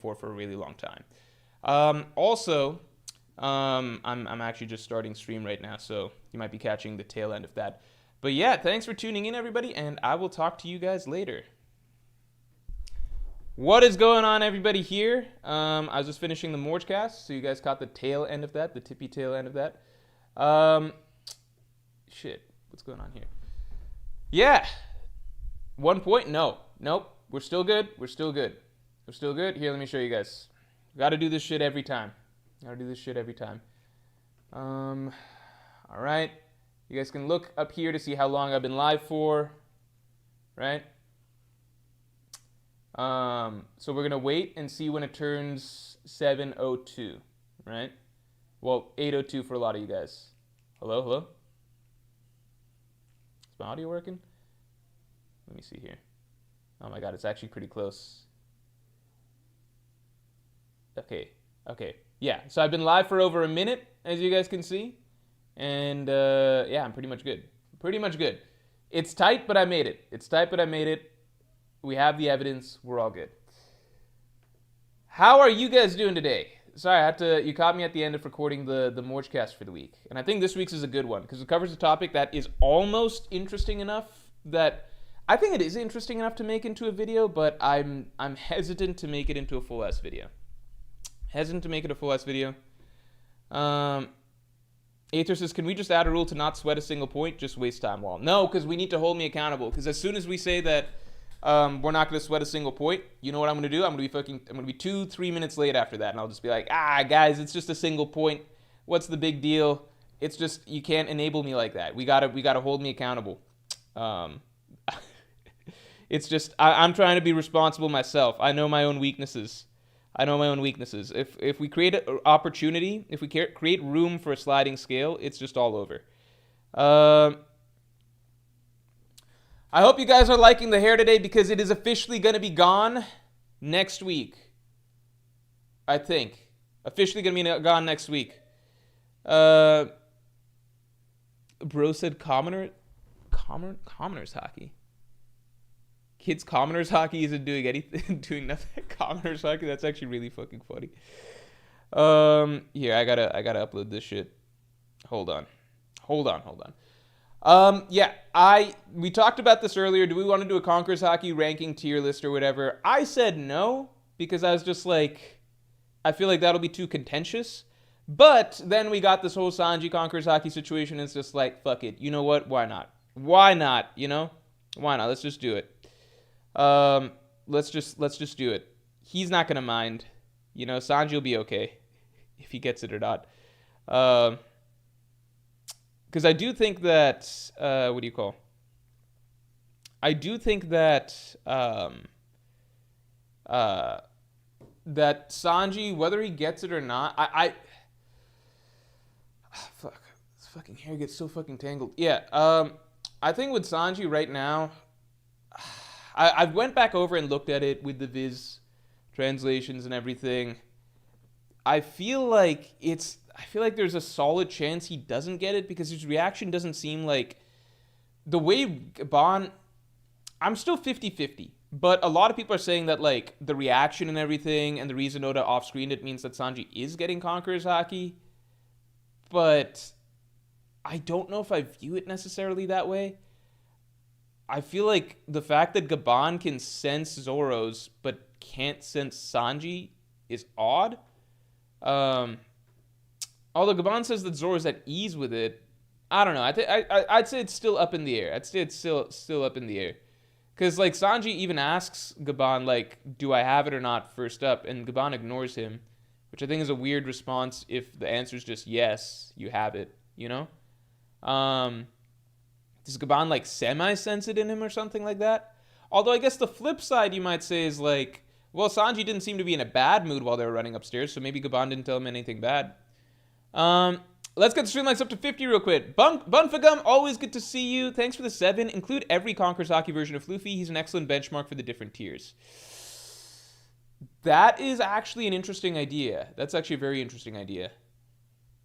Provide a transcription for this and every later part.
for a really long time. Also, I'm actually just starting stream right now, so you might be catching the tail end of that. But yeah, thanks for tuning in, everybody, and I will talk to you guys later. What is going on, everybody here? I was just finishing the Morgecast, so you guys caught the tail end of that, the tippy tail end of that. Shit, what's going on here? Yeah, 1 point? No, nope, we're still good, we're still good. We're still good. Here, let me show you guys. Gotta do this shit every time. Alright. You guys can look up here to see how long I've been live for. Right? So we're gonna wait and see when it turns 7:02. Right? Well, 8:02 for a lot of you guys. Hello, hello? Is my audio working? Let me see here. Oh my god, it's actually pretty close. Okay. Yeah, so I've been live for over a minute, as you guys can see. And, yeah, I'm pretty much good. It's tight, but I made it. We have the evidence. We're all good. How are you guys doing today? Sorry, you caught me at the end of recording the Morgecast for the week. And I think this week's is a good one, because it covers a topic that is almost interesting enough that... I think it is interesting enough to make into a video, but I'm hesitant to make it into a full-ass video. Aether says, can we just add a rule to not sweat a single point? Just waste time wall. No, because we need to hold me accountable. Because as soon as we say that we're not going to sweat a single point, you know what I'm going to do? I'm going to be 2-3 minutes late after that. And I'll just be like, guys, it's just a single point. What's the big deal? It's just, you can't enable me like that. We gotta hold me accountable. It's just, I'm trying to be responsible myself. I know my own weaknesses. If we create an opportunity, if we create room for a sliding scale, it's just all over. I hope you guys are liking the hair today because it is officially going to be gone next week. I think. Officially going to be gone next week. Bro said commoners hockey. Kids commoners hockey isn't doing anything, doing nothing. Commoners hockey, that's actually really fucking funny. Here, I gotta upload this shit. Hold on. We talked about this earlier. Do we want to do a Conqueror's hockey ranking tier list or whatever? I said no, because I was just like, I feel like that'll be too contentious. But then we got this whole Sanji Conqueror's hockey situation, and it's just like, fuck it. You know what? Why not? You know? Why not? Let's just do it. Let's just do it. He's not gonna mind. You know, Sanji will be okay if he gets it or not. Because I do think that I do think that that Sanji, whether he gets it or not, fuck, this fucking hair gets so fucking tangled. Yeah, I think with Sanji right now, I went back over and looked at it with the Viz translations and everything. I feel like there's a solid chance he doesn't get it because his reaction doesn't seem like the way Gabon. I'm still 50-50, but a lot of people are saying that like the reaction and everything and the reason Oda off-screened it means that Sanji is getting Conqueror's hockey. But I don't know if I view it necessarily that way. I feel like the fact that Gabon can sense Zoro's but can't sense Sanji is odd. Although Gabon says that Zoro's at ease with it, I don't know. I'd say it's still up in the air. I'd say it's still up in the air. Because like Sanji even asks Gabon like, do I have it or not first up, and Gabon ignores him, which I think is a weird response if the answer is just yes, you have it, you know? Does Gabon like semi-sense it in him or something like that? Although I guess the flip side you might say is like, well, Sanji didn't seem to be in a bad mood while they were running upstairs, so maybe Gabon didn't tell him anything bad. Let's get the stream likes up to 50 real quick. Bunfagum, always good to see you. Thanks for the 7. Include every Conqueror's hockey version of Luffy. He's an excellent benchmark for the different tiers. That is actually an interesting idea. That's actually a very interesting idea.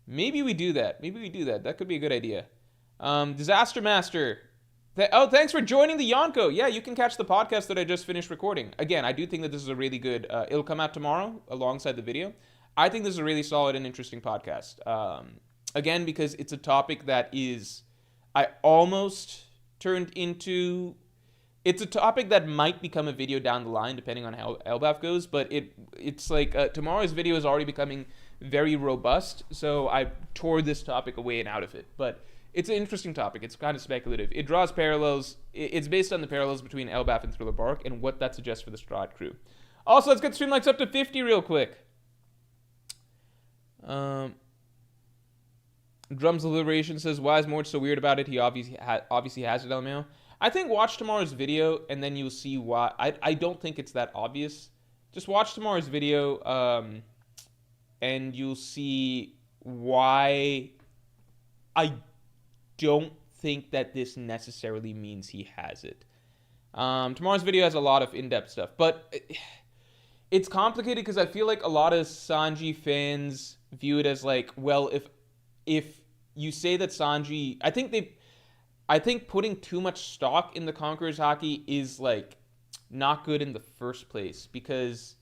Maybe we do that. That could be a good idea. Disaster Master. Thanks for joining the Yonko. Yeah, you can catch the podcast that I just finished recording. Again, I do think that this is a really good. It'll come out tomorrow alongside the video. I think this is a really solid and interesting podcast. Again, because it's a topic that is, I almost turned into. It's a topic that might become a video down the line, depending on how LBAF goes. But it's like tomorrow's video is already becoming very robust, so I tore this topic away and out of it. But it's an interesting topic. It's kind of speculative. It draws parallels. It's based on the parallels between LBAF and Thriller Bark and what that suggests for the Strahd crew. Also, let's get stream likes up to 50 real quick. Drums of Liberation says, why is Mort so weird about it? He obviously has it, LMAO. I think watch tomorrow's video and then you'll see why. I don't think it's that obvious. Just watch tomorrow's video and you'll see why I don't think that this necessarily means he has it. Tomorrow's video has a lot of in-depth stuff, but it's complicated because I feel like a lot of Sanji fans view it as like, well, if you say that Sanji, I think putting too much stock in the Conqueror's Haki is like not good in the first place because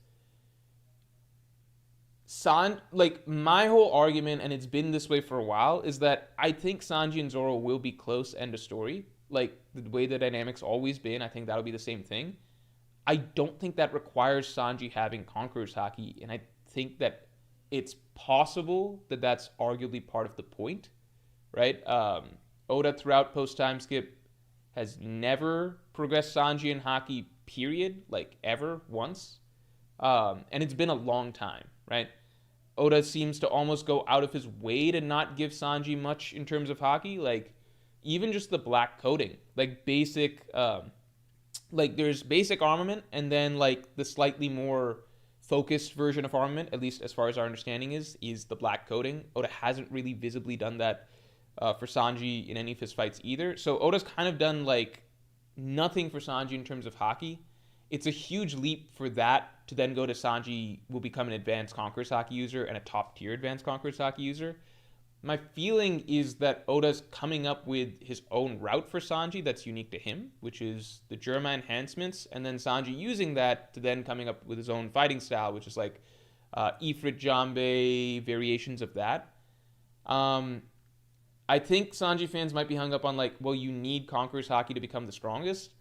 my whole argument, and it's been this way for a while, is that I think Sanji and Zoro will be close, end of story. Like the way the dynamic's always been, I think that'll be the same thing. I don't think that requires Sanji having Conqueror's Haki, and I think that it's possible that that's arguably part of the point, right? Oda throughout post-time skip has never progressed Sanji and Haki, period, like ever, once. And it's been a long time, right? Oda seems to almost go out of his way to not give Sanji much in terms of Haki. Like, even just the black coating. Like, basic, like, there's basic armament, and then, like, the slightly more focused version of armament, at least as far as our understanding is the black coating. Oda hasn't really visibly done that for Sanji in any of his fights either. So Oda's kind of done, like, nothing for Sanji in terms of Haki. It's a huge leap for that to then go to Sanji will become an advanced Conqueror's Haki user and a top-tier advanced Conqueror's Haki user. My feeling is that Oda's coming up with his own route for Sanji that's unique to him, which is the Germa enhancements, and then Sanji using that to then coming up with his own fighting style, which is like Ifrit Jambe, variations of that. I think Sanji fans might be hung up on like, well, you need Conqueror's Haki to become the strongest.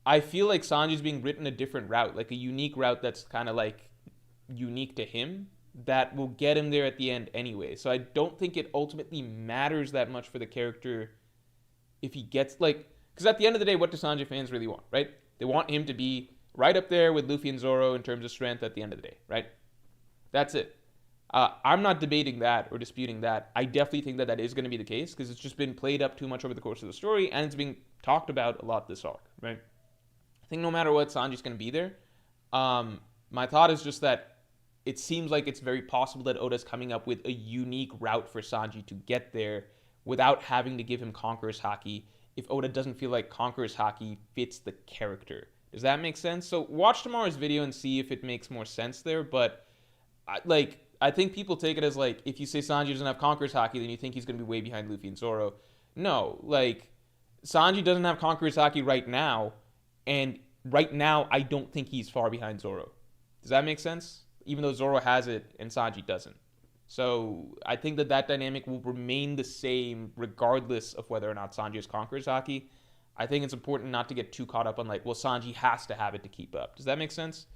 I feel like Sanji's being written a different route, like a unique route that's kind of like unique to him that will get him there at the end anyway. So I don't think it ultimately matters that much for the character if he gets like, because at the end of the day, what do Sanji fans really want, right? They want him to be right up there with Luffy and Zoro in terms of strength at the end of the day, right? That's it. I'm not debating that or disputing that. I definitely think that that is going to be the case because it's just been played up too much over the course of the story and it's being talked about a lot this arc, right? I think no matter what, Sanji's going to be there. My thought is just that it seems like it's very possible that Oda's coming up with a unique route for Sanji to get there without having to give him Conqueror's Haki if Oda doesn't feel like Conqueror's Haki fits the character. Does that make sense? So watch tomorrow's video and see if it makes more sense there. But I think people take it as like, if you say Sanji doesn't have Conqueror's Haki, then you think he's going to be way behind Luffy and Zoro. No, like, Sanji doesn't have Conqueror's Haki right now, and right now, I don't think he's far behind Zoro. Does that make sense? Even though Zoro has it and Sanji doesn't. So I think that that dynamic will remain the same regardless of whether or not Sanji has Conqueror's Haki. I think it's important not to get too caught up on like, well, Sanji has to have it to keep up. Does that make sense?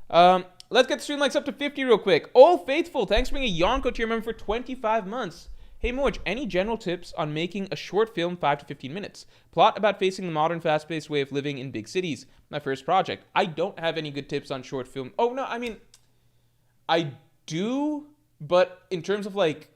Let's get the stream likes up to 50 real quick. Oh, Faithful, thanks for being a Yonko to your member for 25 months. Hey, Morge, any general tips on making a short film 5 to 15 minutes? Plot about facing the modern fast-paced way of living in big cities. My first project. I don't have any good tips on short film. Oh, no, I mean, I do, but in terms of, like,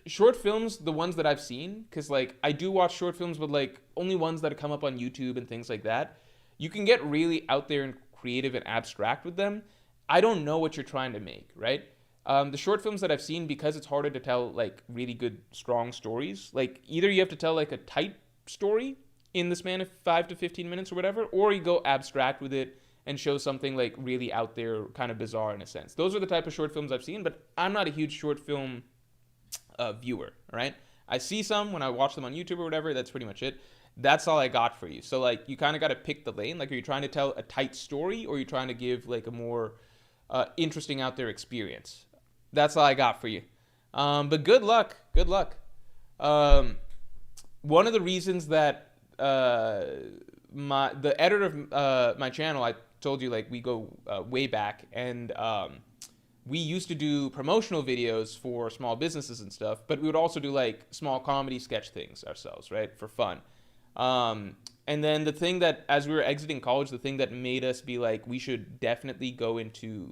short films, the ones that I've seen, because, like, I do watch short films, but, like, only ones that come up on YouTube and things like that. You can get really out there and creative and abstract with them. I don't know what you're trying to make, right? The short films that I've seen, because it's harder to tell, like, really good, strong stories, like, either you have to tell, like, a tight story in the span of 5 to 15 minutes or whatever, or you go abstract with it and show something, like, really out there, kind of bizarre in a sense. Those are the type of short films I've seen, but I'm not a huge short film viewer, right? I see some when I watch them on YouTube or whatever. That's pretty much it. That's all I got for you. So like you kind of got to pick the lane. Like, are you trying to tell a tight story, or are you trying to give like a more interesting out there experience? That's all I got for you. But good luck. Good luck. One of the reasons that the editor of my channel, I told you, like, we go way back, and we used to do promotional videos for small businesses and stuff, but we would also do like small comedy sketch things ourselves, right, for fun. And then the thing that, as we were exiting college, the thing that made us be like, we should definitely go into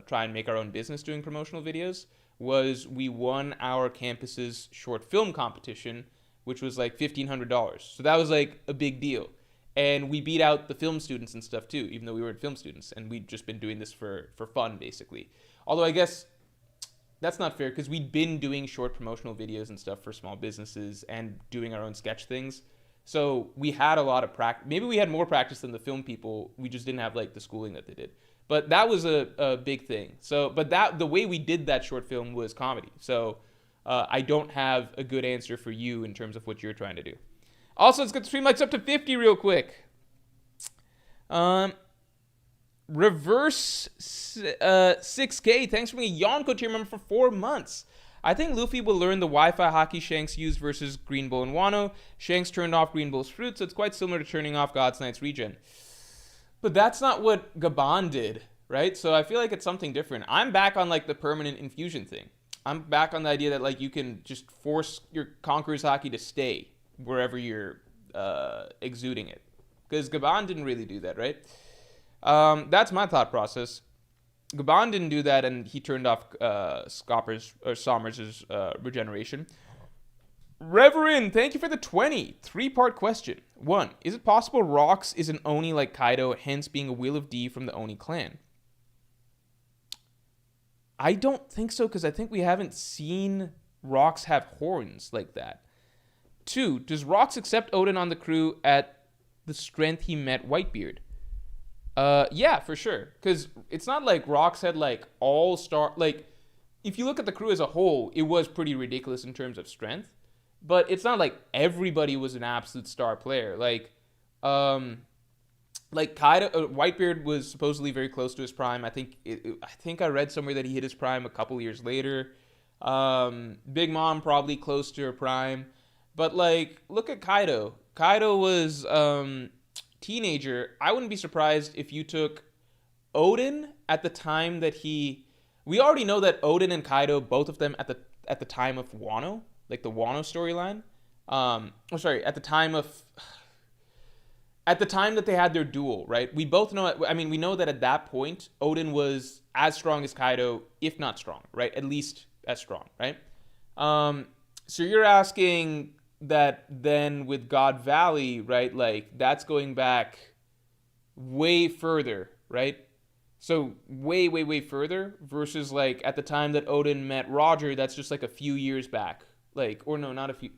try and make our own business doing promotional videos, was we won our campus's short film competition, which was like $1,500. So that was like a big deal. And we beat out the film students and stuff too, even though we weren't film students, and we'd just been doing this for fun, basically. Although I guess that's not fair, because we'd been doing short promotional videos and stuff for small businesses and doing our own sketch things. So we had a lot of practice. Maybe we had more practice than the film people. We just didn't have like the schooling that they did. But that was a big thing. So, but the way we did that short film was comedy. So I don't have a good answer for you in terms of what you're trying to do. Also, let's get the stream likes up to 50 real quick. Reverse 6K. Thanks for being a Yonko tier member for 4 months. I think Luffy will learn the Wi-Fi Haki Shanks used versus Green Bull and Wano. Shanks turned off Green Bull's fruit, so it's quite similar to turning off God's Knight's regen. But that's not what Gaban did, right? So I feel like it's something different. I'm back on like the permanent infusion thing. I'm back on the idea that like you can just force your Conqueror's Haki to stay wherever you're exuding it. Because Gaban didn't really do that, right? That's my thought process. Gaban didn't do that, and he turned off Somers' regeneration. Reverend, thank you for the 20. 3-part question. 1. Is it possible Rox is an Oni like Kaido, hence being a Will of D from the Oni clan? I don't think so, because I think we haven't seen Rox have horns like that. 2. Does Rox accept Odin on the crew at the strength he met Whitebeard? Yeah, for sure. Because it's not like Rox had, like, all-star... Like, if you look at the crew as a whole, it was pretty ridiculous in terms of strength. But it's not like everybody was an absolute star player. Like Kaido... Whitebeard was supposedly very close to his prime. I think I read somewhere that he hit his prime a couple years later. Big Mom probably close to her prime. But, like, look at Kaido. Kaido was... teenager. I wouldn't be surprised if you took Odin at the time that he... We already know that Odin and Kaido, both of them at the time of Wano, like the Wano storyline. At the time that they had their duel, right? We both know... we know that at that point, Odin was as strong as Kaido, if not strong, right? At least as strong, right? So you're asking... that then with God Valley, right, like that's going back way further, right? So way, way, way further versus like at the time that Odin met Roger, that's just like a few years back. Like, or no, not a few.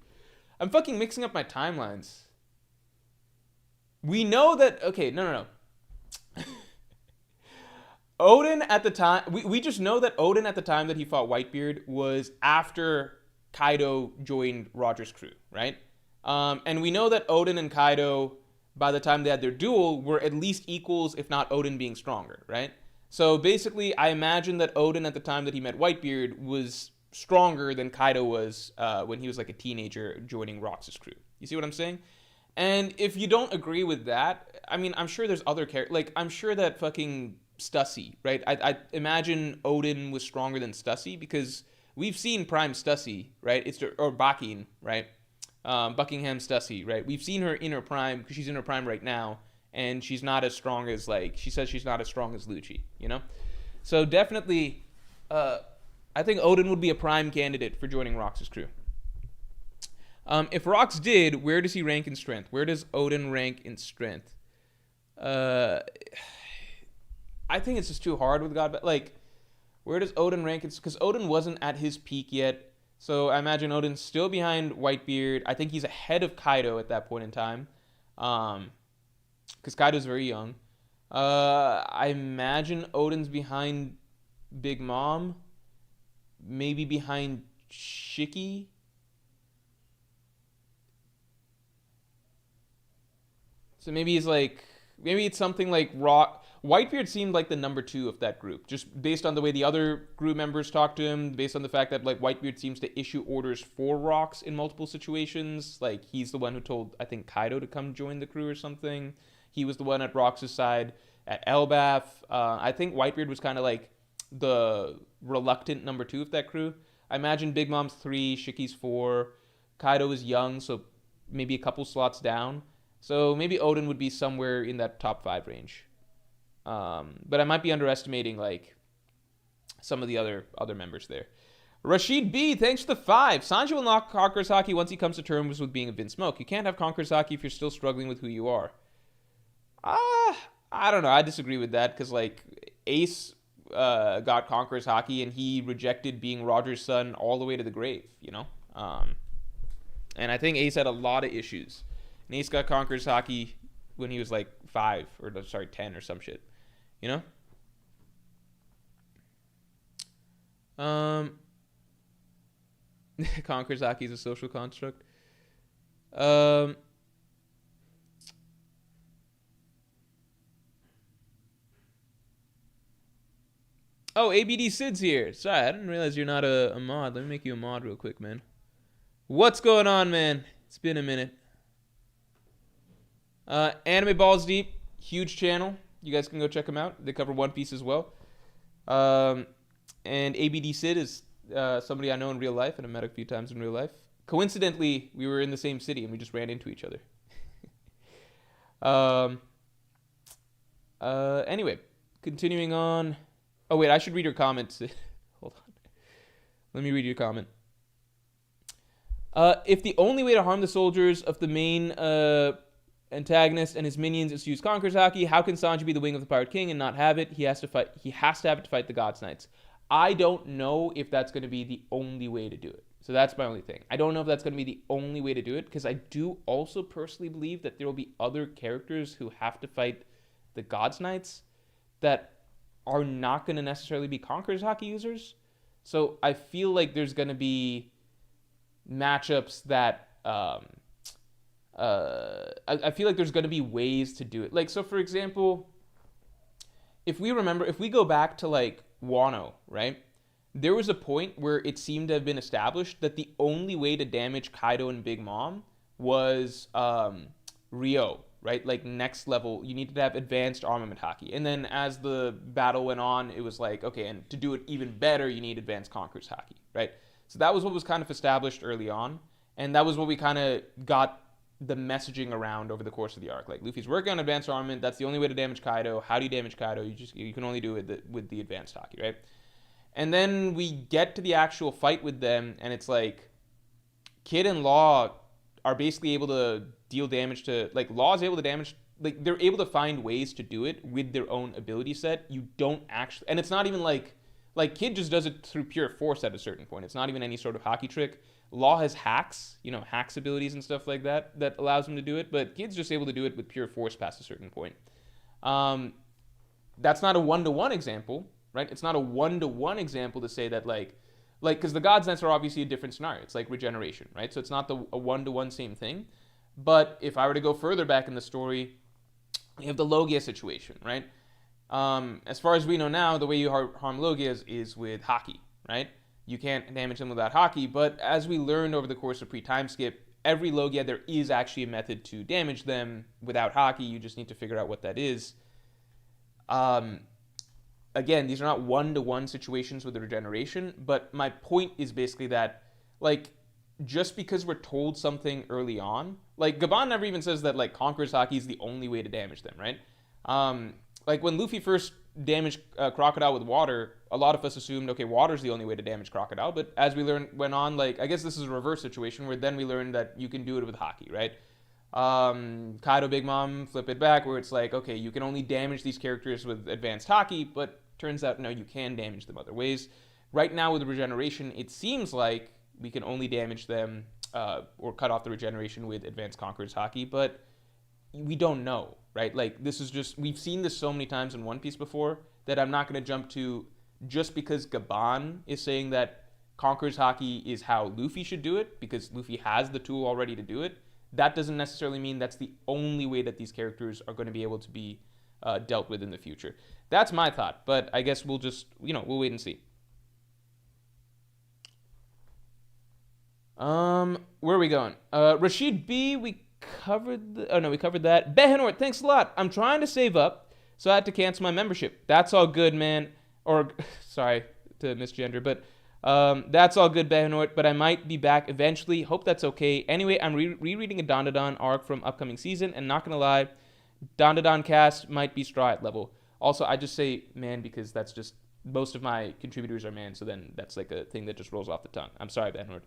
I'm fucking mixing up my timelines. We know that, okay, no. Odin at the time, we just know that Odin at the time that he fought Whitebeard was after Kaido joined Roger's crew, right? And we know that Odin and Kaido, by the time they had their duel, were at least equals, if not Odin being stronger, right? So basically, I imagine that Odin at the time that he met Whitebeard was stronger than Kaido was when he was like a teenager joining Rox's crew. You see what I'm saying? And if you don't agree with that, I mean, I'm sure there's other characters. Like, I'm sure that fucking Stussy, right? I imagine Odin was stronger than Stussy because we've seen Prime Stussy, right? Or Bakin, right? Buckingham Stussy, right? We've seen her in her prime because she's in her prime right now, and she's not as strong as, like, she says she's not as strong as Lucci, you know? So definitely, I think Odin would be a prime candidate for joining Rox's crew. If Rox did, where does he rank in strength? Where does Odin rank in strength? I think it's just too hard with God. But like, where does Odin rank? It's because Odin wasn't at his peak yet. So I imagine Odin's still behind Whitebeard. I think he's ahead of Kaido at that point in time. Because Kaido's very young. I imagine Odin's behind Big Mom. Maybe behind Shiki. So maybe it's something like Rock. Whitebeard seemed like the number two of that group, just based on the way the other group members talked to him, based on the fact that like Whitebeard seems to issue orders for Rocks in multiple situations. Like he's the one who told I think Kaido to come join the crew or something. He was the one at Rocks' side at Elbaf. I think Whitebeard was kind of like the reluctant number two of that crew. I imagine Big Mom's 3, Shiki's 4, Kaido is young, so maybe a couple slots down. So maybe Odin would be somewhere in that top 5 range. But I might be underestimating like some of the other members there. Rashid B, thanks for the 5. Sanji will knock Conqueror's Haki once he comes to terms with being a Vince Smoke. You can't have Conqueror's Haki if you're still struggling with who you are. I don't know. I disagree with that because like Ace got Conqueror's Haki and he rejected being Roger's son all the way to the grave, you know? And I think Ace had a lot of issues. And Ace got Conqueror's Haki when he was like 10 or some shit, you know? Conqueror's Haki is a social construct. Oh, ABD Sid's here. Sorry, I didn't realize you're not a mod. Let me make you a mod real quick, man. What's going on, man? It's been a minute. Anime Balls Deep, huge channel. You guys can go check them out. They cover One Piece as well. And ABD Sid is somebody I know in real life, and I've met a few times in real life. Coincidentally, we were in the same city, and we just ran into each other. Anyway, continuing on. Oh, wait, I should read your comments. Hold on. Let me read your comment. If the only way to harm the soldiers of the main antagonist and his minions is to use Conqueror's Haki, how can Sanji be the wing of the Pirate King and not have it? He has to have it to fight the God's Knights. I don't know if that's going to be the only way to do it. So that's my only thing. I don't know if that's going to be the only way to do it because I do also personally believe that there will be other characters who have to fight the God's Knights that are not going to necessarily be Conqueror's Haki users. So I feel like there's going to be matchups that I feel like there's going to be ways to do it. Like, so for example, if we go back to like Wano, right? There was a point where it seemed to have been established that the only way to damage Kaido and Big Mom was Ryo, right? Like next level, you needed to have advanced armament Haki. And then as the battle went on, it was like, okay, and to do it even better, you need advanced Conqueror's Haki, right? So that was what was kind of established early on. And that was what we kind of got the messaging around over the course of the arc. Like, Luffy's working on advanced armament. That's the only way to damage Kaido. How do you damage Kaido? You can only do it with the advanced Haki, right? And then we get to the actual fight with them, and it's like Kid and Law are basically able to deal damage to, like, Law is able to damage, like, they're able to find ways to do it with their own ability set. You don't actually, and it's not even like Kid just does it through pure force at a certain point. It's not even any sort of Haki trick. Law has hacks, hacks abilities and stuff like that allows him to do it, but Kid's just able to do it with pure force past a certain point. That's not a one-to-one example, right? It's not a one-to-one example to say that, like, because the God's Knights are obviously a different scenario. It's like regeneration, right? So it's not a one-to-one same thing. But if I were to go further back in the story, you have the Logia situation, right? As far as we know now, the way you harm Logias is with Haki, right? You can't damage them without Haki, but as we learned over the course of pre-time skip, every Logia, there is actually a method to damage them without Haki. You just need to figure out what that is. Again, these are not one-to-one situations with the regeneration, but my point is basically that, like, just because we're told something early on, like, Gaban never even says that, like, Conqueror's Haki is the only way to damage them, right? Like, when Luffy first damaged Crocodile with water, a lot of us assumed, okay, water's the only way to damage Crocodile, but as we went on, like, I guess this is a reverse situation where then we learned that you can do it with Haki, right? Kaido, Big Mom, flip it back, where it's like, okay, you can only damage these characters with advanced Haki, but turns out, no, you can damage them other ways. Right now with the regeneration, it seems like we can only damage them or cut off the regeneration with advanced Conqueror's Haki, but we don't know, right? Like, this is just, we've seen this so many times in One Piece before that I'm not going to jump to just because Gaban is saying that Conqueror's Haki is how Luffy should do it, because Luffy has the tool already to do it. that doesn't necessarily mean that's the only way that these characters are going to be able to be dealt with in the future. That's my thought, but I guess we'll just, we'll wait and see. Where are we going? Rashid B, we covered we covered that. Behenort, thanks a lot. I'm trying to save up, so I had to cancel my membership. That's all good, man. Or, sorry to misgender, but that's all good, Behenort, but I might be back eventually. Hope that's okay. Anyway, I'm rereading a Dandadan arc from upcoming season, and not gonna lie, Dandadan cast might be straw at level. Also, I just say man because that's just, most of my contributors are man, so then that's like a thing that just rolls off the tongue. I'm sorry, Behenort.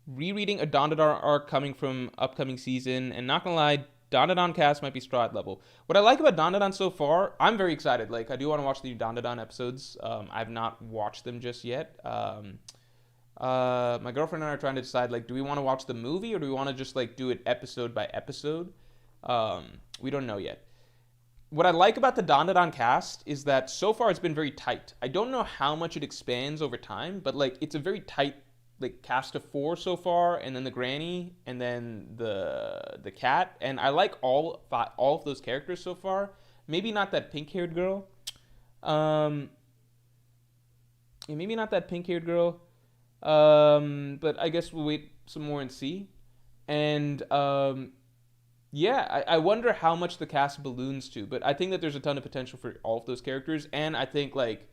Rereading a Dandadan arc coming from upcoming season, and not gonna lie, Dandadan cast might be straw at level. What I like about Dandadan so far, I'm very excited. Like, I do want to watch the Dandadan episodes. I've not watched them just yet. My girlfriend and I are trying to decide, like, do we want to watch the movie or do we want to just, like, do it episode by episode? We don't know yet. What I like about the Dandadan cast is that so far it's been very tight. I don't know how much it expands over time, but, like, it's a very tight, like, cast of 4 so far, and then the granny, and then the cat, and I like all of those characters so far. Maybe not that pink-haired girl. Maybe not that pink-haired girl. But I guess we'll wait some more and see. And I wonder how much the cast balloons to, but I think that there's a ton of potential for all of those characters, and I think, like,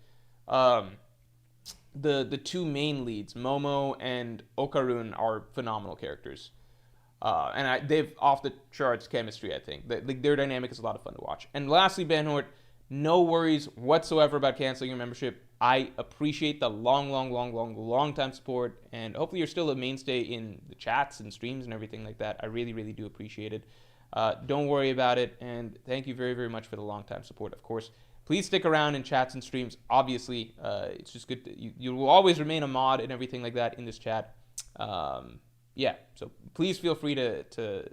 the two main leads, Momo and Okarun, are phenomenal characters. And they've off the charts chemistry, I think. Their dynamic is a lot of fun to watch. And lastly, Benhort, no worries whatsoever about canceling your membership. I appreciate the long time support, and hopefully you're still a mainstay in the chats and streams and everything like that. I really, really do appreciate it. Don't worry about it, and thank you very, very much for the long time support, of course. Please stick around in chats and streams. Obviously, it's just good. You will always remain a mod and everything like that in this chat. So please feel free to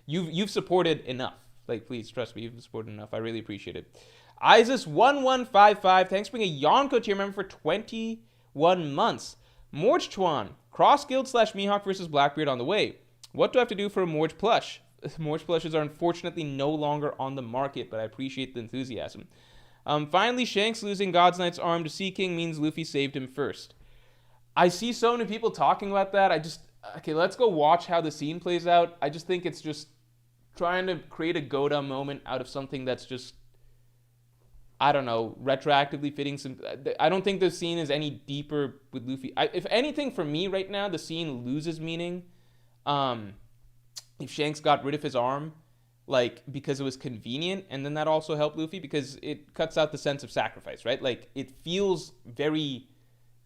you've supported enough. Like, please trust me, you've supported enough. I really appreciate it. Isis1155, thanks for being a Yonko tier member for 21 months. Morge Chuan, Cross Guild / Mihawk versus Blackbeard on the way. What do I have to do for a Morge plush? Morge plushes are unfortunately no longer on the market, but I appreciate the enthusiasm. Finally, Shanks losing God's Knight's arm to Sea King means Luffy saved him first. I see so many people talking about that. Okay, let's go watch how the scene plays out. I just think it's just trying to create a Goda moment out of something that's just, I don't know, retroactively fitting some. I don't think the scene is any deeper with Luffy. If anything, for me right now, the scene loses meaning. If Shanks got rid of his arm, like, because it was convenient, and then that also helped Luffy because it cuts out the sense of sacrifice, right? Like, it feels very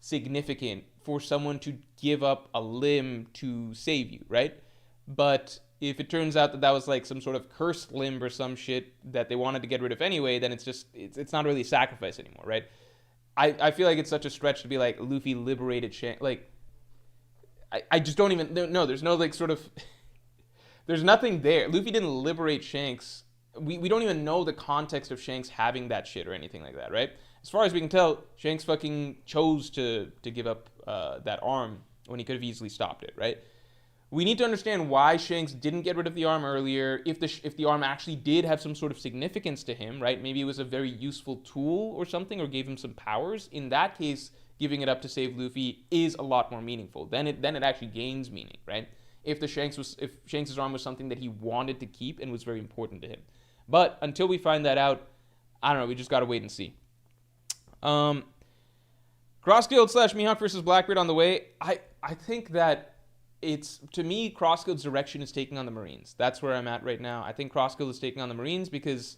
significant for someone to give up a limb to save you, right? But if it turns out that that was like some sort of cursed limb or some shit that they wanted to get rid of anyway, then it's not really a sacrifice anymore, right? I feel like it's such a stretch to be like Luffy liberated Shanks. Like, I just don't even, no, there's no like sort of, there's nothing there. Luffy didn't liberate Shanks. We don't even know the context of Shanks having that shit or anything like that, right? As far as we can tell, Shanks fucking chose to give up that arm when he could have easily stopped it, right? We need to understand why Shanks didn't get rid of the arm earlier, if the arm actually did have some sort of significance to him, right? Maybe it was a very useful tool or something, or gave him some powers. In that case, giving it up to save Luffy is a lot more meaningful. Then it actually gains meaning, right? If Shanks' arm was something that he wanted to keep and was very important to him. But until we find that out, I don't know, we just gotta wait and see. Cross Guild / Mihawk versus Blackbeard on the way. I think that it's, to me, Cross Guild's direction is taking on the Marines. That's where I'm at right now. I think Cross Guild is taking on the Marines because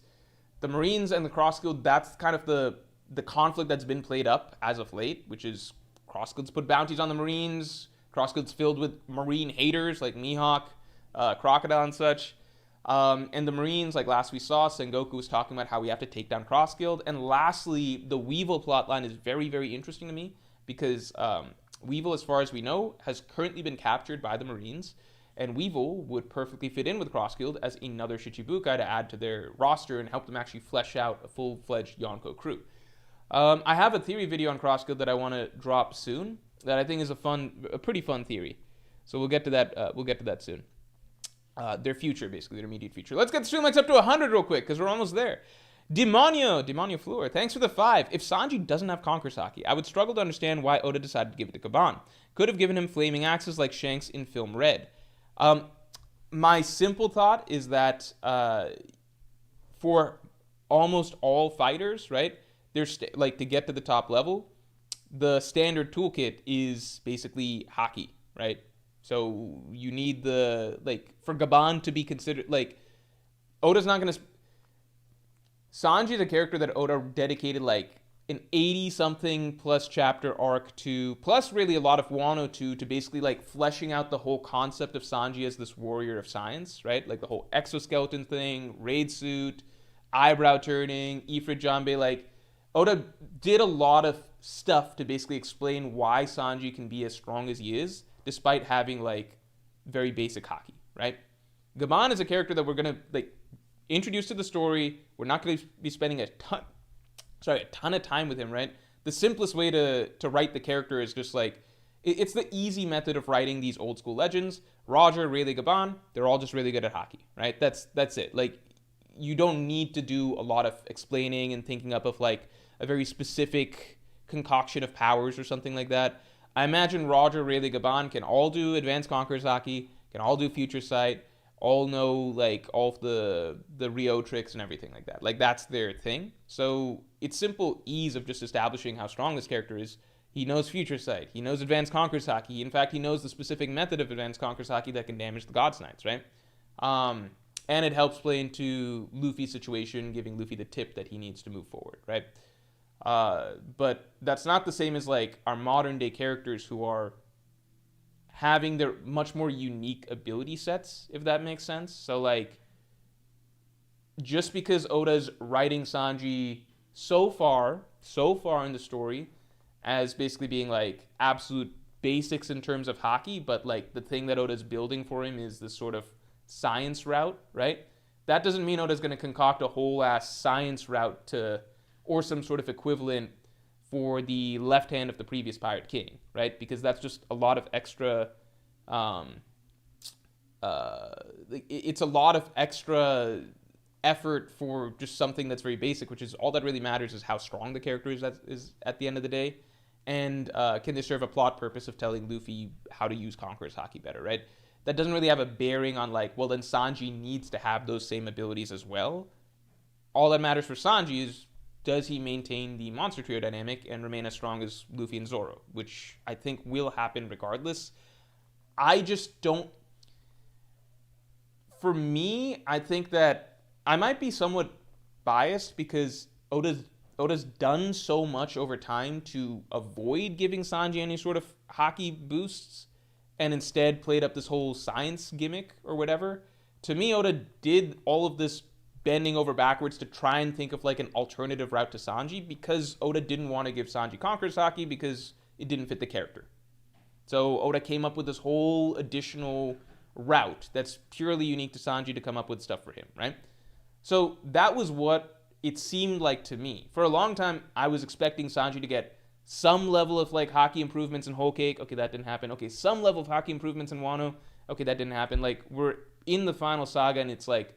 the Marines and the Cross Guild, that's kind of the conflict that's been played up as of late, which is Cross Guild's put bounties on the Marines. Cross Guild's filled with Marine haters like Mihawk, Crocodile and such. And the Marines, like last we saw, Sengoku was talking about how we have to take down Cross Guild. And lastly, the Weevil plotline is very, very interesting to me because Weevil, as far as we know, has currently been captured by the Marines, and Weevil would perfectly fit in with Cross Guild as another Shichibukai to add to their roster and help them actually flesh out a full-fledged Yonko crew. I have a theory video on Cross Guild that I want to drop soon that I think is a pretty fun theory. So we'll get to that. We'll get to that soon. Their future, basically, their immediate future. Let's get the stream likes up to 100 real quick, because we're almost there. Demonio Floor, thanks for the 5. If Sanji doesn't have Conqueror's Haki, I would struggle to understand why Oda decided to give it to Kaban. Could have given him flaming axes like Shanks in Film Red. My simple thought is that for almost all fighters, right, there's like to get to the top level, the standard toolkit is basically Haki, right? So you need the, like, for Gaban to be considered, like, Oda's not going to... Sanji is a character that Oda dedicated, like, an 80-something plus chapter arc to, plus really a lot of Wano to basically, like, fleshing out the whole concept of Sanji as this warrior of science, right? Like, the whole exoskeleton thing, raid suit, eyebrow turning, Ifrit Janbe, like, Oda did a lot of stuff to basically explain why Sanji can be as strong as he is, despite having, like, very basic Haki, right? Gaban is a character that we're going to, like, introduce to the story. We're not going to be spending a ton of time with him, right? The simplest way to write the character is just, like, it's the easy method of writing these old school legends. Roger, Rayleigh, Gaban, they're all just really good at Haki, right? That's it. Like, you don't need to do a lot of explaining and thinking up of, like, a very specific concoction of powers or something like that. I imagine Roger, Rayleigh, Gaban can all do Advanced Conqueror's Haki, can all do Future Sight, all know, like, all of the Rio tricks and everything like that. Like, that's their thing. So it's simple ease of just establishing how strong this character is. He knows Future Sight. He knows Advanced Conqueror's Haki. In fact, he knows the specific method of Advanced Conqueror's Haki that can damage the God's Knights, right? And it helps play into Luffy's situation, giving Luffy the tip that he needs to move forward, right? But that's not the same as, like, our modern day characters who are having their much more unique ability sets, if that makes sense. So, like, just because Oda's writing Sanji so far in the story as basically being, like, absolute basics in terms of Haki, but, like, the thing that Oda's building for him is this sort of science route, right? That doesn't mean Oda's going to concoct a whole ass science route to, or some sort of equivalent for the left hand of the previous Pirate King, right? Because that's just a lot of extra, it's a lot of extra effort for just something that's very basic, which is all that really matters is how strong the character is at the end of the day, and can they serve a plot purpose of telling Luffy how to use Conqueror's Haki better, right? That doesn't really have a bearing on, like, well, then Sanji needs to have those same abilities as well. All that matters for Sanji is, does he maintain the Monster Trio dynamic and remain as strong as Luffy and Zoro, which I think will happen regardless. I just don't... For me, I think that I might be somewhat biased because Oda's done so much over time to avoid giving Sanji any sort of Haki boosts and instead played up this whole science gimmick or whatever. To me, Oda did all of this bending over backwards to try and think of, like, an alternative route to Sanji because Oda didn't want to give Sanji Conqueror's Haki because it didn't fit the character. So Oda came up with this whole additional route that's purely unique to Sanji to come up with stuff for him, right? So that was what it seemed like to me. For a long time, I was expecting Sanji to get some level of, like, Haki improvements in Whole Cake. Okay, that didn't happen. Okay, some level of Haki improvements in Wano. Okay, that didn't happen. Like, we're in the final saga, and it's like,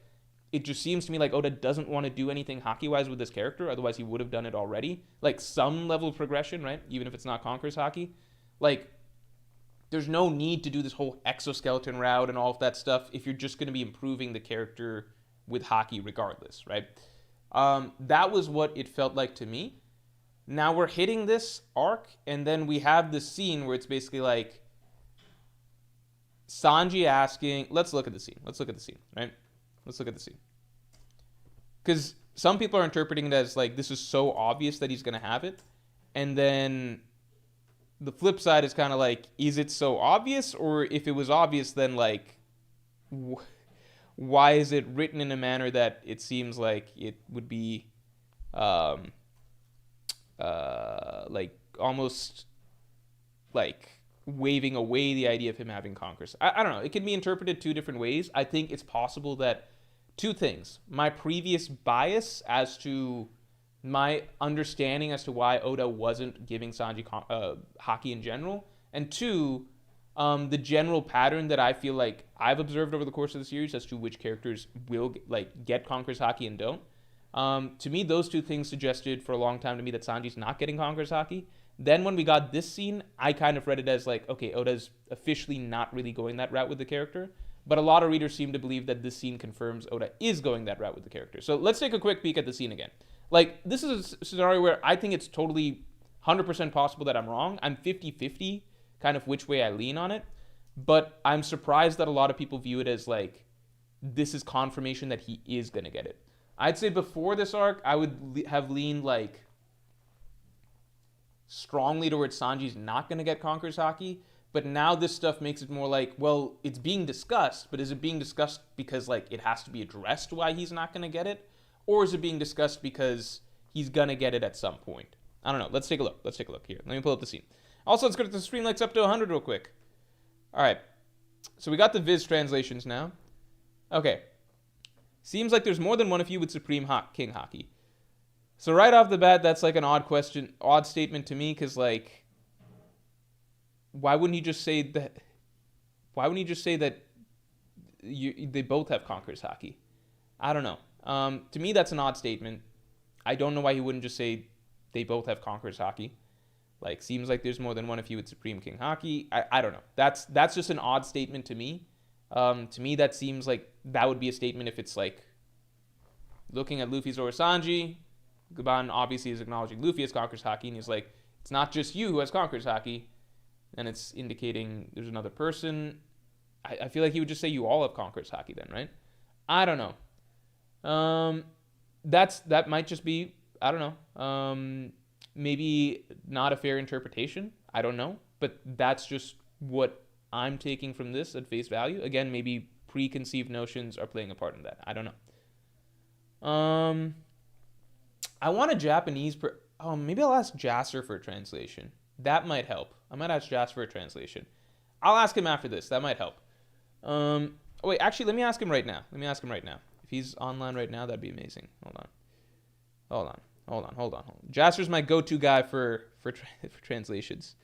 it just seems to me like Oda doesn't want to do anything Haki-wise with this character. Otherwise, he would have done it already. Like, some level of progression, right? Even if it's not Conqueror's Haki. Like, there's no need to do this whole exoskeleton route and all of that stuff if you're just going to be improving the character with Haki regardless, right? That was what it felt like to me. Now we're hitting this arc, and then we have this scene where it's basically like Sanji asking... Let's look at the scene, right? Let's look at the scene. Because some people are interpreting it as, like, this is so obvious that he's going to have it. And then the flip side is kind of like, is it so obvious? Or if it was obvious, then, like, why is it written in a manner that it seems like it would be... like, almost, like, waving away the idea of him having Conquerors. I don't know. It can be interpreted two different ways. I think it's possible that two things. My previous bias as to my understanding as to why Oda wasn't giving Sanji Haki in general. And two, The general pattern that I feel like I've observed over the course of the series as to which characters will like get Conqueror's Haki and don't. To me, those two things suggested for a long time to me that Sanji's not getting Conqueror's Haki. Then when we got this scene, I kind of read it as like, okay, Oda's officially not really going that route with the character. But a lot of readers seem to believe that this scene confirms Oda is going that route with the character. So let's take a quick peek at the scene again. Like, this is a scenario where I think it's totally 100% possible that I'm wrong. I'm 50-50 kind of which way I lean on it. But I'm surprised that a lot of people view it as like, this is confirmation that he is going to get it. I'd say before this arc, I would have leaned like strongly towards Sanji's not going to get Conqueror's Haki. But now this stuff makes it more like, well, it's being discussed, but is it being discussed because like it has to be addressed why he's not going to get it? Or is it being discussed because he's going to get it at some point? I don't know. Let's take a look. Let's take a look here. Let me pull up the scene. Also, let's go to the stream likes up to 100 real quick. All right. So we got the Viz translations now. Okay. Seems like there's more than one of you with Supreme King Haki. So right off the bat, that's like an odd statement to me, because like, why wouldn't he just say that? Why wouldn't he just say that they both have Conqueror's Haki? I don't know. To me, that's an odd statement. I don't know why he wouldn't just say they both have Conqueror's Haki. Like, seems like there's more than one of you with Supreme King Haki. I don't know. That's just an odd statement to me. To me, that seems like that would be a statement if it's like looking at Luffy, Zoro, Sanji. Gaban obviously is acknowledging Luffy has Conqueror's Haki, and he's like, it's not just you who has Conqueror's Haki. And it's indicating there's another person. I feel like he would just say you all have Conqueror's Haki then, right? I don't know. That might just be, I don't know. Maybe not a fair interpretation. I don't know. But that's just what I'm taking from this at face value. Again, maybe preconceived notions are playing a part in that. I don't know. I want a Japanese... maybe I'll ask Jasser for a translation. That might help. I might ask Jas for a translation. I'll ask him after this. That might help. Wait, actually, let me ask him right now. If he's online right now, that'd be amazing. Hold on. Jasser's my go-to guy for translations.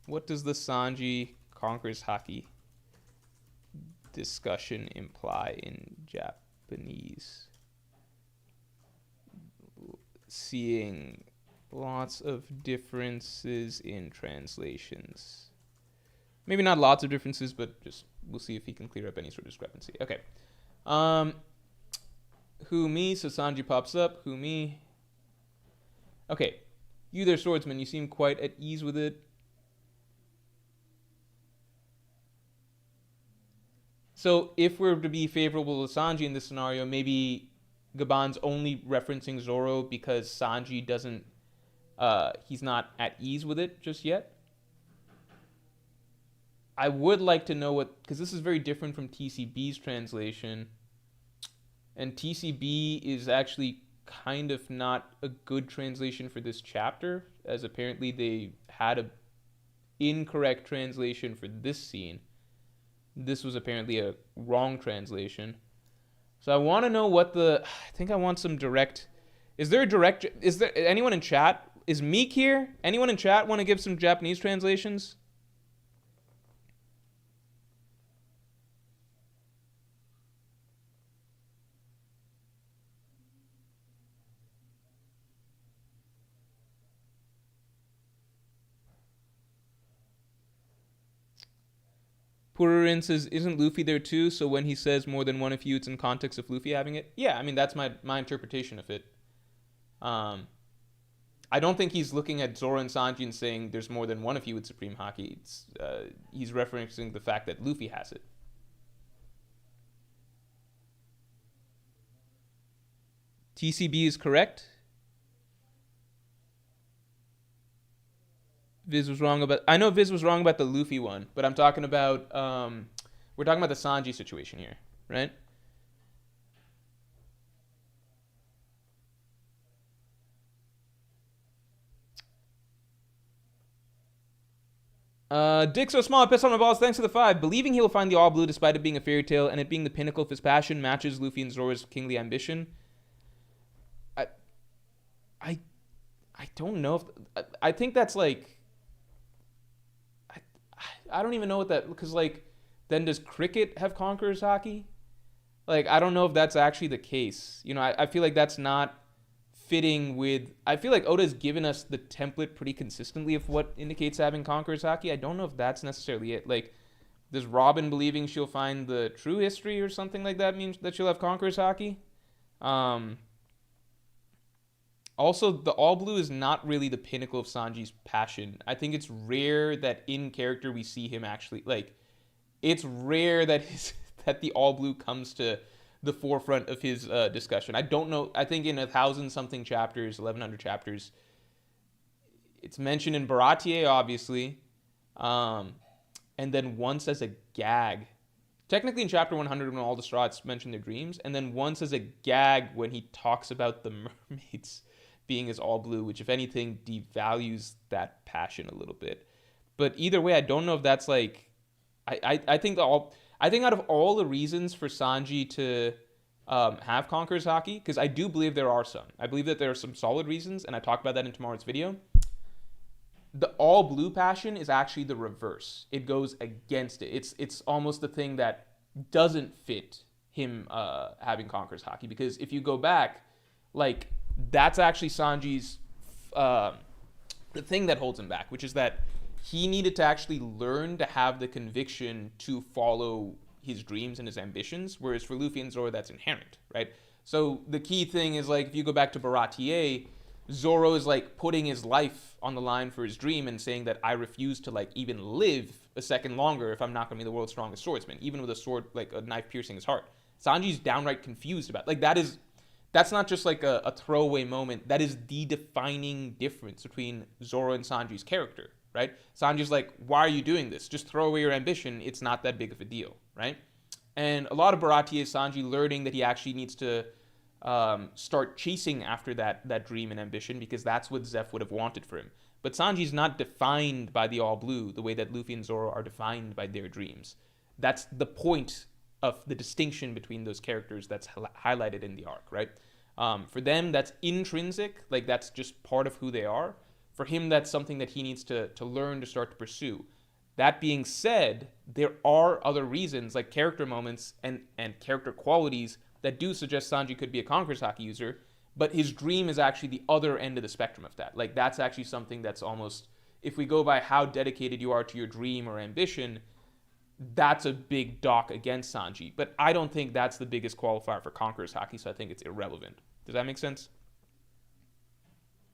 What does the Sanji Conqueror's Haki discussion imply in Japanese? Seeing lots of differences in translations. Maybe not lots of differences, but just we'll see if he can clear up any sort of discrepancy. Okay. Who me? So Sanji pops up. Who me? Okay. You there, swordsman. You seem quite at ease with it. So if we're to be favorable to Sanji in this scenario, maybe Gaban's only referencing Zoro because Sanji doesn't, he's not at ease with it just yet. I would like to know what, because this is very different from TCB's translation. And TCB is actually kind of not a good translation for this chapter, as apparently they had a incorrect translation for this scene. This was apparently a wrong translation. So I want to know what I think I want some direct... Is there anyone in chat? Is Meek here? Anyone in chat want to give some Japanese translations? Pururin says, isn't Luffy there too? So when he says more than one of you, it's in context of Luffy having it? Yeah, I mean, that's my interpretation of it. I don't think he's looking at Zoro and Sanji and saying there's more than one of you with Supreme Haki. He's referencing the fact that Luffy has it. TCB is correct. Viz was wrong about... I know Viz was wrong about the Luffy one, but I'm talking about... we're talking about the Sanji situation here, right? Dick so small, I piss on my balls. Thanks for the 5. Believing he will find the All Blue despite it being a fairy tale and it being the pinnacle of his passion matches Luffy and Zoro's kingly ambition. I, I, I don't know if I think that's like. I don't even know what that because like then does cricket have Conqueror's Haki? Like I don't know if that's actually the case. You know, I feel like that's not fitting with. I feel like Oda's given us the template pretty consistently of what indicates having Conqueror's Haki. I don't know if that's necessarily it. Like, does Robin believing she'll find the true history or something like that mean that she'll have Conqueror's Haki? Also, the All Blue is not really the pinnacle of Sanji's passion. I think it's rare that in character we see him actually like. It's rare that that the All Blue comes to the forefront of his discussion. I don't know. I think in 1,000-something chapters, 1,100 chapters, it's mentioned in Baratier, obviously, and then once as a gag. Technically, in chapter 100, when all the Strats mention their dreams, and then once as a gag when he talks about the mermaids being his All Blue, which, if anything, devalues that passion a little bit. But either way, I don't know if that's like. I think I think out of all the reasons for Sanji to have Conqueror's Haki, because I do believe there are some. I believe that there are some solid reasons, and I talk about that in tomorrow's video. The All Blue passion is actually the reverse. It goes against it. It's almost the thing that doesn't fit him having Conqueror's Haki, because if you go back, like that's actually Sanji's the thing that holds him back, which is that he needed to actually learn to have the conviction to follow his dreams and his ambitions, whereas for Luffy and Zoro, that's inherent, right? So the key thing is, like, if you go back to Baratier, Zoro is, like, putting his life on the line for his dream and saying that I refuse to, like, even live a second longer if I'm not going to be the world's strongest swordsman, even with a sword, like, a knife piercing his heart. Sanji's downright confused about it. Like, that's not just, like, a throwaway moment. That is the defining difference between Zoro and Sanji's character, right? Sanji's like, why are you doing this? Just throw away your ambition. It's not that big of a deal, right? And a lot of Baratie is Sanji learning that he actually needs to start chasing after that dream and ambition, because that's what Zeph would have wanted for him. But Sanji's not defined by the All Blue the way that Luffy and Zoro are defined by their dreams. That's the point of the distinction between those characters that's highlighted in the arc, right? For them, that's intrinsic. Like, that's just part of who they are. For him, that's something that he needs to learn to start to pursue. That being said, there are other reasons, like character moments and character qualities, that do suggest Sanji could be a Conqueror's Haki user, but his dream is actually the other end of the spectrum of that. Like, that's actually something that's almost, if we go by how dedicated you are to your dream or ambition, that's a big dock against Sanji. But I don't think that's the biggest qualifier for Conqueror's Haki, so I think it's irrelevant. Does that make sense?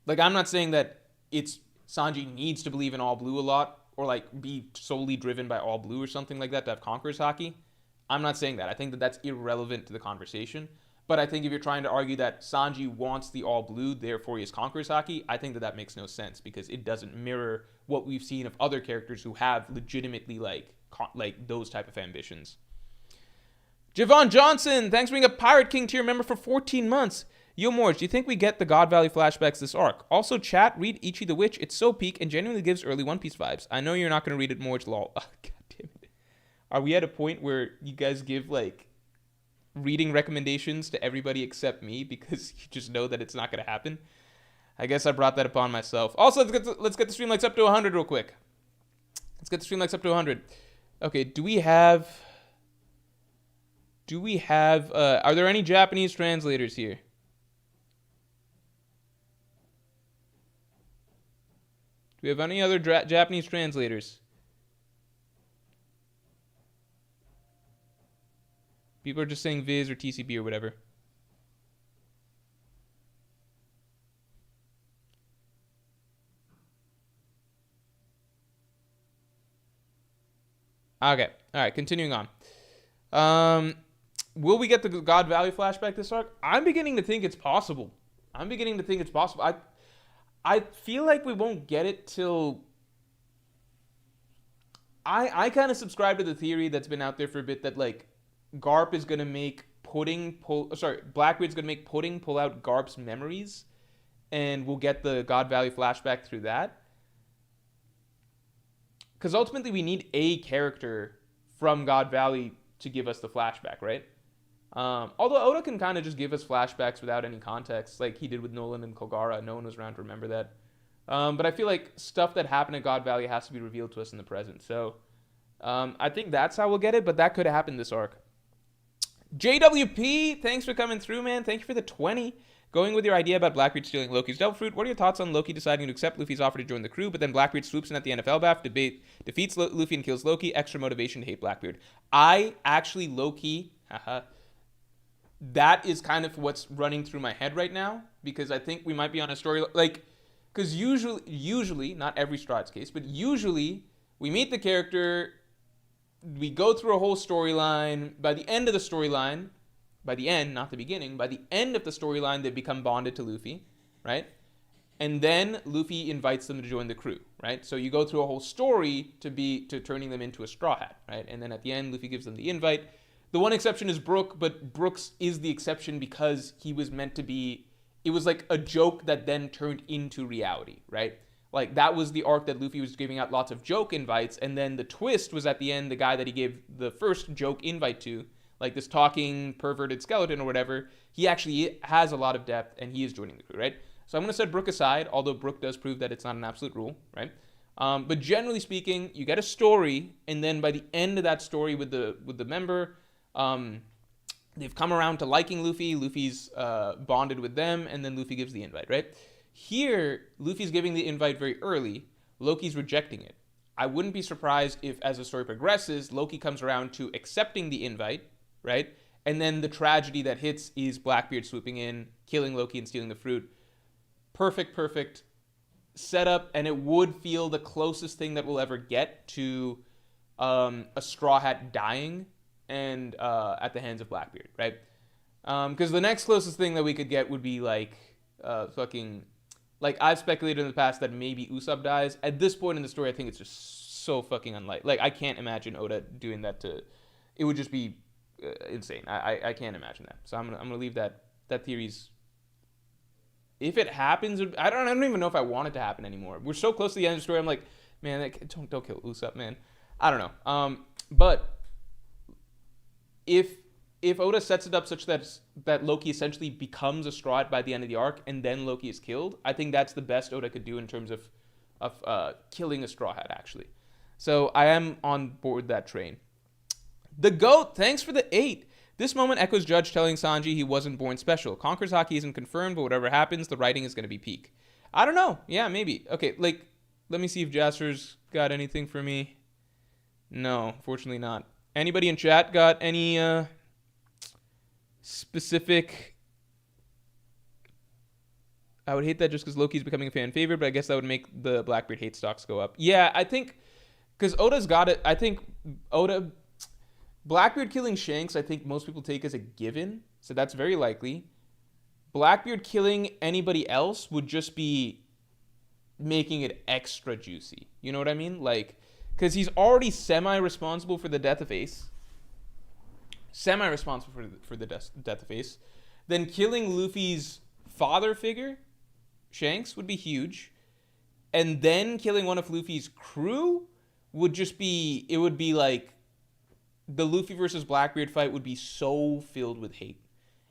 Like, I'm not saying that it's Sanji needs to believe in All Blue a lot, or like be solely driven by All Blue or something like that to have Conqueror's Haki. I'm not saying that. I think that that's irrelevant to the conversation. But I think if you're trying to argue that Sanji wants the All Blue, therefore he has Conqueror's Haki, I think that makes no sense, because it doesn't mirror what we've seen of other characters who have legitimately like those type of ambitions. Javon Johnson, thanks for being a Pirate King tier member for 14 months. Yo, Morge, do you think we get the God Valley flashbacks this arc? Also, chat, read Ichi the Witch. It's so peak and genuinely gives early One Piece vibes. I know you're not going to read it, Morge, lol. Oh, God damn it. Are we at a point where you guys give, like, reading recommendations to everybody except me because you just know that it's not going to happen? I guess I brought that upon myself. Also, let's get the stream likes up to 100 real quick. Let's get the stream likes up to 100. Okay, do we have... are there any Japanese translators here? Do we have any other Japanese translators? People are just saying Viz or TCB or whatever. Okay. All right. Continuing on. Will we get the God Valley flashback this arc? I'm beginning to think it's possible. I feel like we won't get it till... I kind of subscribe to the theory that's been out there for a bit that, like, Garp is going to make Blackbeard's going to make Pudding pull out Garp's memories, and we'll get the God Valley flashback through that. because ultimately we need a character from God Valley to give us the flashback, right? Although Oda can kind of just give us flashbacks without any context, like he did with Nolan and Kolgara. No one was around to remember that. But I feel like stuff that happened at God Valley has to be revealed to us in the present. So I think that's how we'll get it, but that could have happened this arc. JWP, thanks for coming through, man. Thank you for the 20. Going with your idea about Blackbeard stealing Loki's Devil Fruit, what are your thoughts on Loki deciding to accept Luffy's offer to join the crew, but then Blackbeard swoops in at the NFL bath, defeats Luffy and kills Loki, extra motivation to hate Blackbeard? I actually, low-key, that is kind of what's running through my head right now, because I think we might be on a story, like, because usually, not every Strahd's case, but usually, we meet the character, we go through a whole storyline, by the end of the storyline, by the end, not the beginning, by the end of the storyline, they become bonded to Luffy, right? And then Luffy invites them to join the crew, right? So you go through a whole story to turning them into a Straw Hat, right? And then at the end, Luffy gives them the invite. The one exception is Brook, but Brooks is the exception because he was meant to be, it was like a joke that then turned into reality, right? Like, that was the arc that Luffy was giving out lots of joke invites, and then the twist was at the end, the guy that he gave the first joke invite to, like this talking perverted skeleton or whatever, he actually has a lot of depth, and he is joining the crew, right? So I'm going to set Brook aside, although Brook does prove that it's not an absolute rule, right? But generally speaking, you get a story, and then by the end of that story with the member, they've come around to liking Luffy, Luffy's bonded with them, and then Luffy gives the invite, right? Here, Luffy's giving the invite very early, Loki's rejecting it. I wouldn't be surprised if, as the story progresses, Loki comes around to accepting the invite, right? And then the tragedy that hits is Blackbeard swooping in, killing Loki and stealing the fruit. Perfect setup, and it would feel the closest thing that we'll ever get to a Straw Hat dying and at the hands of Blackbeard, right? Because the next closest thing that we could get would be like like I've speculated in the past that maybe Usopp dies. At this point in the story, I think it's just so fucking unlikely. Like, I can't imagine Oda doing that to, it would just be insane. I can't imagine that. So I'm gonna leave that theory's, if it happens, I don't even know if I want it to happen anymore. We're so close to the end of the story. I'm like, man, don't kill Usopp, man. I don't know. But if Oda sets it up such that Loki essentially becomes a Straw Hat by the end of the arc, and then Loki is killed, I think that's the best Oda could do in terms of killing a Straw Hat, actually. So I am on board that train. The GOAT, thanks for the 8. This moment echoes Judge telling Sanji he wasn't born special. Conqueror's Haki isn't confirmed, but whatever happens, the writing is going to be peak. I don't know. Yeah, maybe. Okay, like, let me see if Jasper's got anything for me. No, fortunately not. Anybody in chat got any specific... I would hate that just because Loki's becoming a fan favorite, but I guess that would make the Blackbeard hate stocks go up. Yeah, I think... Because Oda's got it. I think Oda... Blackbeard killing Shanks, I think most people take as a given, so that's very likely. Blackbeard killing anybody else would just be making it extra juicy. You know what I mean? Like, because he's already semi-responsible for the death of Ace. Semi-responsible for the death of Ace. Then killing Luffy's father figure, Shanks, would be huge. And then killing one of Luffy's crew would just be... It would be like... The Luffy versus Blackbeard fight would be so filled with hate.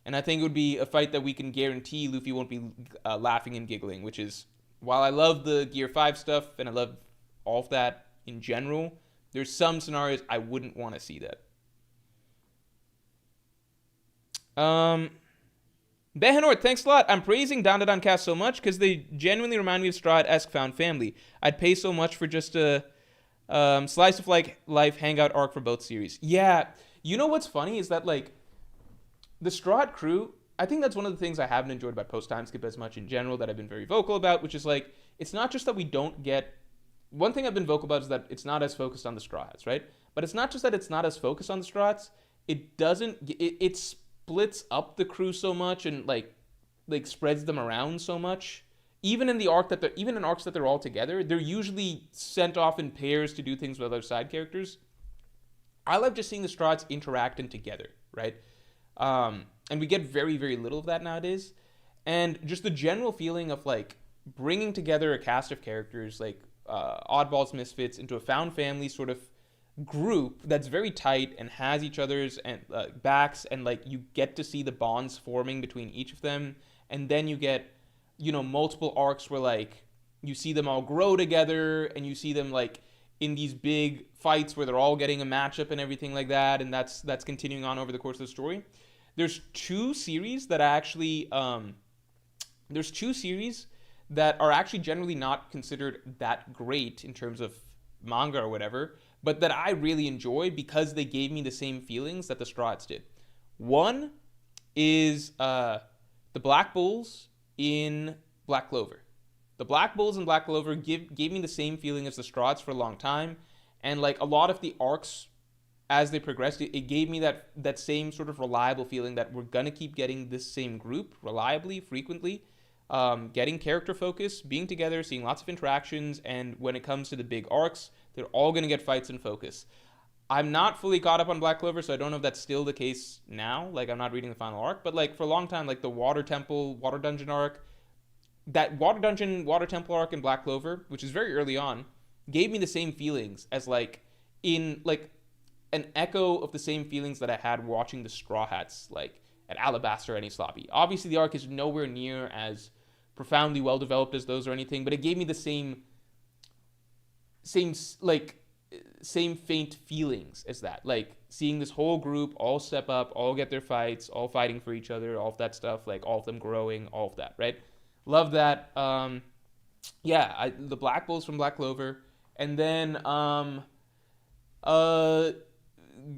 And I think it would be a fight that we can guarantee Luffy won't be laughing and giggling, which is, while I love the Gear 5 stuff, and I love all of that in general, there's some scenarios I wouldn't want to see that. Behanort, thanks a lot. I'm praising Dandadan Cast so much because they genuinely remind me of Straw Hat-esque Found Family. I'd pay so much for just a... slice of life hangout arc for both series. Yeah, you know what's funny is that, like, the Straw Hat crew, I think that's one of the things I haven't enjoyed about post time skip as much in general, that I've been very vocal about, which is like, it's not just that we don't get, one thing I've been vocal about is that it's not as focused on the Straw Hats, right? But it's not just that it's not as focused on the Straw Hats, it splits up the crew so much and like spreads them around so much. Even in arcs that they're all together, they're usually sent off in pairs to do things with other side characters. I love just seeing the Straw Hats interact and together, right? And we get very, very little of that nowadays. And just the general feeling of like bringing together a cast of characters, like oddballs, misfits into a found family sort of group that's very tight and has each other's and backs, and like you get to see the bonds forming between each of them, and then you get, you know, multiple arcs where like you see them all grow together, and you see them like in these big fights where they're all getting a matchup and everything like that, and that's continuing on over the course of the story. There's two series that are actually generally not considered that great in terms of manga or whatever, but that I really enjoy because they gave me the same feelings that the Straw Hats did. One is the Black Bulls in Black Clover. The Black Bulls in Black Clover gave me the same feeling as the Straw Hats for a long time, and like a lot of the arcs as they progressed, it gave me that same sort of reliable feeling that we're gonna keep getting this same group reliably, frequently, getting character focus, being together, seeing lots of interactions, and when it comes to the big arcs, they're all going to get fights and focus. I'm not fully caught up on Black Clover, so I don't know if that's still the case now. Like, I'm not reading the final arc, but like for a long time, like the Water Temple, Water Dungeon arc, that Water Dungeon, Water Temple arc in Black Clover, which is very early on, gave me the same feelings as like in like an echo of the same feelings that I had watching the Straw Hats, like at Alabaster or Any Sloppy. Obviously, the arc is nowhere near as profoundly well developed as those or anything, but it gave me the same faint feelings as that. Like seeing this whole group all step up, all get their fights, all fighting for each other, all of that stuff, like all of them growing, all of that, right? Love that. The Black Bulls from Black Clover, and then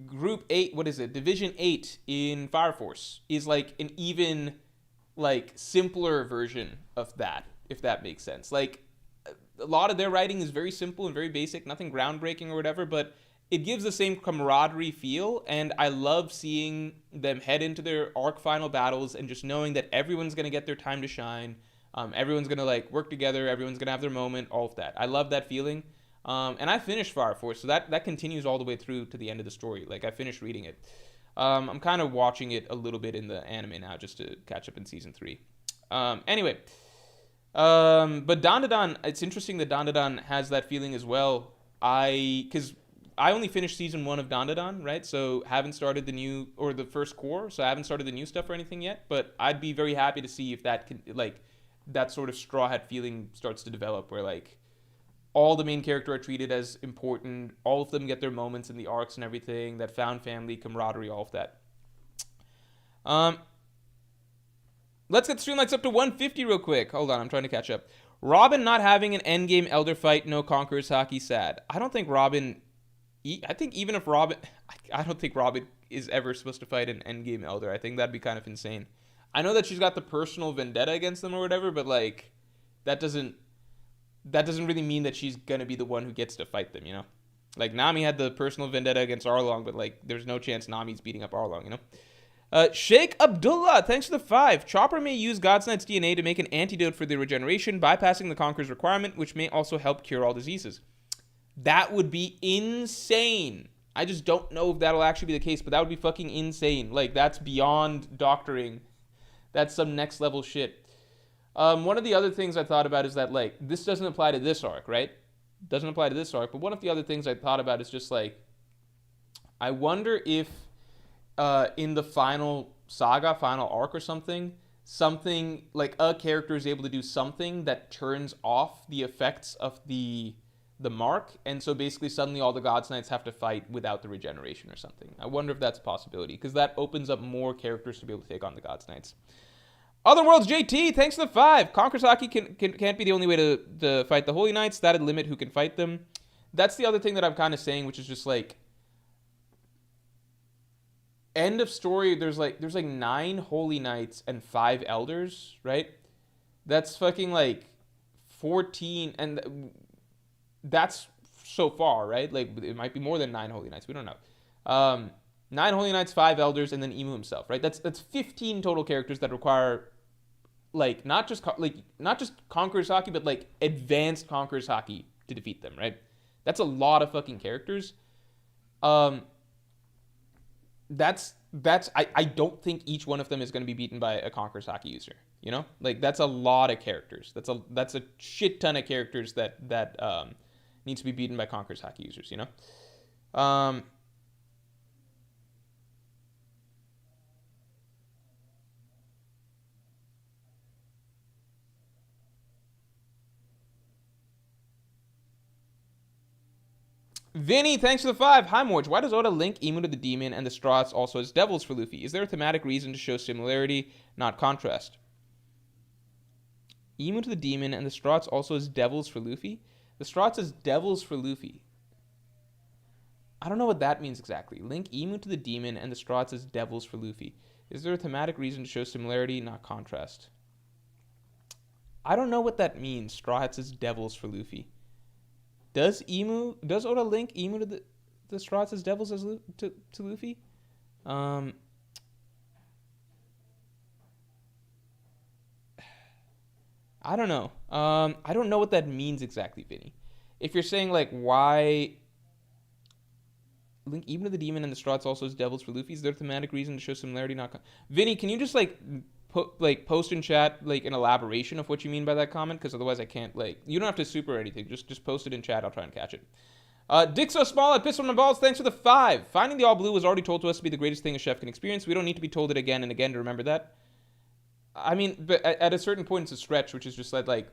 Group 8, what is it? Division 8 in Fire Force is like an even like simpler version of that, if that makes sense. Like a lot of their writing is very simple and very basic, nothing groundbreaking or whatever, but it gives the same camaraderie feel, and I love seeing them head into their arc final battles and just knowing that everyone's going to get their time to shine. Everyone's going to like work together, everyone's going to have their moment, all of that. I love that feeling. And I finished Fire Force, so that continues all the way through to the end of the story. Like, I finished reading it. I'm kind of watching it a little bit in the anime now just to catch up in season 3. Anyway, but Dandadan, it's interesting that Dandadan has that feeling as well. Because I only finished season 1 of Dandadan, right? So haven't started the new, or the first core, so I haven't started the new stuff or anything yet. But I'd be very happy to see if that can, like, that sort of Straw Hat feeling starts to develop, where like all the main character are treated as important, all of them get their moments in the arcs and everything, that found family, camaraderie, all of that. Let's get stream likes up to 150 real quick. Hold on, I'm trying to catch up. Robin not having an endgame Elder fight, no Conqueror's Haki, sad. I don't think Robin, I think even if Robin, I don't think Robin is ever supposed to fight an endgame Elder. I think that'd be kind of insane. I know that she's got the personal vendetta against them or whatever, but like, that doesn't really mean that she's gonna be the one who gets to fight them, you know? Like, Nami had the personal vendetta against Arlong, but like, there's no chance Nami's beating up Arlong, you know? Sheikh Abdullah, thanks for the 5. Chopper may use God's Knight's DNA to make an antidote for the regeneration, bypassing the Conqueror's requirement, which may also help cure all diseases. That would be insane. I just don't know if that'll actually be the case, but that would be fucking insane. Like, that's beyond doctoring. That's some next level shit. One of the other things I thought about is that, like, this doesn't apply to this arc, right? Doesn't apply to this arc, but one of the other things I thought about is just, like, I wonder if in the final saga, final arc or something, like a character is able to do something that turns off the effects of the mark, and so basically suddenly all the God's Knights have to fight without the regeneration or something. I wonder if that's a possibility, because that opens up more characters to be able to take on the God's Knights. Otherworlds JT, thanks for the 5. Conqueror's Haki can't be the only way to fight the Holy Knights. That'd limit who can fight them. That's the other thing that I'm kind of saying, which is just like, end of story, there's like 9 Holy Knights and 5 Elders, right? That's fucking like 14, and that's so far, right? Like, it might be more than 9 Holy Knights, we don't know. 9 Holy Knights, 5 Elders, and then Imu himself, right? That's 15 total characters that require, like, not just Conqueror's Haki, but like advanced Conqueror's Haki to defeat them, right? That's a lot of fucking characters. I don't think each one of them is going to be beaten by a Conqueror's Haki user. You know, like that's a lot of characters. That's a shit ton of characters that needs to be beaten by Conqueror's Haki users. You know, Vinny, thanks for the 5. Hi, Morge. Why does Oda link Emu to the demon and the Strauss also as devils for Luffy? Is there a thematic reason to show similarity, not contrast? Emu to the demon and the Strauss also as devils for Luffy? The Strauss as devils for Luffy. I don't know what that means exactly. Link Emu to the demon and the Strauss as devils for Luffy. Is there a thematic reason to show similarity, not contrast? I don't know what that means. Strauss as devils for Luffy. Does Oda link Emu to the Strauss as devils as to Luffy? I don't know. I don't know what that means exactly, Vinny. If you're saying like why link Emu to the demon and the Strauss also as devils for Luffy, is there a thematic reason to show similarity? Not Vinny, can you just post in chat like an elaboration of what you mean by that comment? Because otherwise I can't you don't have to super or anything. Just post it in chat. I'll try and catch it. Dick so small at Pistol on the Balls. Thanks for the 5. Finding the all blue was already told to us to be the greatest thing a chef can experience. We don't need to be told it again and again to remember that. I mean, but at a certain point it's a stretch, which is just like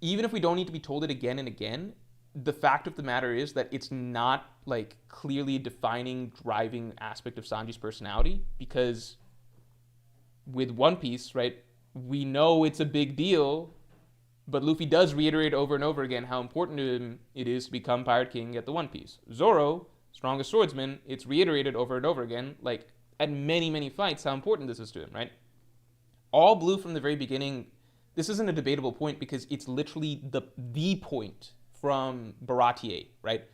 even if we don't need to be told it again and again, the fact of the matter is that it's not like clearly a defining, driving aspect of Sanji's personality, because with One Piece, right, we know it's a big deal, but Luffy does reiterate over and over again how important to him it is to become Pirate King, get the One Piece. Zoro, strongest swordsman, it's reiterated over and over again, like at many, many fights, how important this is to him, right? All blue from the very beginning. This isn't a debatable point because it's literally the point from Baratier, right?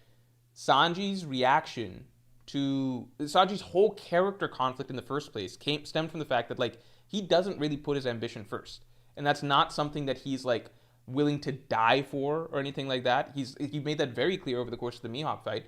Sanji's reaction to Sanji's whole character conflict in the first place stemmed from the fact that like he doesn't really put his ambition first, and that's not something that he's like willing to die for or anything like that. He made that very clear over the course of the Mihawk fight.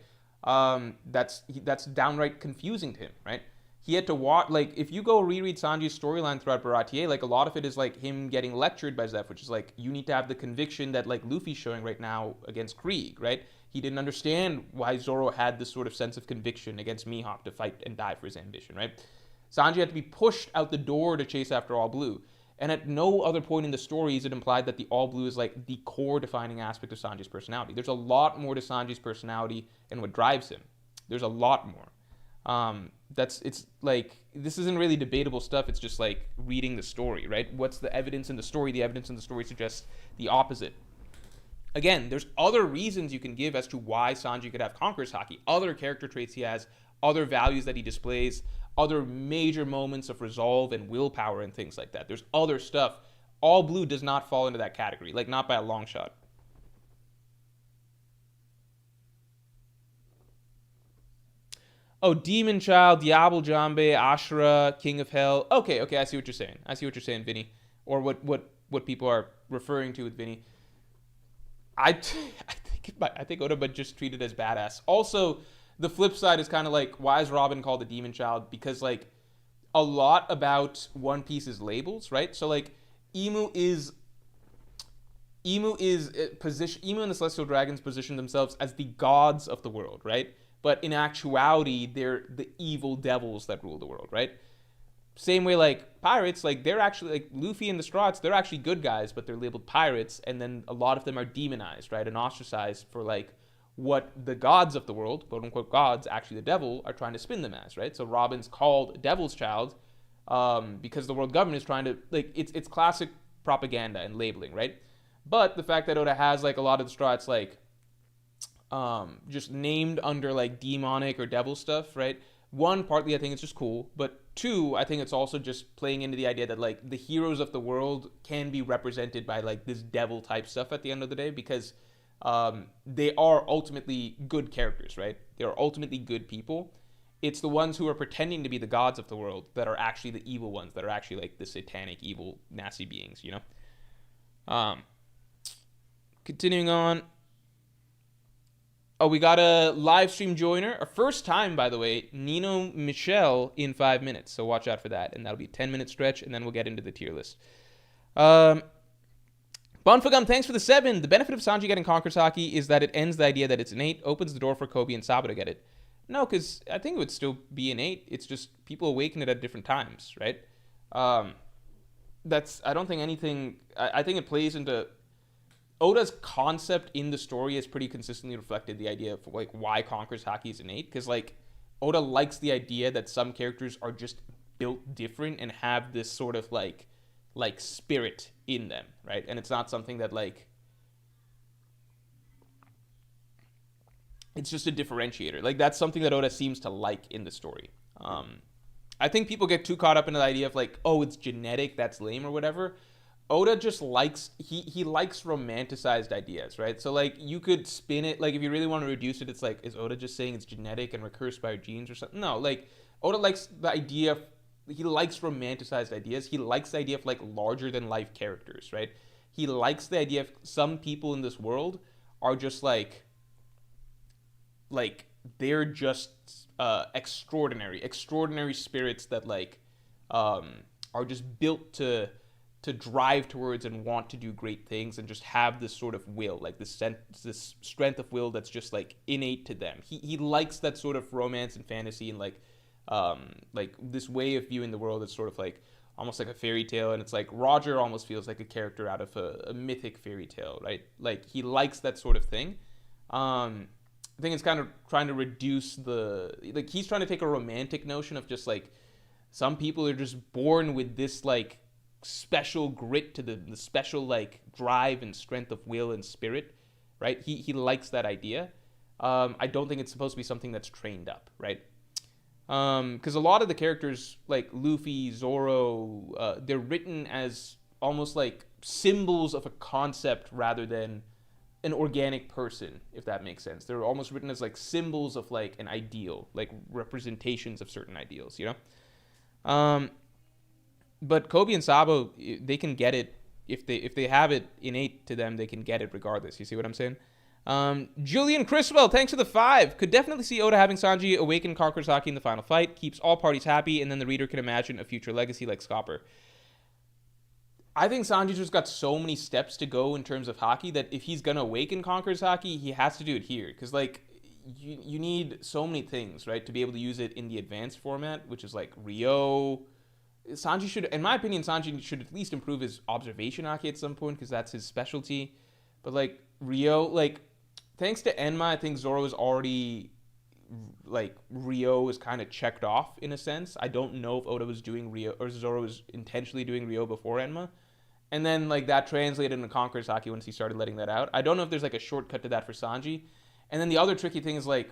That's downright confusing to him, right? He had to watch, like, if you go reread Sanji's storyline throughout Baratier, like, a lot of it is, like, him getting lectured by Zeph, which is, like, you need to have the conviction that, like, Luffy's showing right now against Krieg, right? He didn't understand why Zoro had this sort of sense of conviction against Mihawk to fight and die for his ambition, right? Sanji had to be pushed out the door to chase after All Blue. And at no other point in the story is it implied that the All Blue is, like, the core defining aspect of Sanji's personality. There's a lot more to Sanji's personality and what drives him. There's a lot more. It's like, this isn't really debatable stuff. It's just like reading the story, right? What's the evidence in the story? The evidence in the story suggests the opposite. Again, there's other reasons you can give as to why Sanji could have Conqueror's Haki, other character traits he has, other values that he displays, other major moments of resolve and willpower and things like that. There's other stuff. All Blue does not fall into that category, like not by a long shot. Oh, Demon Child, Diablo Jambe, Ashura, King of Hell. Okay, I see what you're saying. I see what you're saying, Vinny. Or what people are referring to with Vinny. I think Oda but just treated as badass. Also, the flip side is kind of like, why is Robin called the Demon Child? Because like a lot about One Piece is labels, right? So like Emu and the Celestial Dragons position themselves as the gods of the world, right? But in actuality, they're the evil devils that rule the world, right? Same way, like, pirates, like, they're actually, like, Luffy and the Strauss, they're actually good guys, but they're labeled pirates, and then a lot of them are demonized, right, and ostracized for, like, what the gods of the world, quote-unquote gods, actually the devil, are trying to spin them as, right? So Robin's called Devil's Child because the world government is trying to, like, it's classic propaganda and labeling, right? But the fact that Oda has, like, a lot of the Strauss, like, just named under like demonic or devil stuff, right? One, partly I think it's just cool, but two, I think it's also just playing into the idea that like the heroes of the world can be represented by like this devil type stuff at the end of the day, because they are ultimately good characters, right? They are ultimately good people. It's the ones who are pretending to be the gods of the world that are actually the evil ones, that are actually like the satanic, evil, nasty beings, you know? Continuing on. Oh, we got a live stream joiner. Our first time, by the way, Nino Michelle in 5 minutes. So watch out for that. And that'll be a 10-minute stretch, and then we'll get into the tier list. Bonfagum, thanks for the 7. The benefit of Sanji getting Conqueror's Haki is that it ends the idea that it's innate, opens the door for Kobe and Sabo to get it. No, because I think it would still be innate. It's just people awaken it at different times, right? I don't think anything... I think it plays into... Oda's concept in the story has pretty consistently reflected the idea of like why Conqueror's Haki is innate, because like Oda likes the idea that some characters are just built different and have this sort of like spirit in them, right? And it's not something that like it's just a differentiator. Like that's something that Oda seems to like in the story. I think people get too caught up in the idea of like, oh, it's genetic, that's lame or whatever. Oda just likes, he likes romanticized ideas, right? So, like, you could spin it, like, if you really want to reduce it, it's like, is Oda just saying it's genetic and recursed by our genes or something? No, like, Oda likes the idea of, he likes romanticized ideas. He likes the idea of, like, larger-than-life characters, right? He likes the idea of some people in this world are just, like, they're just extraordinary spirits that, like, are just built to drive towards and want to do great things and just have this sort of will, like this strength of will that's just like innate to them. He likes that sort of romance and fantasy and like this way of viewing the world that's sort of like almost like a fairy tale. And it's like Roger almost feels like a character out of a mythic fairy tale, right? Like he likes that sort of thing. I think it's kind of trying to reduce like he's trying to take a romantic notion of just like some people are just born with this like special grit to the special like drive and strength of will and spirit, right? He likes that idea. I don't think it's supposed to be something that's trained up, right? Because a lot of the characters like Luffy, Zoro, they're written as almost like symbols of a concept rather than an organic person, if that makes sense. They're almost written as like symbols of like an ideal, like representations of certain ideals, you know? But Kobe and Sabo, they can get it if they have it innate to them. They can get it regardless. You see what I'm saying? Julian Criswell, thanks for the 5. Could definitely see Oda having Sanji awaken Conqueror's Haki in the final fight. Keeps all parties happy, and then the reader can imagine a future legacy like Scopper. I think Sanji's just got so many steps to go in terms of Haki that if he's gonna awaken Conqueror's Haki, he has to do it here. Because like you need so many things, right, to be able to use it in the advanced format, which is like Rio. Sanji should, in my opinion, Sanji should at least improve his observation Haki at some point because that's his specialty. But like Rio, like thanks to Enma, I think Zoro is already like Rio is kind of checked off in a sense. I don't know if Oda was doing Rio or Zoro was intentionally doing Rio before Enma. And then like that translated into Conqueror's Haki once he started letting that out. I don't know if there's like a shortcut to that for Sanji. And then the other tricky thing is like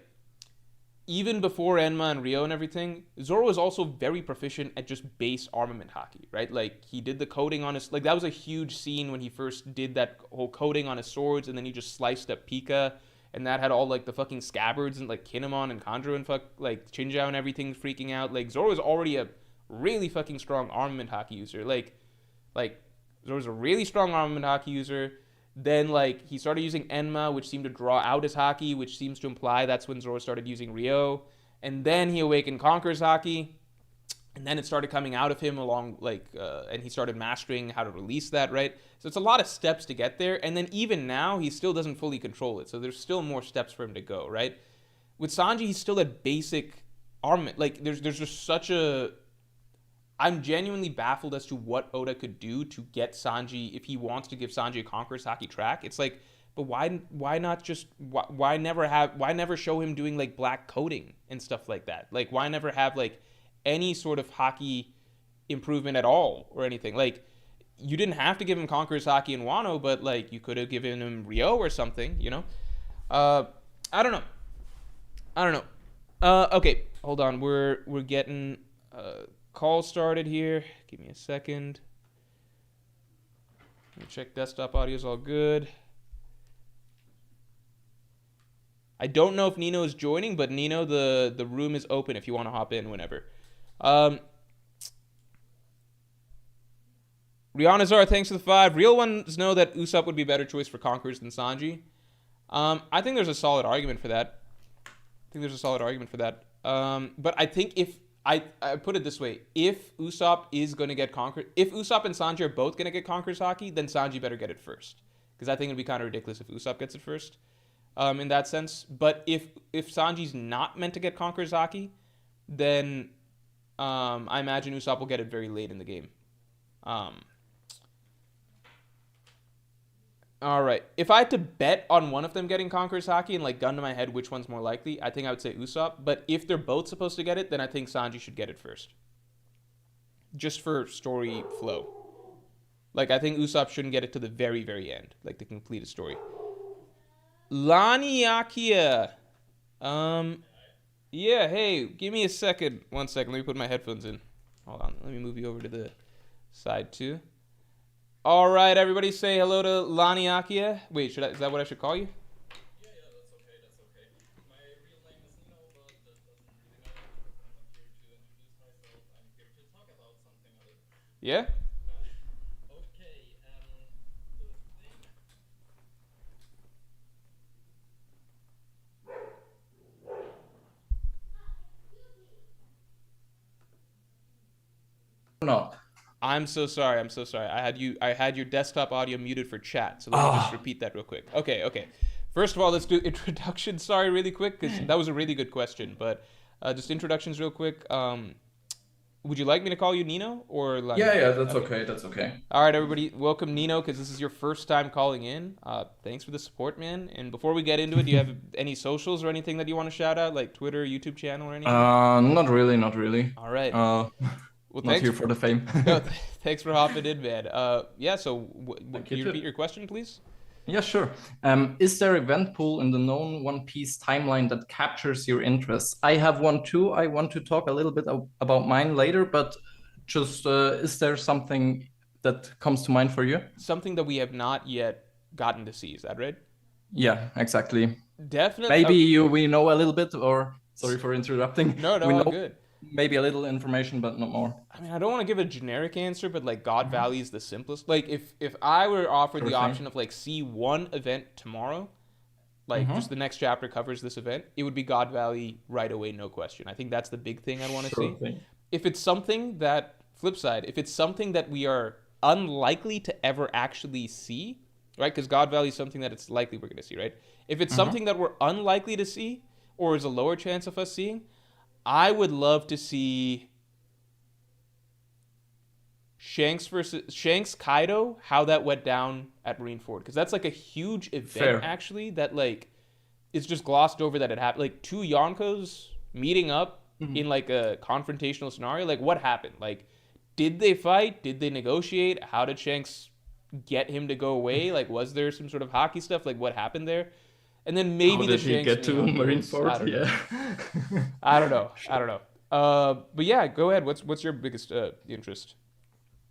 even before Enma and Rio and everything, Zoro was also very proficient at just base armament Haki, right? Like, he did the coating on his... Like, that was a huge scene when he first did that whole coating on his swords, and then he just sliced up Pika, and that had all, like, the fucking scabbards and, like, Kinemon and Kanjuro and, like, Chinjao and everything freaking out. Like, Zoro was already a really fucking strong armament Haki user. Like Zoro's a really strong armament Haki user. Then, like, he started using Enma, which seemed to draw out his Haki, which seems to imply that's when Zoro started using Rio. And then he awakened Conqueror's Haki. And then it started coming out of him along, like, and he started mastering how to release that, right? So it's a lot of steps to get there. And then even now, he still doesn't fully control it. So there's still more steps for him to go, right? With Sanji, he's still at basic armament. Like, there's just such a... I'm genuinely baffled as to what Oda could do to get Sanji, if he wants to give Sanji a Conqueror's Haki track. It's like, but why not just, why never show him doing, like, black coating and stuff like that? Like, why never have, like, any sort of Haki improvement at all or anything? Like, you didn't have to give him Conqueror's Haki in Wano, but, like, you could have given him Rio or something, you know? I don't know. Okay, hold on. We're getting... call started here. Give me a second. Let me check desktop audio is all good. I don't know if Nino is joining, but Nino, the room is open if you want to hop in whenever. Rihanna Zara, thanks for the 5. Real ones know that Usopp would be a better choice for Conquerors than Sanji. I think there's a solid argument for that. But I think if I put it this way, if Usopp is going to get Conqueror, if Usopp and Sanji are both going to get Conqueror's Haki, then Sanji better get it first. Because I think it'd be kind of ridiculous if Usopp gets it first, in that sense. But if Sanji's not meant to get Conqueror's Haki, then I imagine Usopp will get it very late in the game. All right. If I had to bet on one of them getting Conqueror's Haki and like gun to my head which one's more likely, I think I would say Usopp. But if they're both supposed to get it, then I think Sanji should get it first. Just for story flow. Like I think Usopp shouldn't get it to the very, very end, like to complete a story. Laniakia. Yeah, hey, give me a second. 1 second. Let me put my headphones in. Hold on. Let me move you over to the side too. All right, everybody, say hello to Laniakia. Wait, is that what I should call you? Yeah, that's okay, that's okay. My real name is Nino, but that doesn't really matter because I'm not here to introduce myself. I'm here to talk about something other. Yeah? Okay, Not. I'm so sorry. I had your desktop audio muted for chat, so let me just repeat that real quick. Okay. First of all, let's do introductions. Sorry, really quick, because that was a really good question. But just introductions real quick. Would you like me to call you Nino or Yeah, that's okay. That's okay. All right, everybody, welcome Nino, because this is your first time calling in. Thanks for the support, man. And before we get into it, do you have any socials or anything that you want to shout out, like Twitter, YouTube channel, or anything? Not really. All right. Well, not here for the fame. No, thanks for hopping in, man. Yeah, so can you repeat your question, please? Yeah, sure. Is there event pool in the known One Piece timeline that captures your interest? I have one too. I want to talk a little bit about mine later, but just is there something that comes to mind for you? Something that we have not yet gotten to see, is that right? Yeah, exactly. Definitely. Maybe we know a little bit, or sorry for interrupting. No, all good. Maybe a little information, but not more. I mean, I don't want to give a generic answer, but like God Valley is the simplest. Like if I were offered the option of like see one event tomorrow, like just the next chapter covers this event, it would be God Valley right away, no question. I think that's the big thing I'd want to see. If it's something that, flip side, if it's something that we are unlikely to ever actually see, right? Because God Valley is something that it's likely we're going to see, right? If it's something that we're unlikely to see, or is a lower chance of us seeing, I would love to see Shanks Kaido, how that went down at Marineford, because that's like a huge event actually that like is just glossed over that it happened. Like two Yonkos meeting up in like a confrontational scenario. Like what happened? Like did they fight? Did they negotiate? How did Shanks get him to go away? Like was there some sort of Haki stuff? Like what happened there? And then maybe the Shanks get to Marineford. Yeah. I don't know. But yeah, go ahead. What's your biggest interest?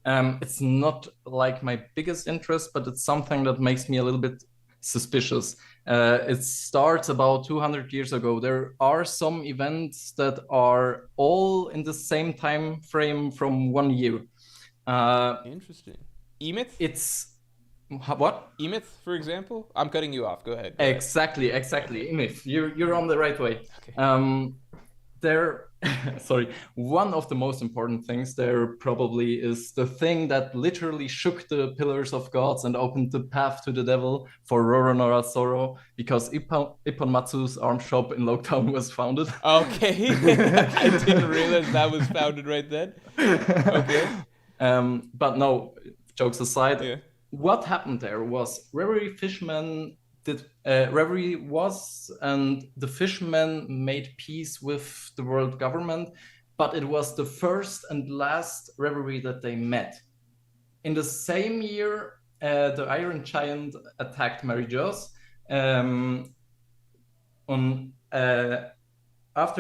It's not like my biggest interest, but it's something that makes me a little bit suspicious. It starts about 200 years ago. There are some events that are all in the same time frame from 1 year. Interesting. Emeth? It's what? Emeth, for example? I'm cutting you off. Go ahead. Exactly. Emeth. You're on the right way. Okay. Sorry, one of the most important things there probably is the thing that literally shook the pillars of gods and opened the path to the devil for Roronoa Zoro, because Ippon Matsu's arm shop in Loketown was founded. Okay. I didn't realize that was founded right then. Okay. But no, jokes aside, what happened there was Reverie was, and the fishermen made peace with the world government, but it was the first and last Reverie that they met. In the same year, the Iron Giant attacked Mary-Jo's. After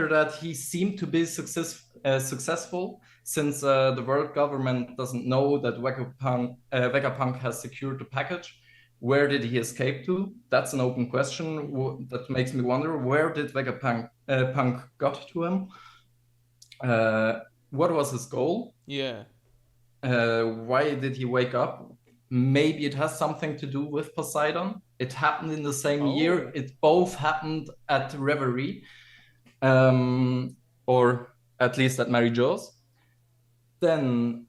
that, he seemed to be successful, since the world government doesn't know that Vegapunk has secured the package. Where did he escape to? That's an open question that makes me wonder, where did Vegapunk got to him? What was his goal? Yeah. Why did he wake up? Maybe it has something to do with Poseidon. It happened in the same year. Oh. It both happened at Reverie, or at least at Mary Jo's. Then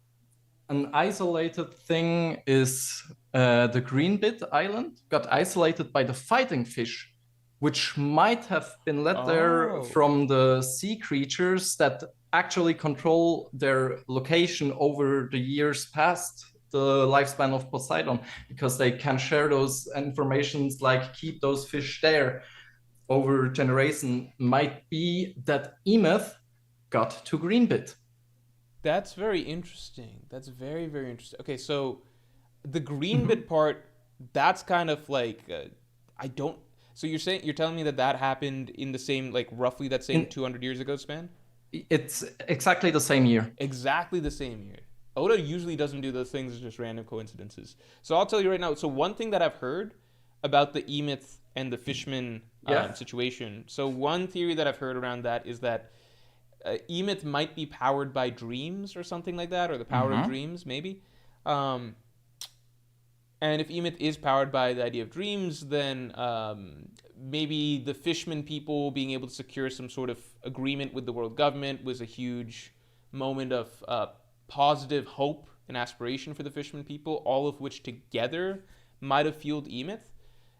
an isolated thing is the Greenbit Island got isolated by the fighting fish, which might have been led there Oh. from the sea creatures that actually control their location over the years past the lifespan of Poseidon, because they can share those informations, like keep those fish there over generation. Might be that Emeth got to Greenbit. That's very interesting. That's very, very interesting. Okay, so the green Mhm. bit part, that's kind of like I don't. So you're telling me that that happened in the same like roughly that same In 200 years ago span? It's exactly the same year. Exactly the same year. Oda usually doesn't do those things as just random coincidences. So I'll tell you right now. So one thing that I've heard about the Emeth and the Fishman Yeah. situation. So one theory that I've heard around that is that Emeth might be powered by dreams or something like that, or the power of Mm-hmm. dreams, maybe. Um, and if Emeth is powered by the idea of dreams, then maybe the Fishman people being able to secure some sort of agreement with the world government was a huge moment of positive hope and aspiration for the Fishman people, all of which together might have fueled Emeth.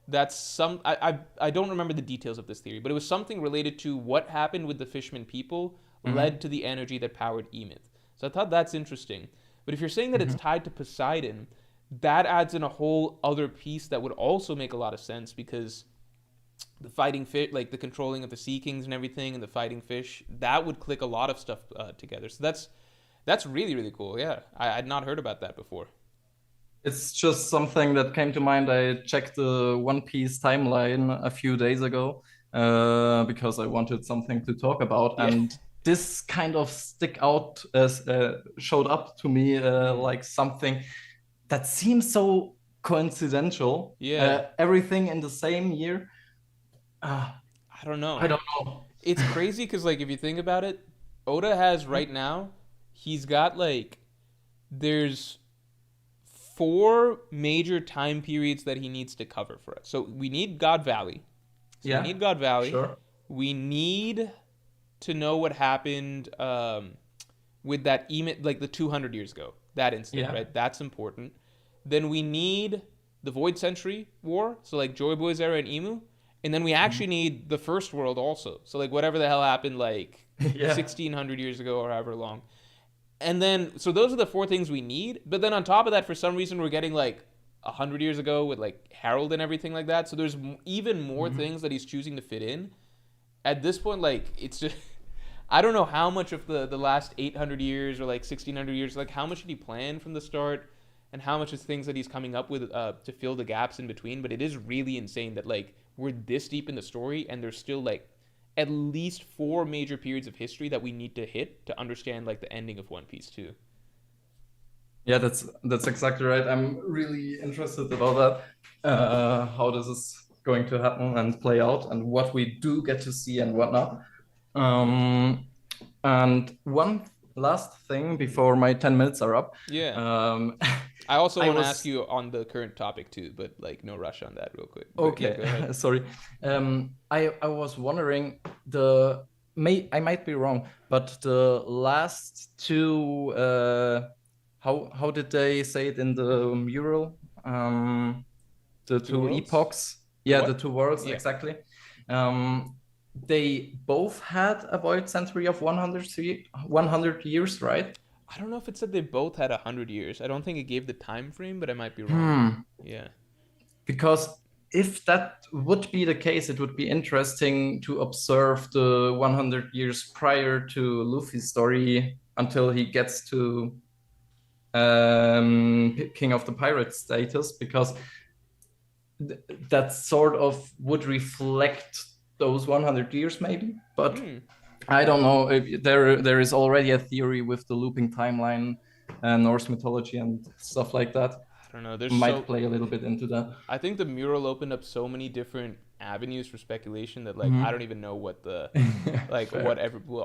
That's some I don't remember the details of this theory, but it was something related to what happened with the Fishman people Mm-hmm. led to the energy that powered Emeth. So I thought that's interesting. But if you're saying that it's Mm-hmm. tied to Poseidon, that adds in a whole other piece that would also make a lot of sense, because the fighting fish, like the controlling of the sea kings and everything, and the fighting fish, that would click a lot of stuff together. So that's really really cool. Yeah, I'd not heard about that before. It's just something that came to mind. I checked the One Piece timeline a few days ago because I wanted something to talk about, Yeah. and this kind of stick out as showed up to me Mm. like something that seems so coincidental. Yeah. Everything in the same year. Uh, I don't I know. don't know. It's crazy because like if you think about it, Oda has right now, he's got like there's four major time periods that he needs to cover for us. So we need God Valley. So we Yeah, need God Valley. sure. We need to know what happened with that like the 200 years ago, that incident, Yeah. right? That's important. Then we need the Void Century War, so like Joy Boy's era and Emu, and then we Mhm. actually need the First World also, so like whatever the hell happened like Yeah. 1600 years ago or however long. And then so those are the four things we need. But then on top of that, for some reason, we're getting like 100 years ago with like Harold and everything like that. So there's even more Mhm. things that he's choosing to fit in. At this point, like it's just I don't know how much of the last 800 years or like 1600 years, like how much did he plan from the start, and how much is things that he's coming up with to fill the gaps in between. But it is really insane that like we're this deep in the story and there's still like at least four major periods of history that we need to hit to understand like the ending of One Piece too. Yeah, that's exactly right. I'm really interested about that, how this is going to happen and play out, and what we do get to see and whatnot. Um, and one last thing before my 10 minutes are up. Yeah. Um, I also I want to ask was you on the current topic too, but like no rush on that real quick. But yeah, okay. go ahead. Sorry. I was wondering I might be wrong, but the last two how did they say it in the mural? The Two two worlds? epochs. The Yeah, the what? two worlds Yeah. exactly. They both had a void century of 100 years, right? I don't know if it said they both had 100 years. I don't think it gave the time frame, but I might be wrong. Hmm. Yeah. Because if that would be the case, it would be interesting to observe the 100 years prior to Luffy's story until he gets to King of the Pirates status, because th that sort of would reflect those 100 years, maybe. But Hmm. I don't know. There is already a theory with the looping timeline and Norse mythology and stuff like that. I don't know. There's Might so play a little bit into that. I think the mural opened up so many different avenues for speculation that like I Mhm. don't even know what the like Fair. what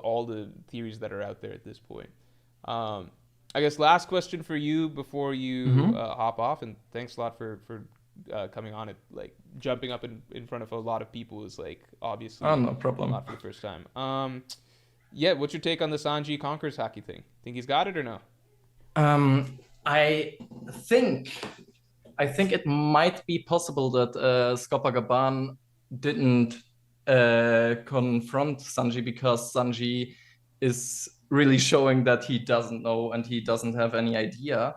all the theories that are out there at this point. Um, I guess last question for you before you Hmm. hop off, and thanks a lot for coming on it. Like jumping up in front of a lot of people is like obviously Oh, no problem. not for the first time. Yeah, what's your take on the Sanji Conquers Haki thing? Think he's got it or no? I think it might be possible that Skopagaban didn't confront Sanji because Sanji is really showing that he doesn't know and he doesn't have any idea.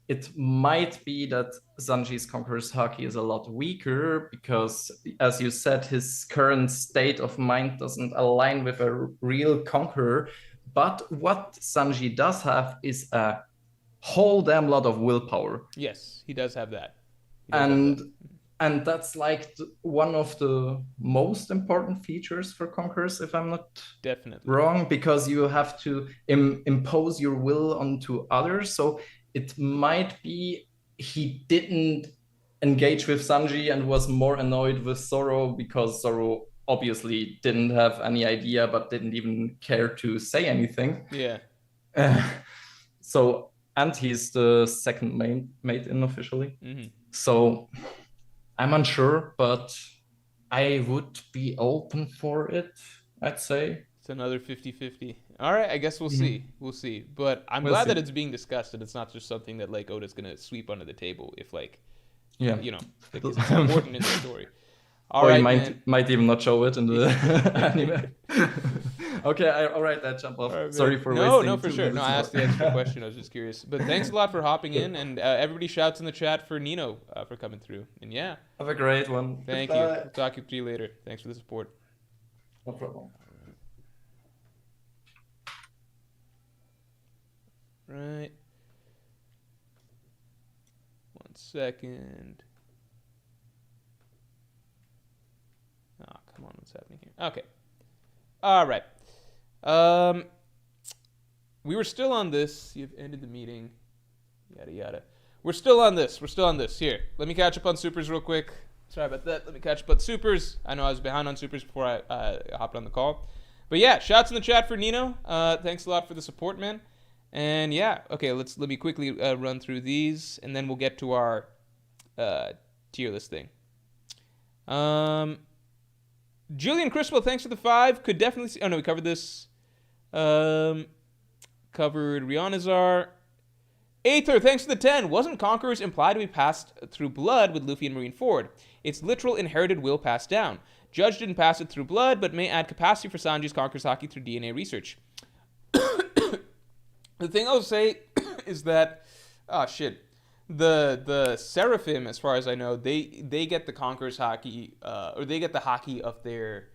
It might be that Sanji's Conqueror's Haki is a lot weaker because, as you said, his current state of mind doesn't align with a real conqueror. But what Sanji does have is a whole damn lot of willpower. Yes, he does have that. And that's like one of the most important features for conquerors, if I'm not definitely wrong, because you have to impose your will onto others. So it might be he didn't engage with Sanji and was more annoyed with Zoro because Zoro obviously didn't have any idea but didn't even care to say anything. Yeah. And he's the second mate unofficially. Mm-hmm. So I'm unsure, but I would be open for it, I'd say. It's another 50-50. All right, I guess we'll see. We'll see. But I'm We'll glad see. that it's being discussed and it's not just something that like Oda's going to sweep under the table if like, Yeah. you know, like, it's important in the story. All or right, he might even not show it in the anime. Okay, all right, that jump off. Right, Sorry for no, wasting no, for 2 sure. No, minutes I more. asked the extra question. I was just curious. But thanks a lot for hopping in, and everybody shouts in the chat for Nino for coming through. And yeah, Have a great one. thank you. Goodbye. We'll talk to you later. Thanks for the support. No problem. Right. 1 second. Oh, come on. What's happening here? Okay. All right. We were still on this. You've ended the meeting. Yada, yada. We're still on this. Here. Let me catch up on supers real quick. Sorry about that. Let me catch up on supers. I know I was behind on supers before I hopped on the call. But yeah, shouts in the chat for Nino. Thanks a lot for the support, man. And yeah, okay, let me quickly run through these, and then we'll get to our tier list thing. Julian Crispell, thanks for the 5. Could definitely see. Oh no, we covered this. Covered Rihanazar. Aether, thanks for the 10. Wasn't Conquerors implied to be passed through blood with Luffy and Marineford? It's literal inherited will passed down. Judge didn't pass it through blood, but may add capacity for Sanji's Conquerors Haki through DNA research. The thing I'll say is that, the Seraphim, as far as I know, they get the Conquerors Haki, or they get the Haki of their,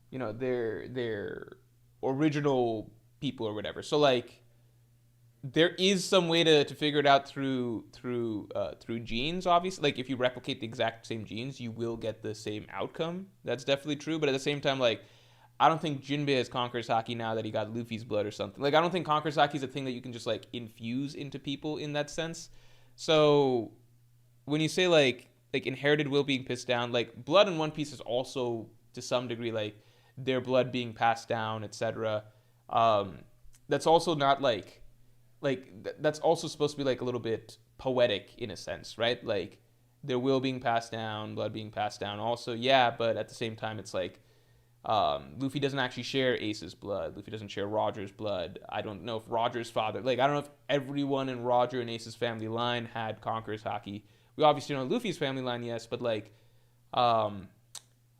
their original people or whatever. So like, there is some way to figure it out through genes, obviously. Like if you replicate the exact same genes, you will get the same outcome. That's definitely true. But at the same time, like, I don't think Jinbei has Conqueror's Haki now that he got Luffy's blood or something. Like, I don't think Conqueror's Haki is a thing that you can just, like, infuse into people in that sense. So, when you say, like inherited will being passed down, like, blood in One Piece is also, to some degree, like, their blood being passed down, etc. That's also not, that's also supposed to be, like, a little bit poetic in a sense, right? Like, their will being passed down, blood being passed down also, yeah, but at the same time, it's like, Luffy doesn't actually share Ace's blood. Luffy doesn't share Roger's blood. I don't know if Roger's father, like, I don't know if everyone in Roger and Ace's family line had Conqueror's Haki. We obviously know Luffy's family line, yes, but like,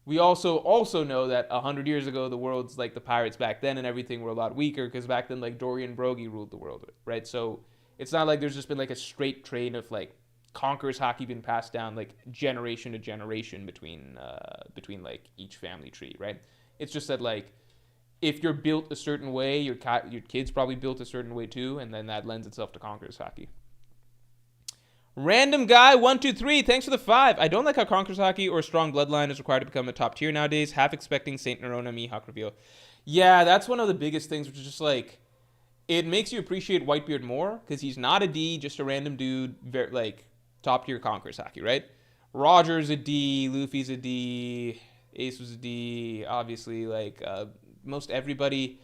we also know that 100 years ago, the world's like the pirates back then and everything were a lot weaker because back then, like, Dorian Brogy ruled the world, right? So it's not like there's just been like a straight train of like Conqueror's Haki being passed down like generation to generation between like each family tree, right? It's just that like if you're built a certain way, your kid's probably built a certain way too, and then that lends itself to Conqueror's Haki. Random guy 123, thanks for the 5. I don't like how Conqueror's Haki or a strong bloodline is required to become a top tier nowadays. Half expecting Saint Nerona Mihawk reveal. Yeah, that's one of the biggest things, which is just like it makes you appreciate Whitebeard more because he's not a D, just a random dude, like top tier Conqueror's Haki, right? Roger's a D, Luffy's a D, Ace was a D, obviously, like most everybody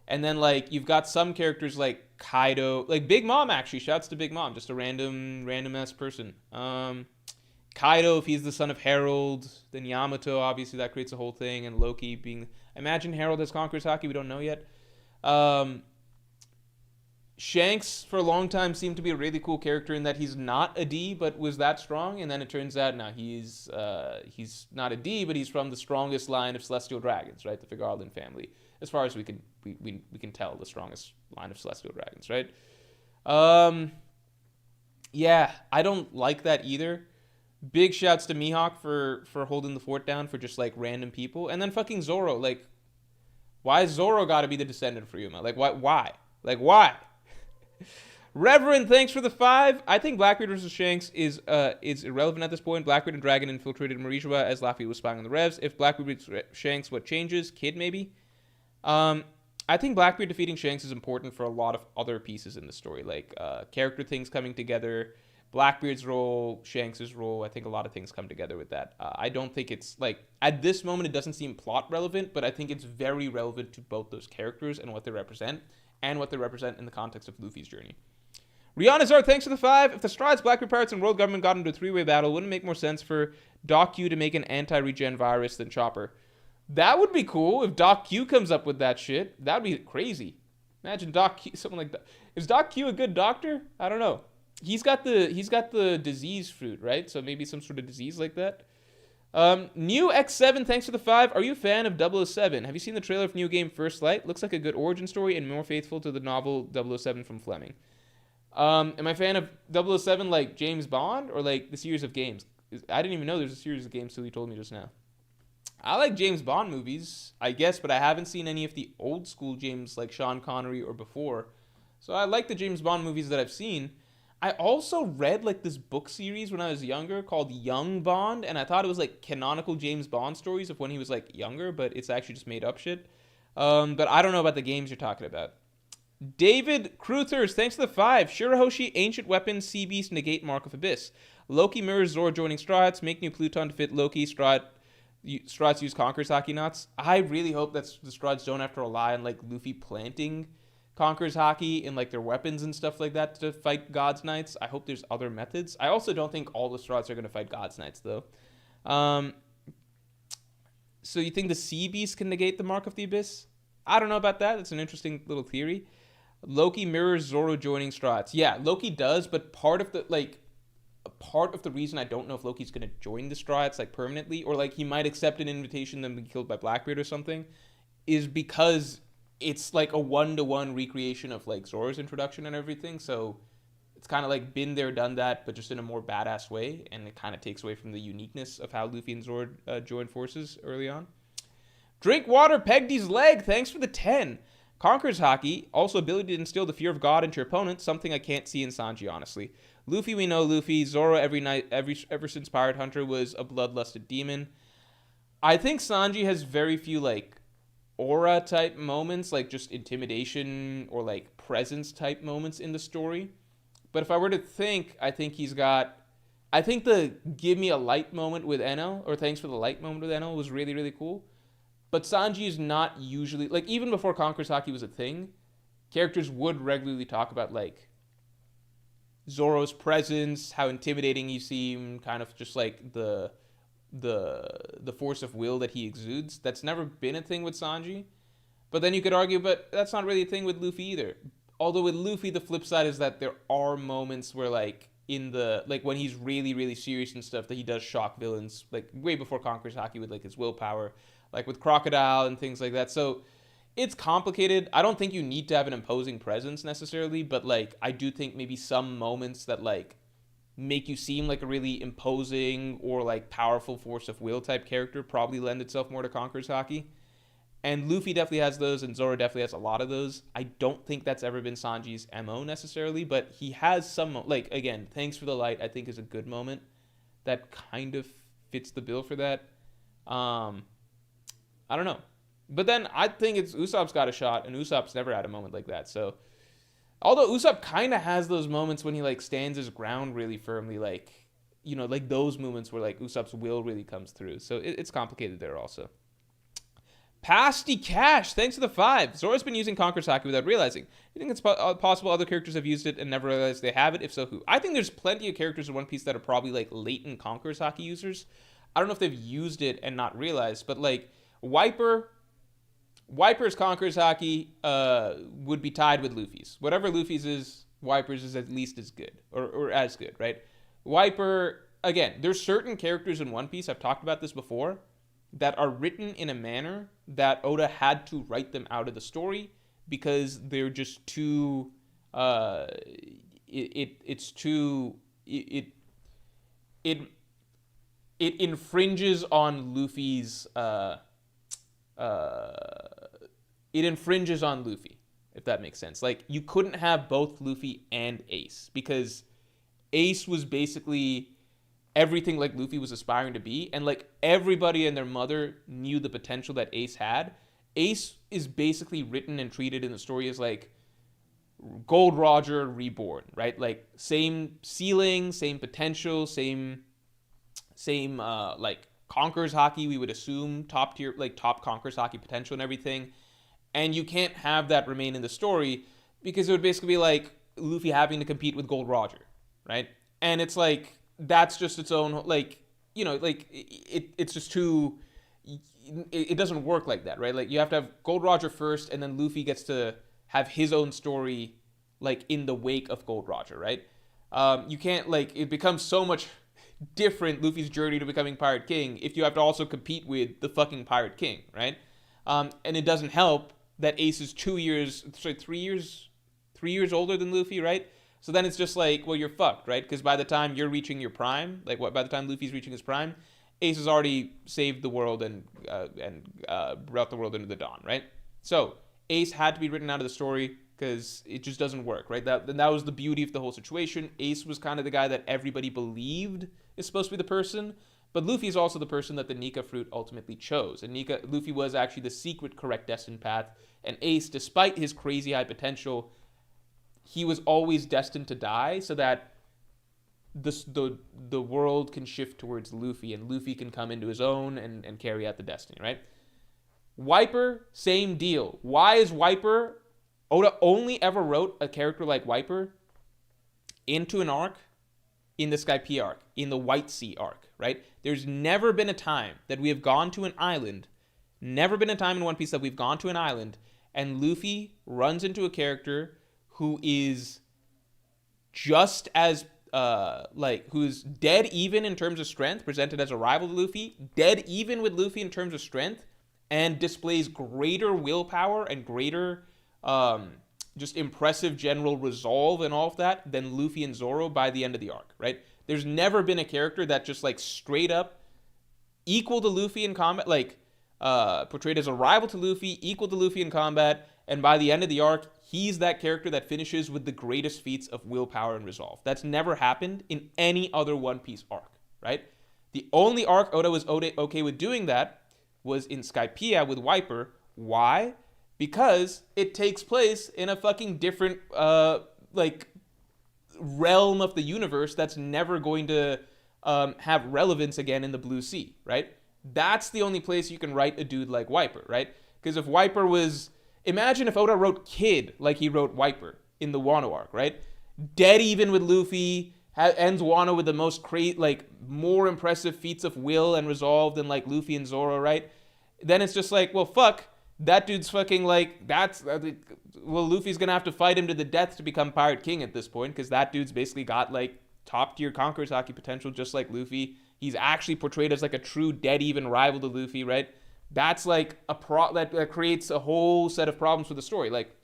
And then like you've got some characters like Kaido, like Big Mom actually. Shouts to Big Mom, just a random ass person. Kaido, if he's the son of Herald, then Yamato, obviously that creates a whole thing, and Loki being. I imagine Herald has Conqueror's Haki. We don't know yet. Shanks for a long time seemed to be a really cool character in that he's not a D but was that strong, and then it turns out now he's not a D but he's from the strongest line of celestial dragons, right? The Figarland family, as far as we can tell, the strongest line of celestial dragons, right? Yeah, I don't like that either. Big shouts to Mihawk for holding the fort down for just like random people, and then fucking Zoro. Like, why is Zoro got to be the descendant for Yuma? Like, why? Like, why? Reverend, thanks for the 5. I think Blackbeard versus Shanks is irrelevant at this point. Blackbeard and Dragon infiltrated Marijua as Laffy was spying on the Revs. If Blackbeard beats Shanks, what changes? Kid, maybe? I think Blackbeard defeating Shanks is important for a lot of other pieces in the story, like character things coming together, Blackbeard's role, Shanks' role. I think a lot of things come together with that. I don't think it's, like, at this moment it doesn't seem plot relevant, but I think it's very relevant to both those characters and what they represent, and what they represent in the context of Luffy's journey. Rihanna's thanks for the 5. If the Strides, Blackbeard Pirates, and World Government got into a 3-way battle, wouldn't it make more sense for Doc Q to make an anti-regen virus than Chopper? That would be cool if Doc Q comes up with that shit. That would be crazy. Imagine Doc Q, something like that. Is Doc Q a good doctor? I don't know. He's got the disease fruit, right? So maybe some sort of disease like that. New X7, thanks for the 5. Are you a fan of 007? Have you seen the trailer for New Game First Light? Looks like a good origin story and more faithful to the novel 007 from Fleming. Am I a fan of 007 like James Bond or like the series of games? I didn't even know there's a series of games till you told me just now. I like James Bond movies, I guess, but I haven't seen any of the old school James like Sean Connery or before. So I like the James Bond movies that I've seen. I also read like this book series when I was younger called Young Bond, and I thought it was like canonical James Bond stories of when he was like younger, but it's actually just made up shit. But I don't know about the games you're talking about. David Cruthers, thanks for the 5. Shirahoshi, Ancient Weapons, Sea Beast, Negate, Mark of Abyss. Loki mirrors Zoro joining Strats, make new Pluton to fit Loki, Strats use Conqueror's Haki knots. I really hope that the Strats don't have to rely on like Luffy planting Conqueror's Haki in like their weapons and stuff like that to fight God's Knights. I hope there's other methods. I also don't think all the Strats are going to fight God's Knights though. So you think the Sea Beast can negate the Mark of the Abyss? I don't know about that. That's an interesting little theory. Loki mirrors Zoro joining Strats. Yeah, Loki does, but part of the reason I don't know if Loki's going to join the Strats like permanently, or like he might accept an invitation then be killed by Blackbeard or something, is because it's like a 1-to-1 recreation of like Zoro's introduction and everything. So it's kind of like been there, done that, but just in a more badass way, and it kind of takes away from the uniqueness of how Luffy and Zoro joined forces early on. Drink water, Pegdy's leg. Thanks for the 10. Conqueror's Haki, also ability to instill the fear of God into your opponent, something I can't see in Sanji, honestly. Luffy, we know Luffy. Zoro, ever since Pirate Hunter, was a bloodlusted demon. I think Sanji has very few, like, aura-type moments, like just intimidation or, like, presence-type moments in the story. But if I were to think, I think he's got... I think the give me a light moment with Enel, or thanks for the light moment with Enel, was really, really cool. But Sanji is not usually... Like, even before Conqueror's Haki was a thing, characters would regularly talk about, like, Zoro's presence, how intimidating he seemed, kind of just, like, the force of will that he exudes. That's never been a thing with Sanji. But then you could argue, but that's not really a thing with Luffy either. Although with Luffy, the flip side is that there are moments where, like, in the... Like, when he's really, really serious and stuff, that he does shock villains, like, way before Conqueror's Haki with, like, his willpower. Like with Crocodile and things like that. So it's complicated. I don't think you need to have an imposing presence necessarily, but like I do think maybe some moments that like make you seem like a really imposing or like powerful force of will type character probably lend itself more to Conqueror's Haki. And Luffy definitely has those, and Zoro definitely has a lot of those. I don't think that's ever been Sanji's MO necessarily, but he has some, like, again, thanks for the light, I think is a good moment that kind of fits the bill for that. I don't know. But then I think it's Usopp's got a shot, and Usopp's never had a moment like that. So, although Usopp kind of has those moments when he, like, stands his ground really firmly, like, you know, like those moments where, like, Usopp's will really comes through. So it's complicated there also. Pasty Cash, thanks for the 5. Zoro's been using Conqueror's Haki without realizing. You think it's possible other characters have used it and never realized they have it? If so, who? I think there's plenty of characters in One Piece that are probably like latent Conqueror's Haki users. I don't know if they've used it and not realized, but like Wiper's Conqueror's Haki would be tied with Luffy's. Whatever Luffy's is, Wiper's is at least as good, or as good, right? Wiper, again, there's certain characters in One Piece, I've talked about this before, that are written in a manner that Oda had to write them out of the story because they're just too it infringes on Luffy's it infringes on Luffy, if that makes sense. Like, you couldn't have both Luffy and Ace because Ace was basically everything like Luffy was aspiring to be, and like everybody and their mother knew the potential that Ace had. Ace is basically written and treated in the story as like Gold Roger reborn, right? Like same ceiling, same potential, same like Conqueror's Haki, we would assume top tier, like top Conqueror's Haki potential and everything. And you can't have that remain in the story because it would basically be like Luffy having to compete with Gold Roger, right? And it's like, that's just its own, like, you know, like it's just too, it doesn't work like that, right? Like you have to have Gold Roger first, and then Luffy gets to have his own story, like in the wake of Gold Roger, right? You can't, like, it becomes so much different, Luffy's journey to becoming Pirate King, if you have to also compete with the fucking Pirate King, right? And it doesn't help that Ace is 3 years older than Luffy, right? So then it's just like, well, you're fucked, right? Because by the time you're reaching your prime, like by the time Luffy's reaching his prime, Ace has already saved the world and brought the world into the dawn, right? So Ace had to be written out of the story because it just doesn't work, right? That was the beauty of the whole situation. Ace was kind of the guy that everybody believed is supposed to be the person, but Luffy is also the person that the Nika fruit ultimately chose. And Luffy was actually the secret correct destined path, and Ace, despite his crazy high potential, he was always destined to die so that the world can shift towards Luffy and Luffy can come into his own and carry out the destiny, right? Wiper, same deal. Why is Wiper... Oda only ever wrote a character like Wiper into an arc in the Skypiea arc, in the White Sea arc, right? There's never been a time that we have gone to an island, never been a time in One Piece that we've gone to an island and Luffy runs into a character who is just as who's dead even in terms of strength, presented as a rival to Luffy, dead even with Luffy in terms of strength, and displays greater willpower and greater just impressive general resolve and all of that than Luffy and Zoro by the end of the arc, right? There's never been a character that just like straight up equal to Luffy in combat, like portrayed as a rival to Luffy, equal to Luffy in combat, and by the end of the arc, he's that character that finishes with the greatest feats of willpower and resolve. That's never happened in any other One Piece arc, right? The only arc Oda was okay with doing that was in Skypiea with Wiper. Why? Because it takes place in a fucking different, realm of the universe that's never going to have relevance again in the Blue Sea, right? That's the only place you can write a dude like Wiper, right? Because if Wiper was... Imagine if Oda wrote Kid like he wrote Wiper in the Wano arc, right? Dead even with Luffy, ends Wano with the most more impressive feats of will and resolve than like Luffy and Zoro, right? Then it's just like, well, fuck, that dude's fucking like, Luffy's gonna have to fight him to the death to become Pirate King at this point, because that dude's basically got like top tier Conqueror's Haki potential just like Luffy. He's actually portrayed as like a true dead even rival to Luffy, right? That's like that creates a whole set of problems for the story. Like,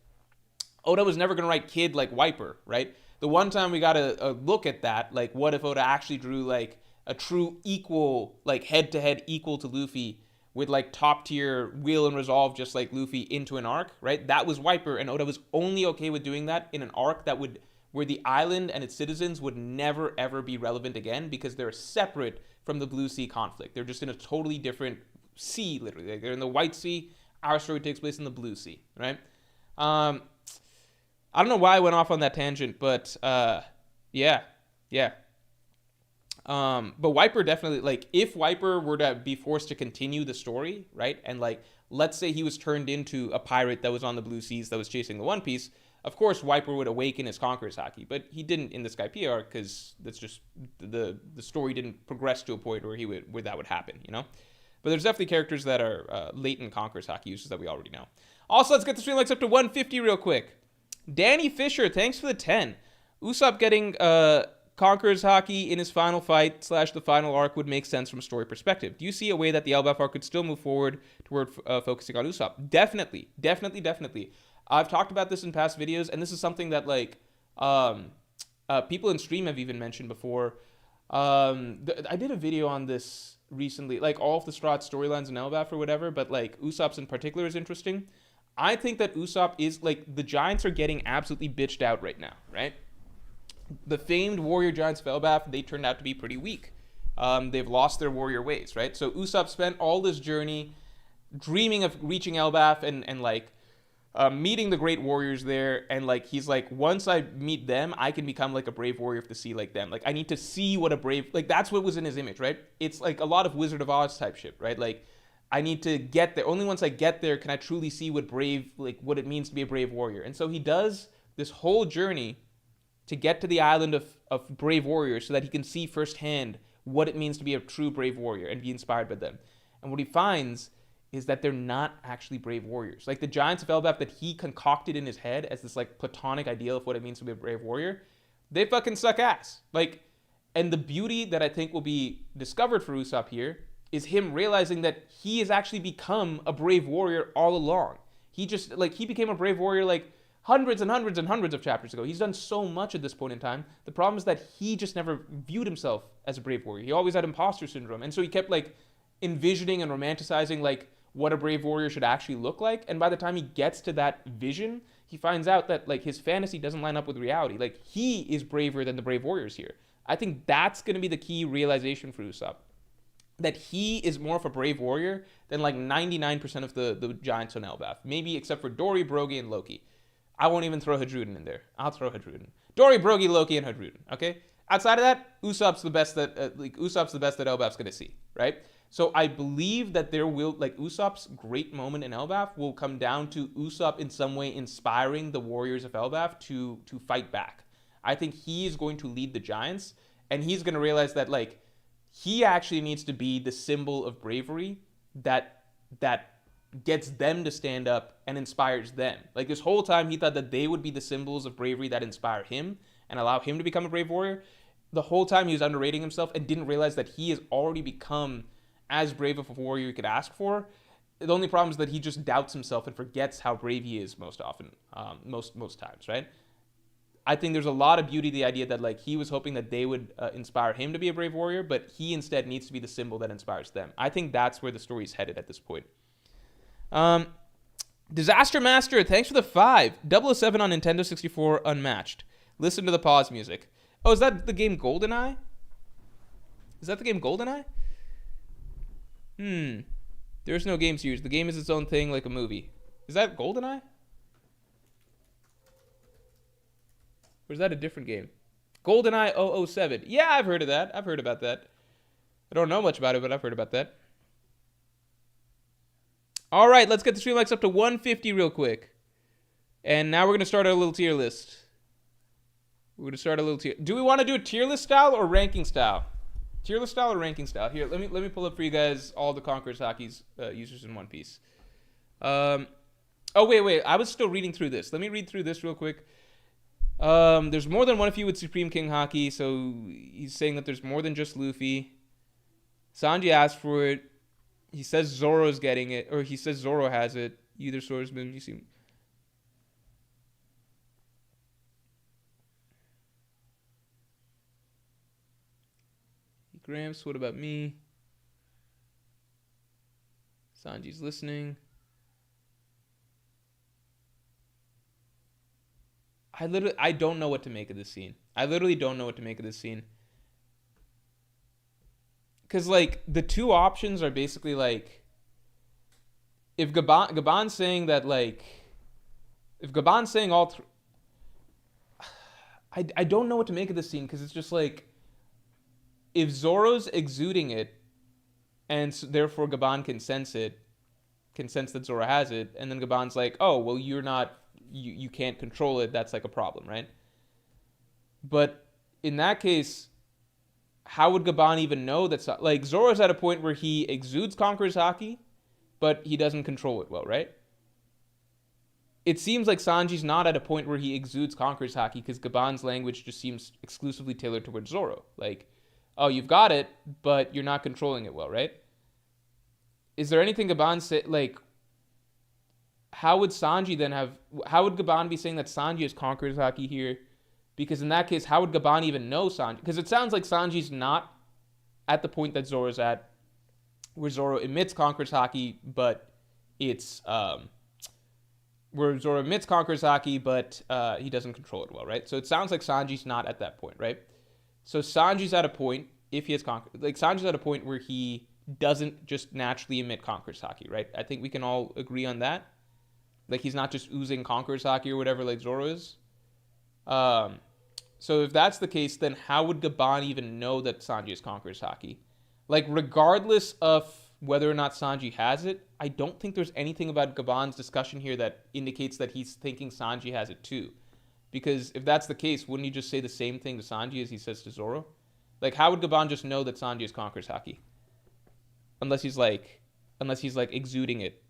Oda was never gonna write Kid like Wiper, right? The one time we got a look at that, like, what if Oda actually drew like a true equal, like head-to-head equal to Luffy with like top tier will and resolve just like Luffy into an arc, right? That was Wiper, and Oda was only okay with doing that in an arc that would, where the island and its citizens would never ever be relevant again, because they're separate from the Blue Sea conflict. They're just in a totally different sea, literally. Like, they're in the White Sea. Our story takes place in the Blue Sea, right? I don't know why I went off on that tangent, but yeah. But Wiper definitely, like, if Wiper were to be forced to continue the story, right, and like let's say he was turned into a pirate that was on the blue seas that was chasing the One Piece, of course Wiper would awaken his Conqueror's Haki, but he didn't in the Skypiea arc because that's just the story didn't progress to a point where that would happen, you know. But there's definitely characters that are latent Conqueror's Haki uses that we already know. Also, let's get the stream likes up to 150 real quick. Danny Fisher, thanks for the 10. Usopp getting Conqueror's Haki in his final fight / the final arc would make sense from a story perspective. Do you see a way that the Elbaf arc could still move forward toward focusing on Usopp? Definitely. I've talked about this in past videos, and this is something that like people in stream have even mentioned before. I did a video on this recently, like all of the Strahd storylines in Elbaf or whatever, but like Usopp's in particular is interesting. I think that Usopp is like, the Giants are getting absolutely bitched out right now, right? The famed warrior giants of Elbaf, they turned out to be pretty weak. They've lost their warrior ways, right? So Usopp spent all this journey dreaming of reaching Elbaf and like meeting the great warriors there, and like he's like, once I meet them, I can become like a brave warrior of the sea like them. Like I need to see what a brave, like that's what was in his image, right? It's like a lot of Wizard of Oz type shit, right? Like I need to get there. Only once I get there can I truly see what brave, like what it means to be a brave warrior. And so he does this whole journey to get to the island of brave warriors so that he can see firsthand what it means to be a true brave warrior and be inspired by them. And what he finds is that they're not actually brave warriors. Like the Giants of Elbaf that he concocted in his head as this like platonic ideal of what it means to be a brave warrior, they fucking suck ass. Like, and the beauty that I think will be discovered for Usopp here is him realizing that he has actually become a brave warrior all along. He just, like, he became a brave warrior like hundreds and hundreds and hundreds of chapters ago. He's done so much at this point in time. The problem is that he just never viewed himself as a brave warrior. He always had imposter syndrome. And so he kept like envisioning and romanticizing like what a brave warrior should actually look like. And by the time he gets to that vision, he finds out that like his fantasy doesn't line up with reality. Like he is braver than the brave warriors here. I think that's going to be the key realization for Usopp. That he is more of a brave warrior than like 99% of the Giants on Elbaf. Maybe except for Dory, Brogy, and Loki. I won't even throw Hadruden in there. I'll throw Hadruden. Dory, Brogy, Loki, and Hadruden. Okay. Outside of that, Usopp's the best that Usopp's the best that Elbaf's gonna see, right? So I believe that there will, like, Usopp's great moment in Elbaf will come down to Usopp in some way inspiring the warriors of Elbaf to fight back. I think he is going to lead the Giants, and he's gonna realize that like he actually needs to be the symbol of bravery that gets them to stand up and inspires them. Like this whole time he thought that they would be the symbols of bravery that inspire him and allow him to become a brave warrior. The whole time he was underrating himself and didn't realize that he has already become as brave of a warrior he could ask for. The only problem is that he just doubts himself and forgets how brave he is most often, most times, right? I think there's a lot of beauty to the idea that like he was hoping that they would inspire him to be a brave warrior, but he instead needs to be the symbol that inspires them. I think that's where the story's headed at this point. Disaster Master, thanks for the 5. 007 on Nintendo 64 unmatched. Listen to the pause music. Oh, is that the game GoldenEye? Is that the game GoldenEye? There's no game series. The game is its own thing, like a movie. Is that GoldenEye? Or is that a different game? GoldenEye 007. Yeah, I've heard of that. I've heard about that. I don't know much about it, but I've heard about that. All right, let's get the stream likes up to 150 real quick. And now we're going to start our little tier list. We're going to start a little tier. Do we want to do a tier list style or ranking style? Tier list style or ranking style? Here, let me pull up for you guys all the Conqueror's Haki's users in One Piece. Oh, wait. I was still reading through this. Let me read through this real quick. There's more than one of you with Supreme King Haki, so he's saying that there's more than just Luffy. Sanji asked for it. He says Zoro's getting it, or he says Zoro has it. Either swordsman, you see. Gramps, what about me? Sanji's listening. I don't know what to make of this scene. I literally don't know what to make of this scene. Because, like, the two options are basically, like, if Gaban's saying that, like, if Gaban's saying all I don't know what to make of this scene, because it's just, like, if Zoro's exuding it, and so therefore Gaban can sense it, can sense that Zoro has it, and then Gaban's like, oh, well, you can't control it. That's like a problem, right? But in that case, how would Gaban even know that? Like Zoro's at a point where he exudes Conqueror's Haki, but he doesn't control it well, right? It seems like Sanji's not at a point where he exudes Conqueror's Haki because Gaban's language just seems exclusively tailored towards Zoro. Like, oh, you've got it, but you're not controlling it well, right? Is there anything Gaban say, like, how would Gaban be saying that Sanji has Conqueror's Haki here? Because in that case, how would Gaban even know Sanji? Because it sounds like Sanji's not at the point that Zoro's at, where Zoro emits Conqueror's Haki, but it's, where Zoro emits Conqueror's Haki, but he doesn't control it well, right? So it sounds like Sanji's not at that point, right? So Sanji's at a point, if he has Sanji's at a point where he doesn't just naturally emit Conqueror's Haki, right? I think we can all agree on that. Like, he's not just oozing Conqueror's Haki or whatever like Zoro is. So if that's the case, then how would Gaban even know that Sanji has Conqueror's Haki? Like, regardless of whether or not Sanji has it, I don't think there's anything about Gaban's discussion here that indicates that he's thinking Sanji has it too. Because if that's the case, wouldn't he just say the same thing to Sanji as he says to Zoro? Like, how would Gaban just know that Sanji has Conqueror's Haki? Unless he's like exuding it.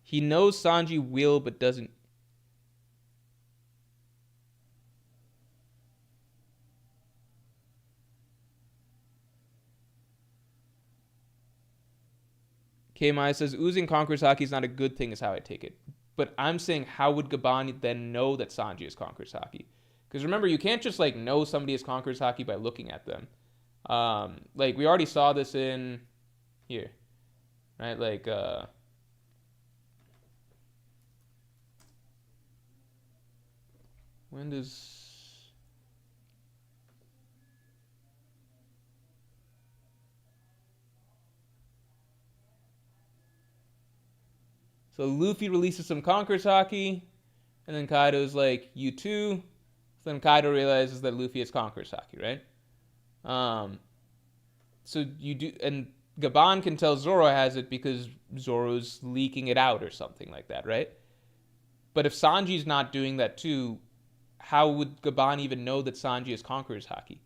He knows Sanji will, but doesn't. K-Maya says, oozing Conqueror's Haki is not a good thing is how I take it. But I'm saying, how would Gaban then know that Sanji is Conqueror's Haki? Because remember, you can't just like know somebody is Conqueror's Haki by looking at them. Like, we already saw this in here. Right? Like, when does... So Luffy releases some Conqueror's Haki, and then Kaido's like, you too. So then Kaido realizes that Luffy has Conqueror's Haki, right? So you do, and Gaban can tell Zoro has it because Zoro's leaking it out or something like that, right? But if Sanji's not doing that too, how would Gaban even know that Sanji has Conqueror's Haki?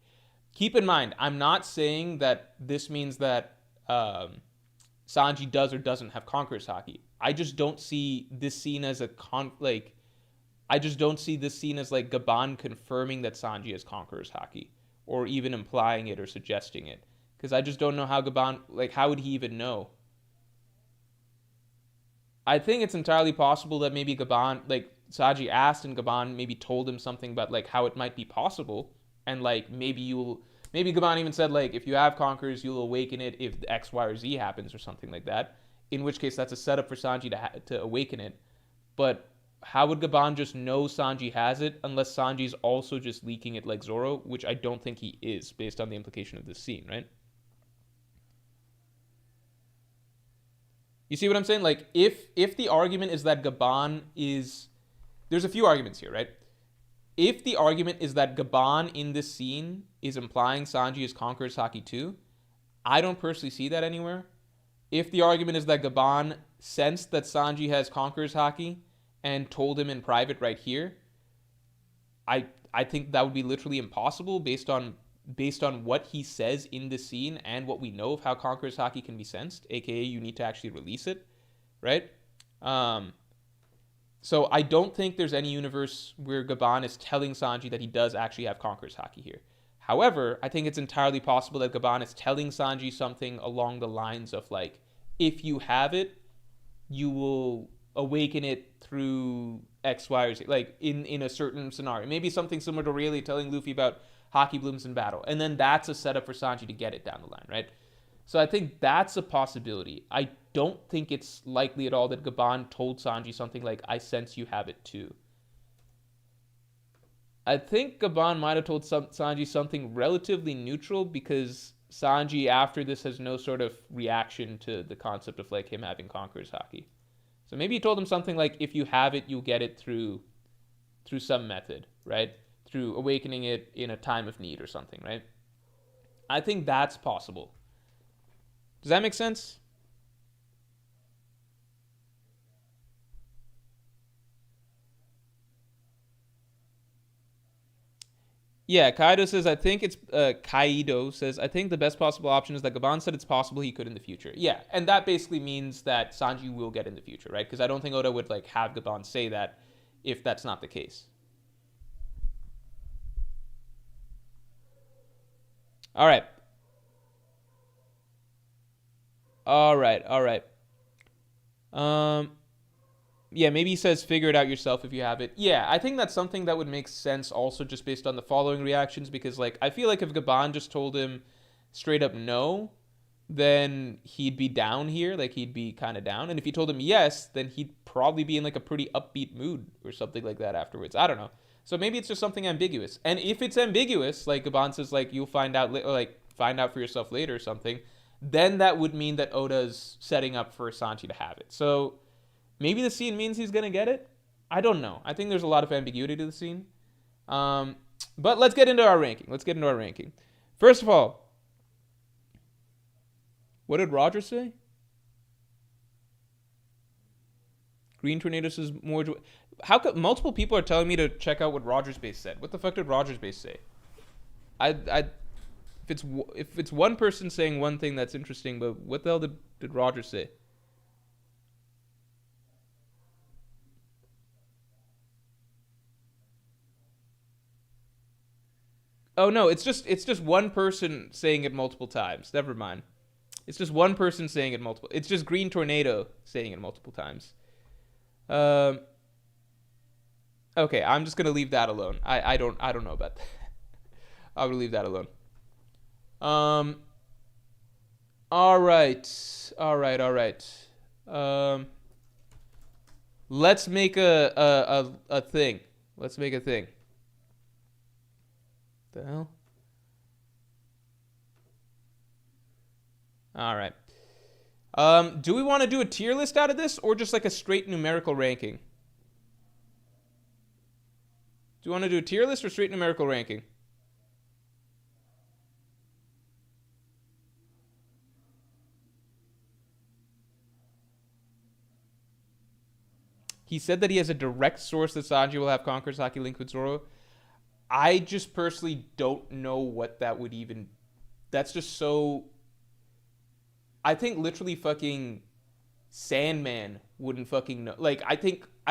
Keep in mind, I'm not saying that this means that Sanji does or doesn't have Conqueror's Haki. I just don't see this scene as I just don't see this scene as like Gaban confirming that Sanji has Conqueror's Haki, or even implying it or suggesting it. Because I just don't know how Gaban, like, how would he even know? I think it's entirely possible that maybe Gaban, like, Sanji asked and Gaban maybe told him something about, like, how it might be possible. And, like, maybe Gaban even said, like, if you have Conquerors, you'll awaken it if X, Y, or Z happens or something like that. In which case, that's a setup for Sanji to awaken it. But how would Gaban just know Sanji has it unless Sanji's also just leaking it like Zoro, which I don't think he is, based on the implication of this scene, right? You see what I'm saying? Like, if the argument is that Gaban is... There's a few arguments here, right? If the argument is that Gaban in this scene is implying Sanji is Conqueror's Haki too, I don't personally see that anywhere. If the argument is that Gaban sensed that Sanji has Conqueror's Haki and told him in private right here, I think that would be literally impossible based on what he says in the scene and what we know of how Conqueror's Haki can be sensed, aka you need to actually release it, right? So I don't think there's any universe where Gaban is telling Sanji that he does actually have Conqueror's Haki here. However, I think it's entirely possible that Gaban is telling Sanji something along the lines of, like, if you have it, you will awaken it through X, Y, or Z, like in a certain scenario. Maybe something similar to Rayleigh telling Luffy about Haki blooms in battle. And then that's a setup for Sanji to get it down the line, right? So I think that's a possibility. I don't think it's likely at all that Gaban told Sanji something like, I sense you have it too. I think Gaban might have told Sanji something relatively neutral because Sanji after this has no sort of reaction to the concept of like him having Conqueror's Haki. So maybe he told him something like, if you have it, you'll get it through some method, right? Through awakening it in a time of need or something, right? I think that's possible. Does that make sense? Yeah, Kaido says, I think it's, Kaido says, I think the best possible option is that Gaban said it's possible he could in the future. Yeah, and that basically means that Sanji will get in the future, right? Because I don't think Oda would, like, have Gaban say that if that's not the case. All right. All right. All right. Um, yeah, maybe he says figure it out yourself if you have it. Yeah, I think that's something that would make sense also just based on the following reactions because like I feel like if Gaban just told him straight up no, then he'd be down here, like he'd be kind of down. And if he told him yes, then he'd probably be in like a pretty upbeat mood or something like that afterwards. I don't know. So maybe it's just something ambiguous. And if it's ambiguous, like Gaban says like you'll find out or like find out for yourself later or something, then that would mean that Oda's setting up for Sanji to have it. So maybe the scene means he's gonna get it. I don't know. I think there's a lot of ambiguity to the scene. But let's get into our ranking. First of all, what did Roger say? Green Tornado says more. How come multiple people are telling me to check out what Roger's base said? What the fuck did Roger's base say? If it's one person saying one thing that's interesting, but what the hell did Roger say? Oh no, it's just one person saying it multiple times. Never mind. It's just one person saying it multiple. It's just Green Tornado saying it multiple times. Um. Okay, I'm just gonna leave that alone. I don't know about that. I will leave that alone. Um. All right. All right. All right. Um. Let's make a thing. Let's make a thing. The hell? All right. Do we want to do a tier list out of this or just like a straight numerical ranking? Do you want to do a tier list or straight numerical ranking? He said that he has a direct source that Sanji will have Conqueror's Haki linked with Zoro. I just personally don't know what that would even. That's just so. I think literally fucking Sandman wouldn't fucking know. Like I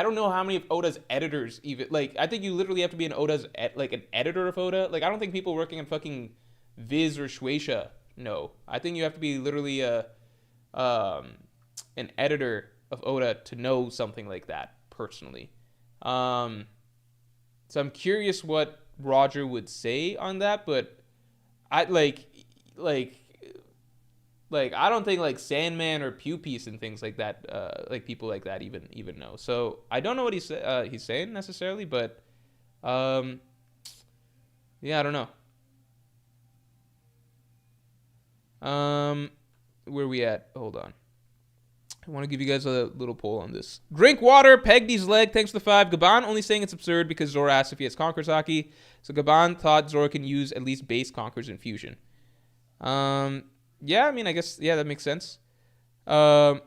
don't know how many of Oda's editors even like. I think you literally have to be like an editor of Oda. Like I don't think people working on fucking Viz or Shueisha know. I think you have to be literally an editor of Oda to know something like that personally. So I'm curious what Roger would say on that, but I like I don't think like Sandman or Pew Piece and things like that, like people like that even know. So I don't know what he's saying necessarily, but yeah, I don't know. Where we at? Hold on. I want to give you guys a little poll on this. Drink water. Pegdy's leg. Thanks for the 5. Gaban only saying it's absurd because Zoro asked if he has Conqueror's Haki. So Gaban thought Zoro can use at least base Conquerors in Fusion. Yeah, I mean, I guess, yeah, that makes sense. But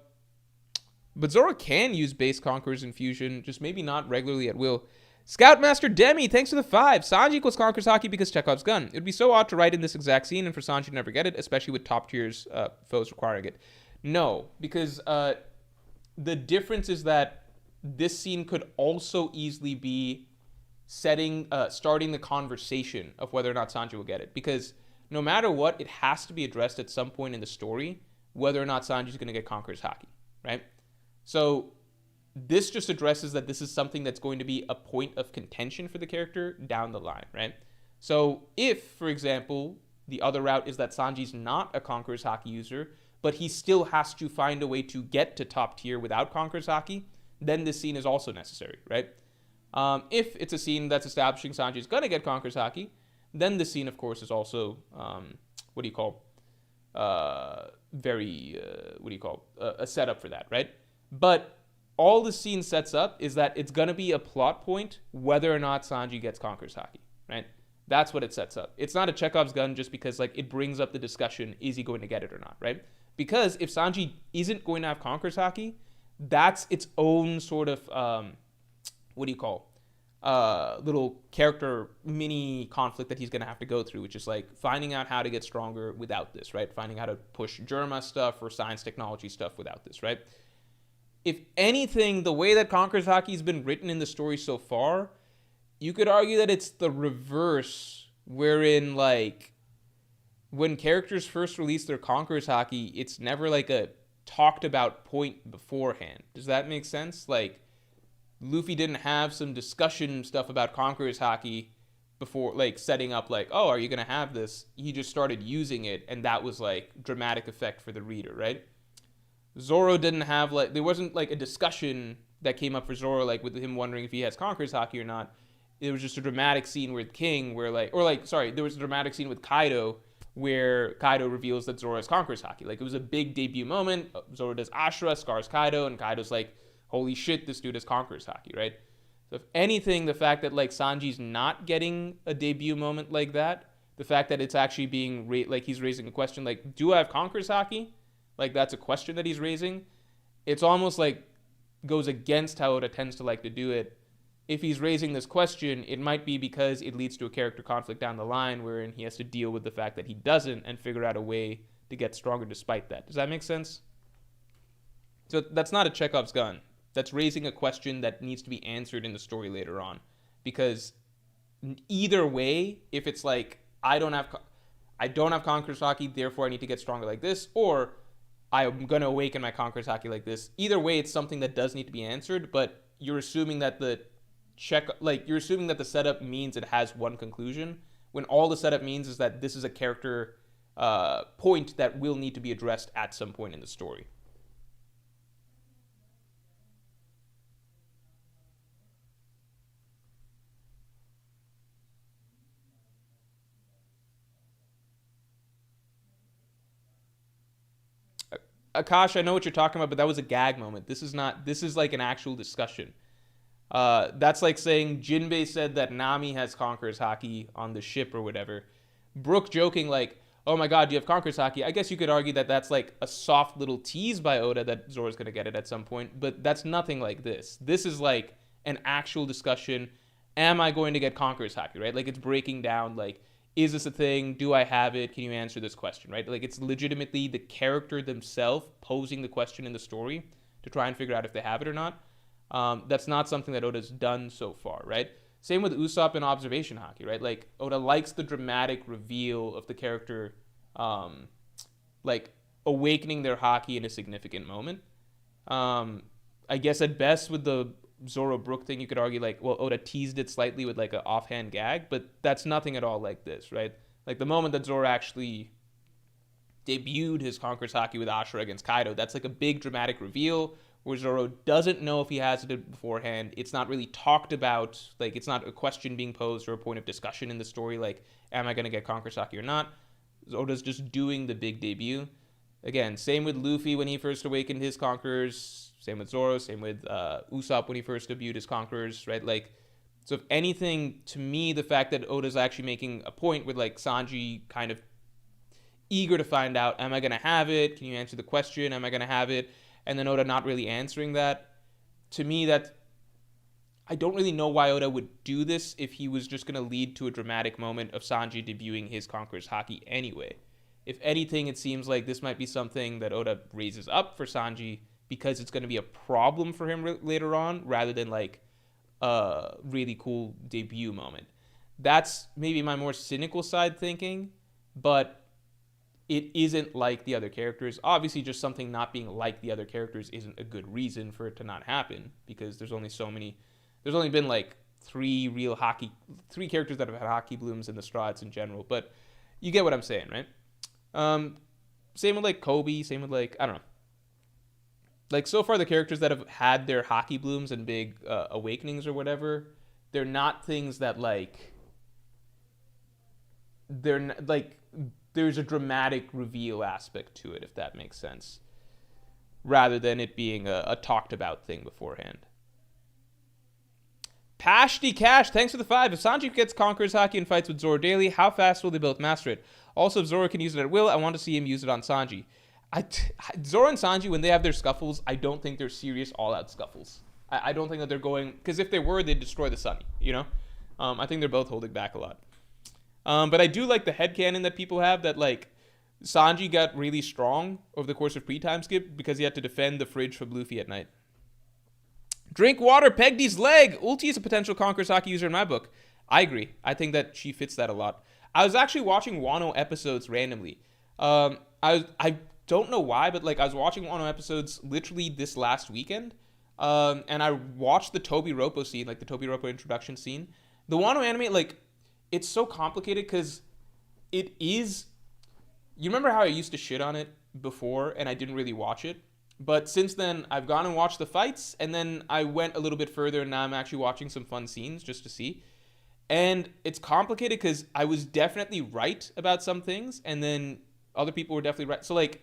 Zoro can use base Conquerors in Fusion, just maybe not regularly at will. Scoutmaster Demi, thanks for the 5. Sanji equals Conqueror's Haki because Chekhov's gun. It would be so odd to write in this exact scene and for Sanji to never get it, especially with top tiers foes requiring it. No, because the difference is that this scene could also easily be starting the conversation of whether or not Sanji will get it. Because no matter what, it has to be addressed at some point in the story whether or not Sanji's going to get Conqueror's Haki, right? So this just addresses that this is something that's going to be a point of contention for the character down the line, right? So if, for example, the other route is that Sanji's not a Conqueror's Haki user, but he still has to find a way to get to top tier without Conqueror's Haki, then this scene is also necessary, right? If it's a scene that's establishing Sanji's gonna get Conqueror's Haki, then the scene, of course, is also a setup for that, right? But all the scene sets up is that it's gonna be a plot point whether or not Sanji gets Conqueror's Haki, right? That's what it sets up. It's not a Chekhov's gun just because like it brings up the discussion, is he going to get it or not, right? Because if Sanji isn't going to have Conqueror's Haki, that's its own sort of little character mini conflict that he's going to have to go through, which is like finding out how to get stronger without this, right? Finding how to push Germa stuff or science technology stuff without this, right? If anything, the way that Conqueror's Haki has been written in the story so far, you could argue that it's the reverse, wherein like when characters first release their Conqueror's Haki, it's never like a talked about point beforehand. Does that make sense? Like Luffy didn't have some discussion stuff about Conqueror's Haki before, like setting up like, oh, are you gonna have this? He just started using it, and that was like dramatic effect for the reader, right? Zoro didn't have like, there wasn't like a discussion that came up for Zoro, like with him wondering if he has Conqueror's Haki or not. It was just a dramatic scene with King where like, or like, sorry, there was a dramatic scene with Kaido where Kaido reveals that Zoro has Conqueror's Haki. Like it was a big debut moment. Zoro does Ashura, scars Kaido, and Kaido's like, holy shit, this dude has Conqueror's Haki, right? So if anything, the fact that like Sanji's not getting a debut moment like that, the fact that it's actually being like he's raising a question like, do I have Conqueror's Haki? Like that's a question that he's raising. It's almost like goes against how Oda tends to like to do it. If he's raising this question, it might be because it leads to a character conflict down the line wherein he has to deal with the fact that he doesn't and figure out a way to get stronger despite that. Does that make sense? So that's not a Chekhov's gun. That's raising a question that needs to be answered in the story later on. Because either way, if it's like, I don't have Conqueror's Haki, therefore I need to get stronger like this, or I'm going to awaken my Conqueror's Haki like this. Either way, it's something that does need to be answered, but you're assuming that the setup means it has one conclusion, when all the setup means is that this is a character point that will need to be addressed at some point in the story. Akash, I know what you're talking about, but that was a gag moment. This is not. This is like an actual discussion. That's like saying Jinbei said that Nami has Conqueror's Haki on the ship or whatever. Brook joking like, oh my god, do you have Conqueror's Haki? I guess you could argue that that's like a soft little tease by Oda that Zoro's going to get it at some point, but that's nothing like this. This is like an actual discussion. Am I going to get Conqueror's Haki, right? Like it's breaking down like, is this a thing? Do I have it? Can you answer this question, right? Like it's legitimately the character themselves posing the question in the story to try and figure out if they have it or not. That's not something that Oda's done so far, right? Same with Usopp and Observation Haki, right? Like Oda likes the dramatic reveal of the character, like awakening their Haki in a significant moment. I guess at best with the Zoro Brook thing, you could argue like, well, Oda teased it slightly with like an offhand gag, but that's nothing at all like this, right? Like the moment that Zoro actually debuted his Conqueror's Haki with Ashura against Kaido, that's like a big dramatic reveal where Zoro doesn't know if he has it beforehand. It's not really talked about, like it's not a question being posed or a point of discussion in the story, like, am I going to get Conqueror's Haki or not? Oda's just doing the big debut. Again, same with Luffy when he first awakened his Conquerors, same with Zoro, same with Usopp when he first debuted his Conquerors, right? Like, so if anything, to me, the fact that Oda's actually making a point with like Sanji kind of eager to find out, am I going to have it? Can you answer the question? Am I going to have it? And then Oda not really answering that. To me, that I don't really know why Oda would do this if he was just going to lead to a dramatic moment of Sanji debuting his Conqueror's Haki anyway. If anything, it seems like this might be something that Oda raises up for Sanji because it's going to be a problem for him later on, rather than like a really cool debut moment. That's maybe my more cynical side thinking, but it isn't like the other characters. Obviously, just something not being like the other characters isn't a good reason for it to not happen, because there's only so many. There's only been like three characters that have had Haki blooms in the Straughts in general, but you get what I'm saying, right? Same with like Kobe, same with like, I don't know. Like so far the characters that have had their Haki blooms and big awakenings or whatever, they're not things that like, there's a dramatic reveal aspect to it, if that makes sense, rather than it being a talked about thing beforehand. Pashty Cash, thanks for the 5. If Sanji gets Conqueror's Haki and fights with Zoro daily, how fast will they both master it? Also, if Zoro can use it at will, I want to see him use it on Sanji. Zoro and Sanji, when they have their scuffles, I don't think they're serious all-out scuffles. I don't think that they're going, because if they were, they'd destroy the Sunny, you know? I think they're both holding back a lot. But I do like the headcanon that people have that, like, Sanji got really strong over the course of pre-time skip because he had to defend the fridge from Luffy at night. Drink water, Peggy's leg. Ulti is a potential Conqueror's Haki user in my book. I agree. I think that she fits that a lot. I was actually watching Wano episodes randomly. I don't know why, but like I was watching Wano episodes literally this last weekend, and I watched the Tobi Roppo scene, like the Tobi Roppo introduction scene. The Wano anime, like, it's so complicated because it is. You remember how I used to shit on it before, and I didn't really watch it. But since then, I've gone and watched the fights, and then I went a little bit further, and now I'm actually watching some fun scenes just to see. And it's complicated because I was definitely right about some things, and then other people were definitely right. So, like,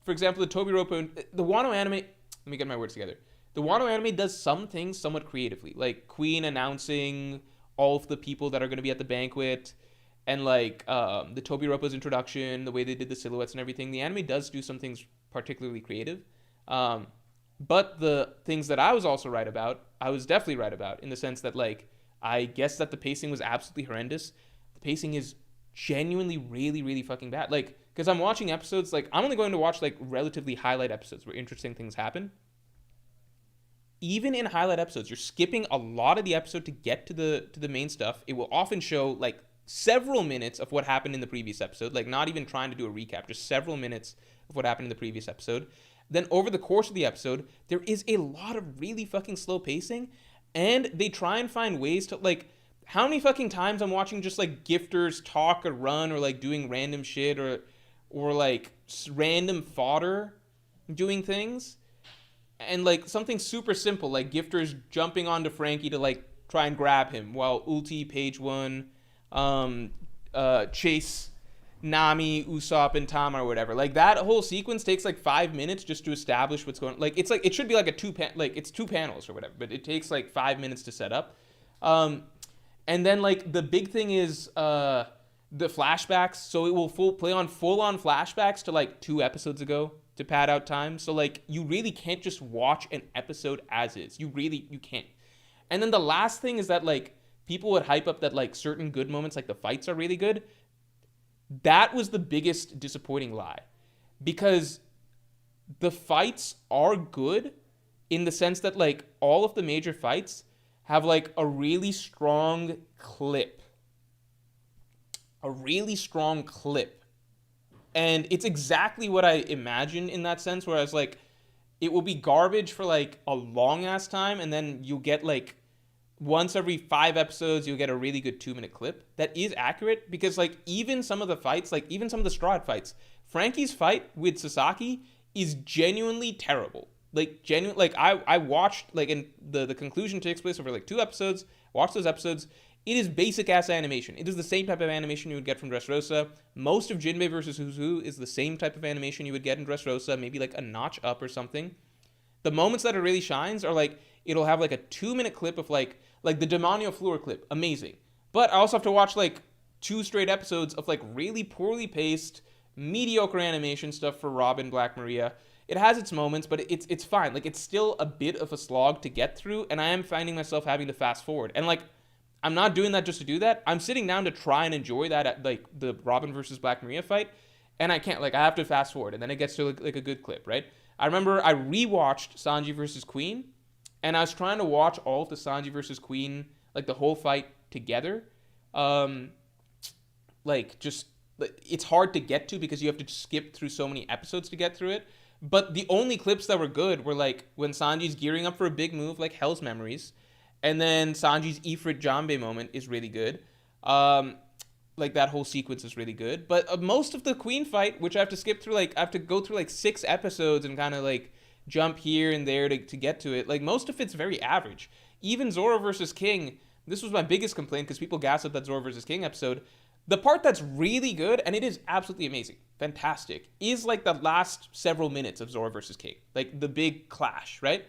for example, the Tobi Roppo, the Wano anime, let me get my words together. The Wano anime does some things somewhat creatively, like Queen announcing all of the people that are going to be at the banquet, and like the Tobi Roppo's introduction, the way they did the silhouettes and everything. The anime does do some things particularly creative. But the things that I was also right about, I was definitely right about, in the sense that, like, I guess that the pacing was absolutely horrendous. The pacing is genuinely really, really fucking bad. Like, because I'm watching episodes, like, I'm only going to watch, like, relatively highlight episodes where interesting things happen. Even in highlight episodes, you're skipping a lot of the episode to get to the main stuff. It will often show, like, several minutes of what happened in the previous episode, like, not even trying to do a recap, just several minutes of what happened in the previous episode. Then over the course of the episode, there is a lot of really fucking slow pacing, and they try and find ways to, like, how many fucking times I'm watching just, like, gifters talk or run or, like, doing random shit or like, random fodder doing things, and, like, something super simple, like gifters jumping onto Frankie to, like, try and grab him, while Ulti, Page 1, Chase, Nami, Usopp, and Tama or whatever. Like, that whole sequence takes like 5 minutes just to establish what's going on. Like, it's like, it should be like it's two panels or whatever, but it takes like 5 minutes to set up. And then, like, the big thing is the flashbacks. So it will play on full-on flashbacks to like 2 episodes ago to pad out time. So, like, you really can't just watch an episode as is. You can't. And then the last thing is that, like, people would hype up that, like, certain good moments, like the fights, are really good. That was the biggest disappointing lie, because the fights are good in the sense that, like, all of the major fights have, like, a really strong clip. And it's exactly what I imagined in that sense, where I was like, it will be garbage for, like, a long ass time, and then you'll get, like, once every 5 episodes, you'll get a really good 2-minute clip that is accurate, because, like, even some of the fights, like, even some of the Straw Hat fights, Frankie's fight with Sasaki is genuinely terrible. Like, I watched, like, and the conclusion takes place over, like, 2 episodes, watched those episodes. It is basic ass animation. It is the same type of animation you would get from Dressrosa. Most of Jinbei versus Who's Who is the same type of animation you would get in Dressrosa, maybe like a notch up or something. The moments that it really shines are, like, it'll have like a 2-minute clip of like the Demonio Fleur clip, amazing. But I also have to watch like 2 straight episodes of like really poorly paced, mediocre animation stuff for Robin Black Maria. It has its moments, but it's fine. Like, it's still a bit of a slog to get through, and I am finding myself having to fast forward. And, like, I'm not doing that just to do that. I'm sitting down to try and enjoy that at, like, the Robin versus Black Maria fight, and I can't. Like, I have to fast forward, and then it gets to, like a good clip, right? I remember I rewatched Sanji versus Queen, and I was trying to watch all of the Sanji versus Queen, like, the whole fight together. Like, just, it's hard to get to because you have to skip through so many episodes to get through it. But the only clips that were good were, like, when Sanji's gearing up for a big move, like Hell's Memories, and then Sanji's Ifrit Jambe moment is really good. Like, that whole sequence is really good. But most of the Queen fight, which I have to skip through, like, I have to go through, like, 6 episodes and kind of, like, jump here and there to get to it. Like, most of it's very average. Even Zoro versus King, this was my biggest complaint because people gassed up that Zoro versus King episode. The part that's really good, and it is absolutely amazing, fantastic, is, like, the last several minutes of Zoro versus King. Like, the big clash, right?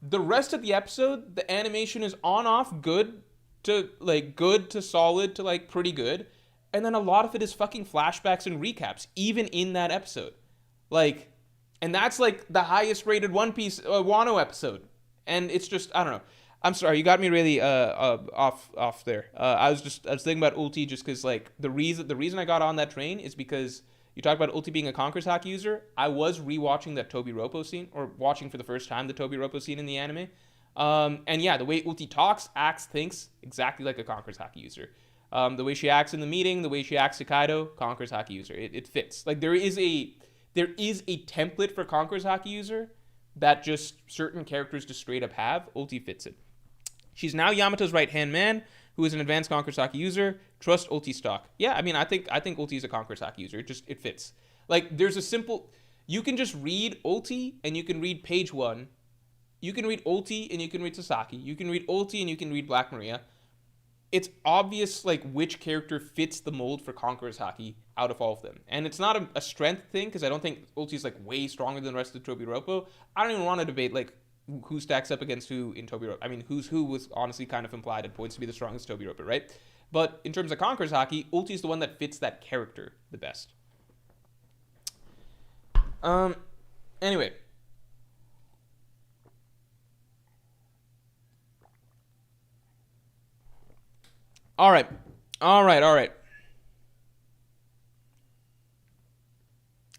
The rest of the episode, the animation is on-off good to solid to, like, pretty good. And then a lot of it is fucking flashbacks and recaps, even in that episode. Like, and that's, like, the highest rated One Piece Wano episode. And it's just I don't know. I'm sorry, you got me really off there. I was thinking about ulti just because like the reason I got on that train is because you talked about ulti being a Conqueror's Haki user. I was rewatching that Toby Ropo scene, or watching for the first time the Toby Ropo scene in the anime. And yeah, the way ulti talks, acts, thinks exactly like a Conqueror's Haki user. The way she acts in the meeting, the way she acts to Kaido, Conqueror's Haki user. It fits. Like there is a template for Conqueror's Haki user that just certain characters just straight up have. Ulti fits it. She's now Yamato's right hand man, who is an advanced Conqueror's Haki user. Trust Ulti stock. Yeah, I mean, I think Ulti is a Conqueror's Haki user. It fits. Like there's a simple. You can just read Ulti and you can read page one. You can read Ulti and you can read Sasaki. You can read Ulti and you can read Black Maria. It's obvious like which character fits the mold for Conqueror's Haki out of all of them. And it's not a strength thing because I don't think Ulti is like way stronger than the rest of Tobi Roppo. I don't even want to debate like who stacks up against who in Tobi Roppo. I mean, who's who was honestly kind of implied at points to be the strongest Tobi Roppo, right? But in terms of Conqueror's Haki, Ulti is the one that fits that character the best. Anyway. All right.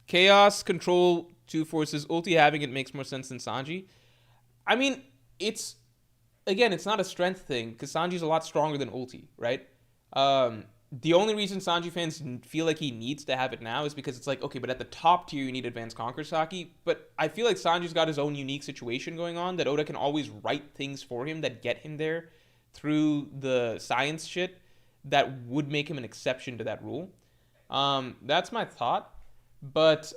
Chaos, control, two forces. Ulti having it makes more sense than Sanji. I mean, it's not a strength thing because Sanji's a lot stronger than Ulti, right? The only reason Sanji fans feel like he needs to have it now is because it's like, okay, but at the top tier you need Advanced Conqueror's Haki. But I feel like Sanji's got his own unique situation going on that Oda can always write things for him that get him there through the science shit that would make him an exception to that rule. That's my thought. But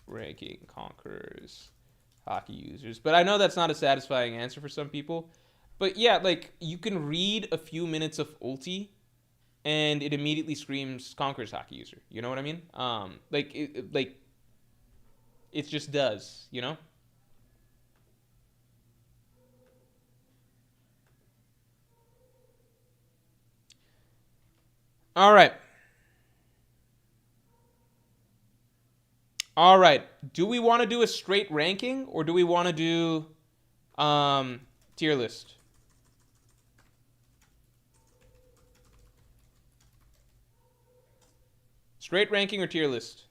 ranking Conquerors Haki users. But I know that's not a satisfying answer for some people. But yeah, like you can read a few minutes of Ulti and it immediately screams Conqueror's Haki user. You know what I mean? It just does, you know? All right. Do we want to do a straight ranking or do we want to do tier list? Straight ranking or tier list?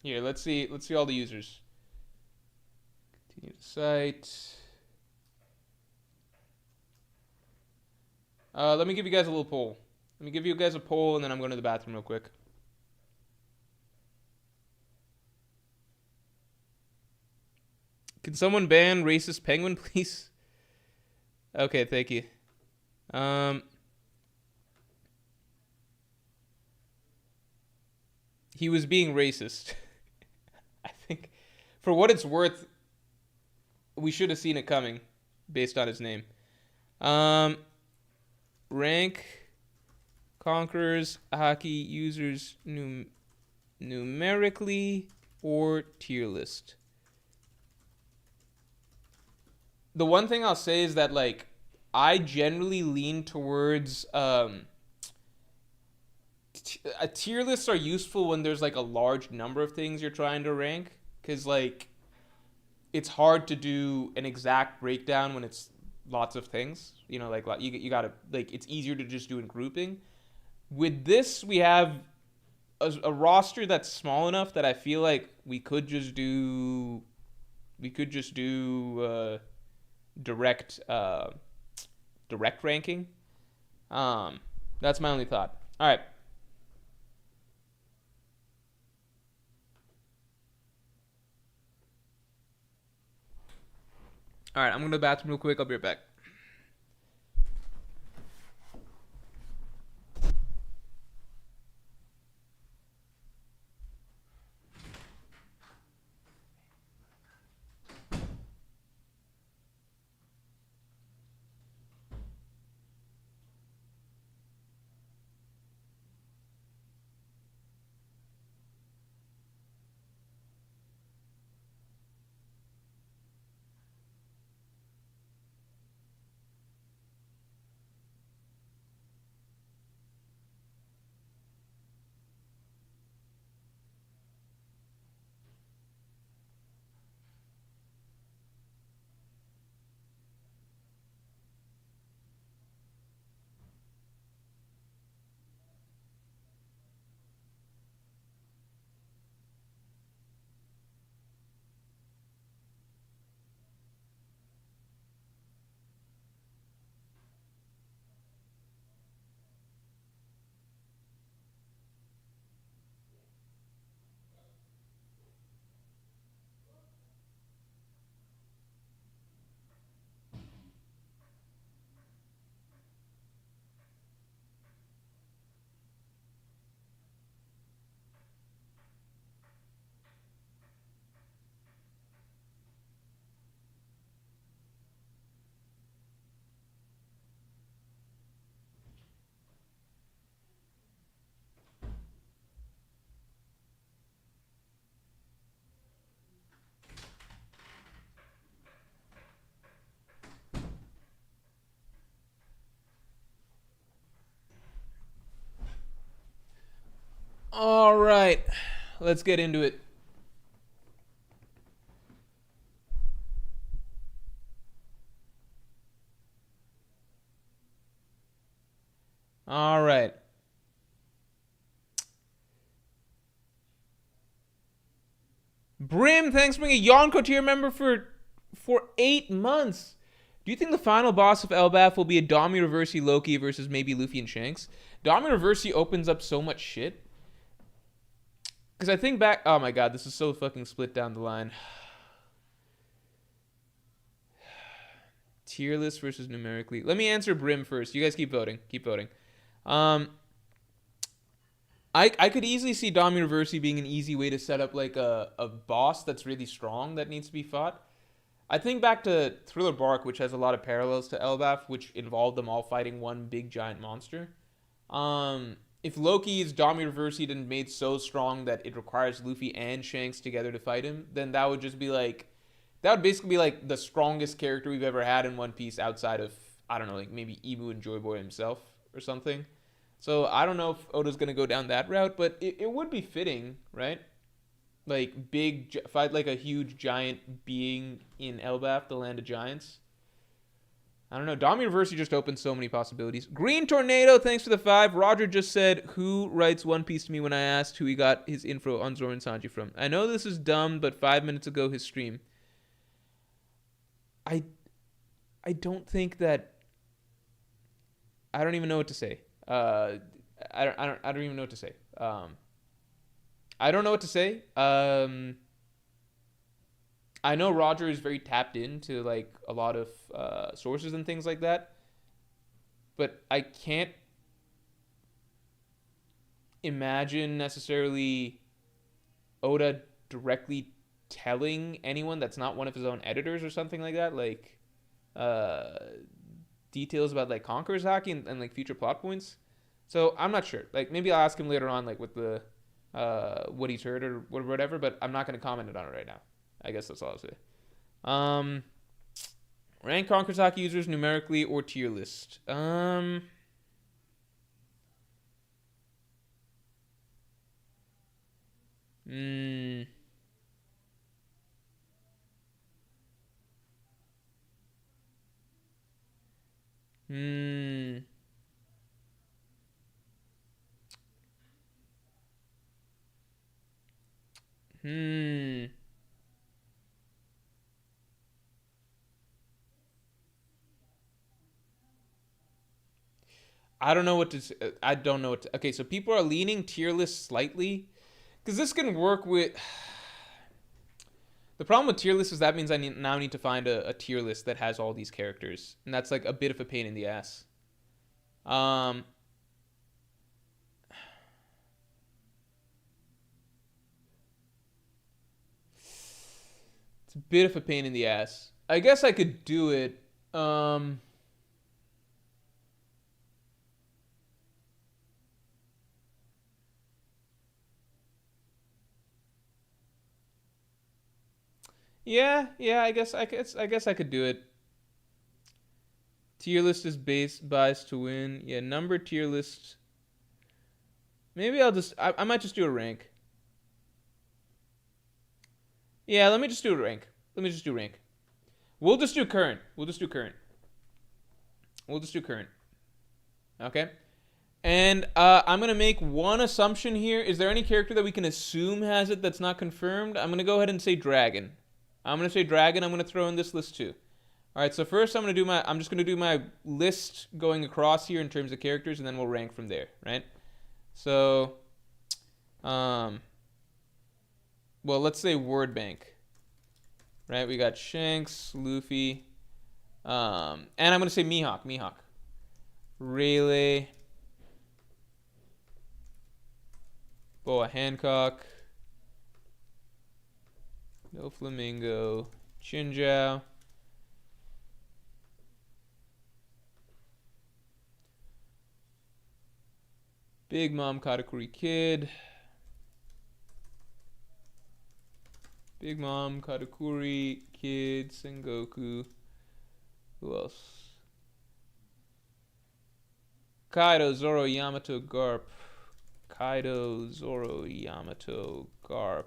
Here, let's see all the users. Continue the site. Let me give you guys a little poll. Let me give you guys a poll and then I'm going to the bathroom real quick. Can someone ban racist penguin, please? Okay, thank you. He was being racist. I think, for what it's worth, we should have seen it coming based on his name. Rank Conquerors Haki users numerically or tier list. The one thing I'll say is that like I generally lean towards tier lists are useful when there's like a large number of things you're trying to rank because like it's hard to do an exact breakdown when it's lots of things, you know, like you gotta like it's easier to just do in grouping. With this we have a roster that's small enough that I feel like we could just do direct ranking. That's my only thought. All right. I'm going to the bathroom real quick. I'll be right back. All right, let's get into it. All right. Brim, thanks for being a Yonko tier member for 8 months. Do you think the final boss of Elbaf will be a Dami Reversi Loki versus maybe Luffy and Shanks? Dami Reversi opens up so much shit. Because I think back... Oh my god, this is so fucking split down the line. Tier list versus numerically. Let me answer Brim first. You guys keep voting. Keep voting. I could easily see Dami Reversi being an easy way to set up like a boss that's really strong that needs to be fought. I think back to Thriller Bark, which has a lot of parallels to Elbaf, which involved them all fighting one big giant monster. If Loki's Dami Reversi and made so strong that it requires Luffy and Shanks together to fight him, then that would just be like, that would basically be like the strongest character we've ever had in One Piece outside of, I don't know, like maybe Ibu and Joy Boy himself or something. So I don't know if Oda's gonna go down that route, but it would be fitting, right? Like fight like a huge giant being in Elbaf, the land of giants. I don't know. Dami Reversi just opened so many possibilities. Green Tornado, thanks for the 5. Roger just said, who writes One Piece to me when I asked who he got his info on Zoro and Sanji from? I know this is dumb, but 5 minutes ago his stream. I don't think that... I don't even know what to say. I don't even know what to say. I don't know what to say. I know Roger is very tapped into like a lot of sources and things like that, but I can't imagine necessarily Oda directly telling anyone that's not one of his own editors or something like that, like details about like Conqueror's Haki and like future plot points. So I'm not sure. Like maybe I'll ask him later on, like with the what he's heard or whatever. But I'm not going to comment on it right now. I guess that's all I'll say. Rank Conqueror's Haki users numerically or tier list. Hmm. Hmm. Hmm. I don't know what to. I don't know what to. Okay, so people are leaning tier list slightly, because this can work with. The problem with tier list is that means I now need to find a tier list that has all these characters, and that's like a bit of a pain in the ass. Um, it's a bit of a pain in the ass. I guess I could do it. Yeah. I guess I could do it. Tier list is biased to win. Yeah, number tier list. Maybe I might just do a rank. Yeah, let me just do a rank. Let me just do rank. We'll just do current. We'll just do current. Okay. And I'm gonna make one assumption here. Is there any character that we can assume has it that's not confirmed? I'm gonna go ahead and say dragon. I'm gonna throw in this list too. All right. So first, I'm just gonna do my list going across here in terms of characters, and then we'll rank from there. Right. So, well, let's say word bank. Right. We got Shanks, Luffy, and I'm gonna say Mihawk, Rayleigh, Boa Hancock, No Flamingo, Chinjao, Big Mom Katakuri Kid, Sengoku. Who else? Kaido, Zoro, Yamato, Garp, Kaido, Zoro, Yamato, Garp,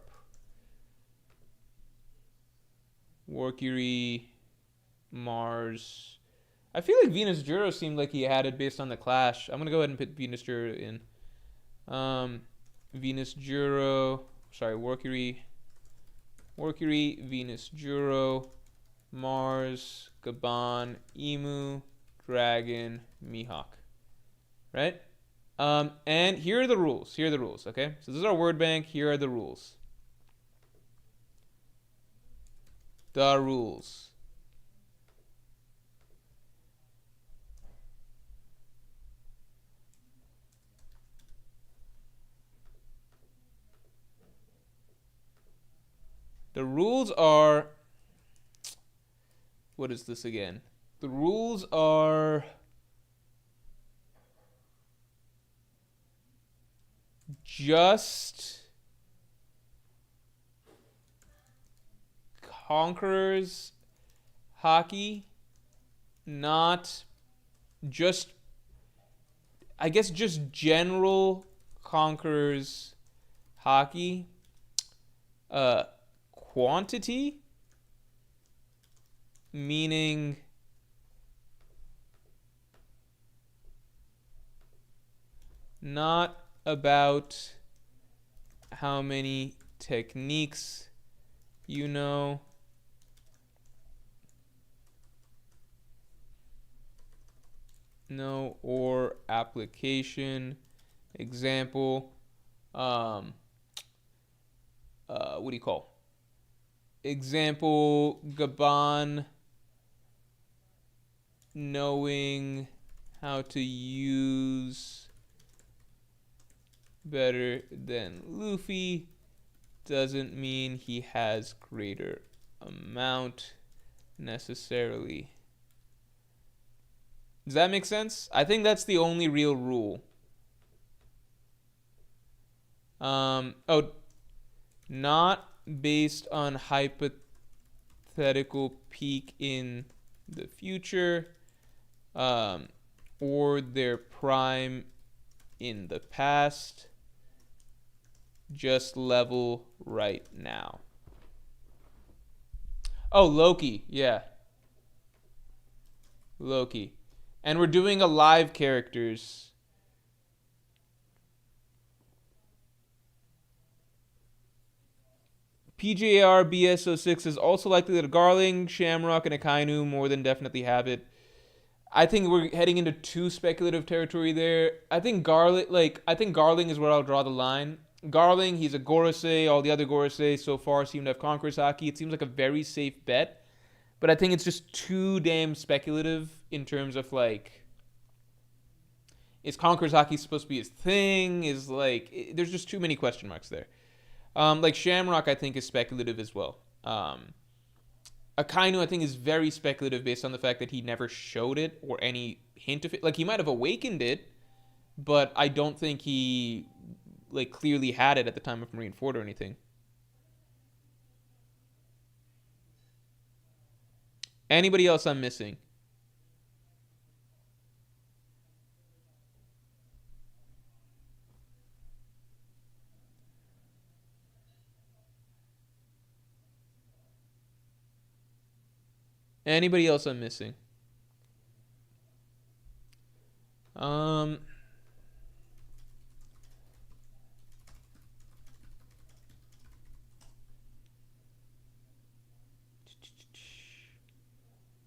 Warkiri, Mars. I feel like Venus Juro seemed like he had it based on the Clash. I'm gonna go ahead and put Venus Juro in. Venus Juro. Sorry, Warkiri, Venus Juro, Mars, Gaban, Emu, Dragon, Mihawk. Right? And here are the rules. Okay? So this is our word bank. Here are the rules. The rules. The rules are... What is this again? The rules are... just Conqueror's Haki, not just, I guess, just general Conqueror's Haki. Quantity, meaning not about how many techniques you know, or application. Example, what do you call? Example, Gaban knowing how to use better than Luffy doesn't mean he has greater amount necessarily. Does that make sense? I think that's the only real rule. Not based on hypothetical peak in the future, or their prime in the past, just level right now. Oh, Loki, yeah. Loki. And we're doing a live characters. PJR BS06 is also likely that a Garling, Shamrock, and Akainu more than definitely have it. I think we're heading into too speculative territory there. I think Garling is where I'll draw the line. Garling, he's a Gorosei. All the other Gorosei so far seem to have Conqueror's Haki. It seems like a very safe bet. But I think it's just too damn speculative in terms of, like, is Conqueror's Haki supposed to be his thing? There's just too many question marks there. Like Shamrock, I think, is speculative as well. Akainu, I think, is very speculative based on the fact that he never showed it or any hint of it. Like, he might have awakened it, but I don't think he, like, clearly had it at the time of Marineford or anything. Anybody else I'm missing? Anybody else I'm missing?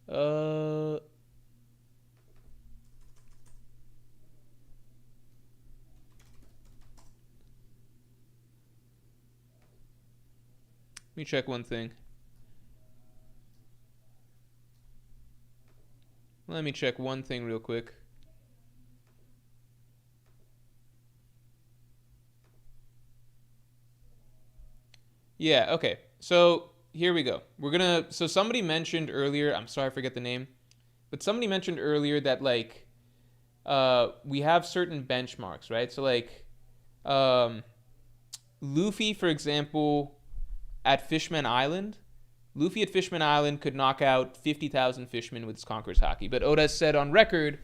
Let me check one thing. Let me check one thing real quick. Yeah, okay. So here we go. So somebody mentioned earlier, I'm sorry I forget the name, but somebody mentioned earlier that, like, we have certain benchmarks, right? So, like, Luffy, for example, at Fishman Island, could knock out 50,000 fishmen with his Conqueror's Haki. But Oda said on record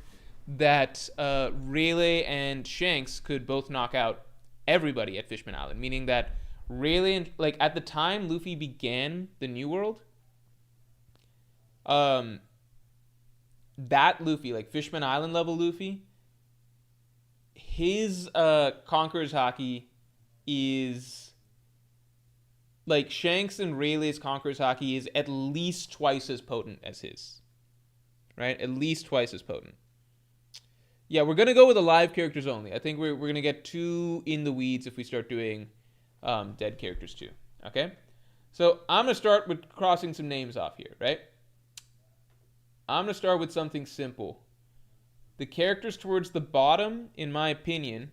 that Rayleigh and Shanks could both knock out everybody at Fishman Island, meaning that Rayleigh, like at the time Luffy began the New World, um, that Luffy, like Fishman Island level Luffy, his Conqueror's Haki is like Shanks and Rayleigh's Conqueror's Haki is at least twice as potent as his, right? At least twice as potent. Yeah, we're gonna go with the live characters only. I think we're gonna get too in the weeds if we start doing dead characters too. Okay, so I'm gonna start with crossing some names off here, right? I'm gonna start with something simple. The characters towards the bottom, in my opinion,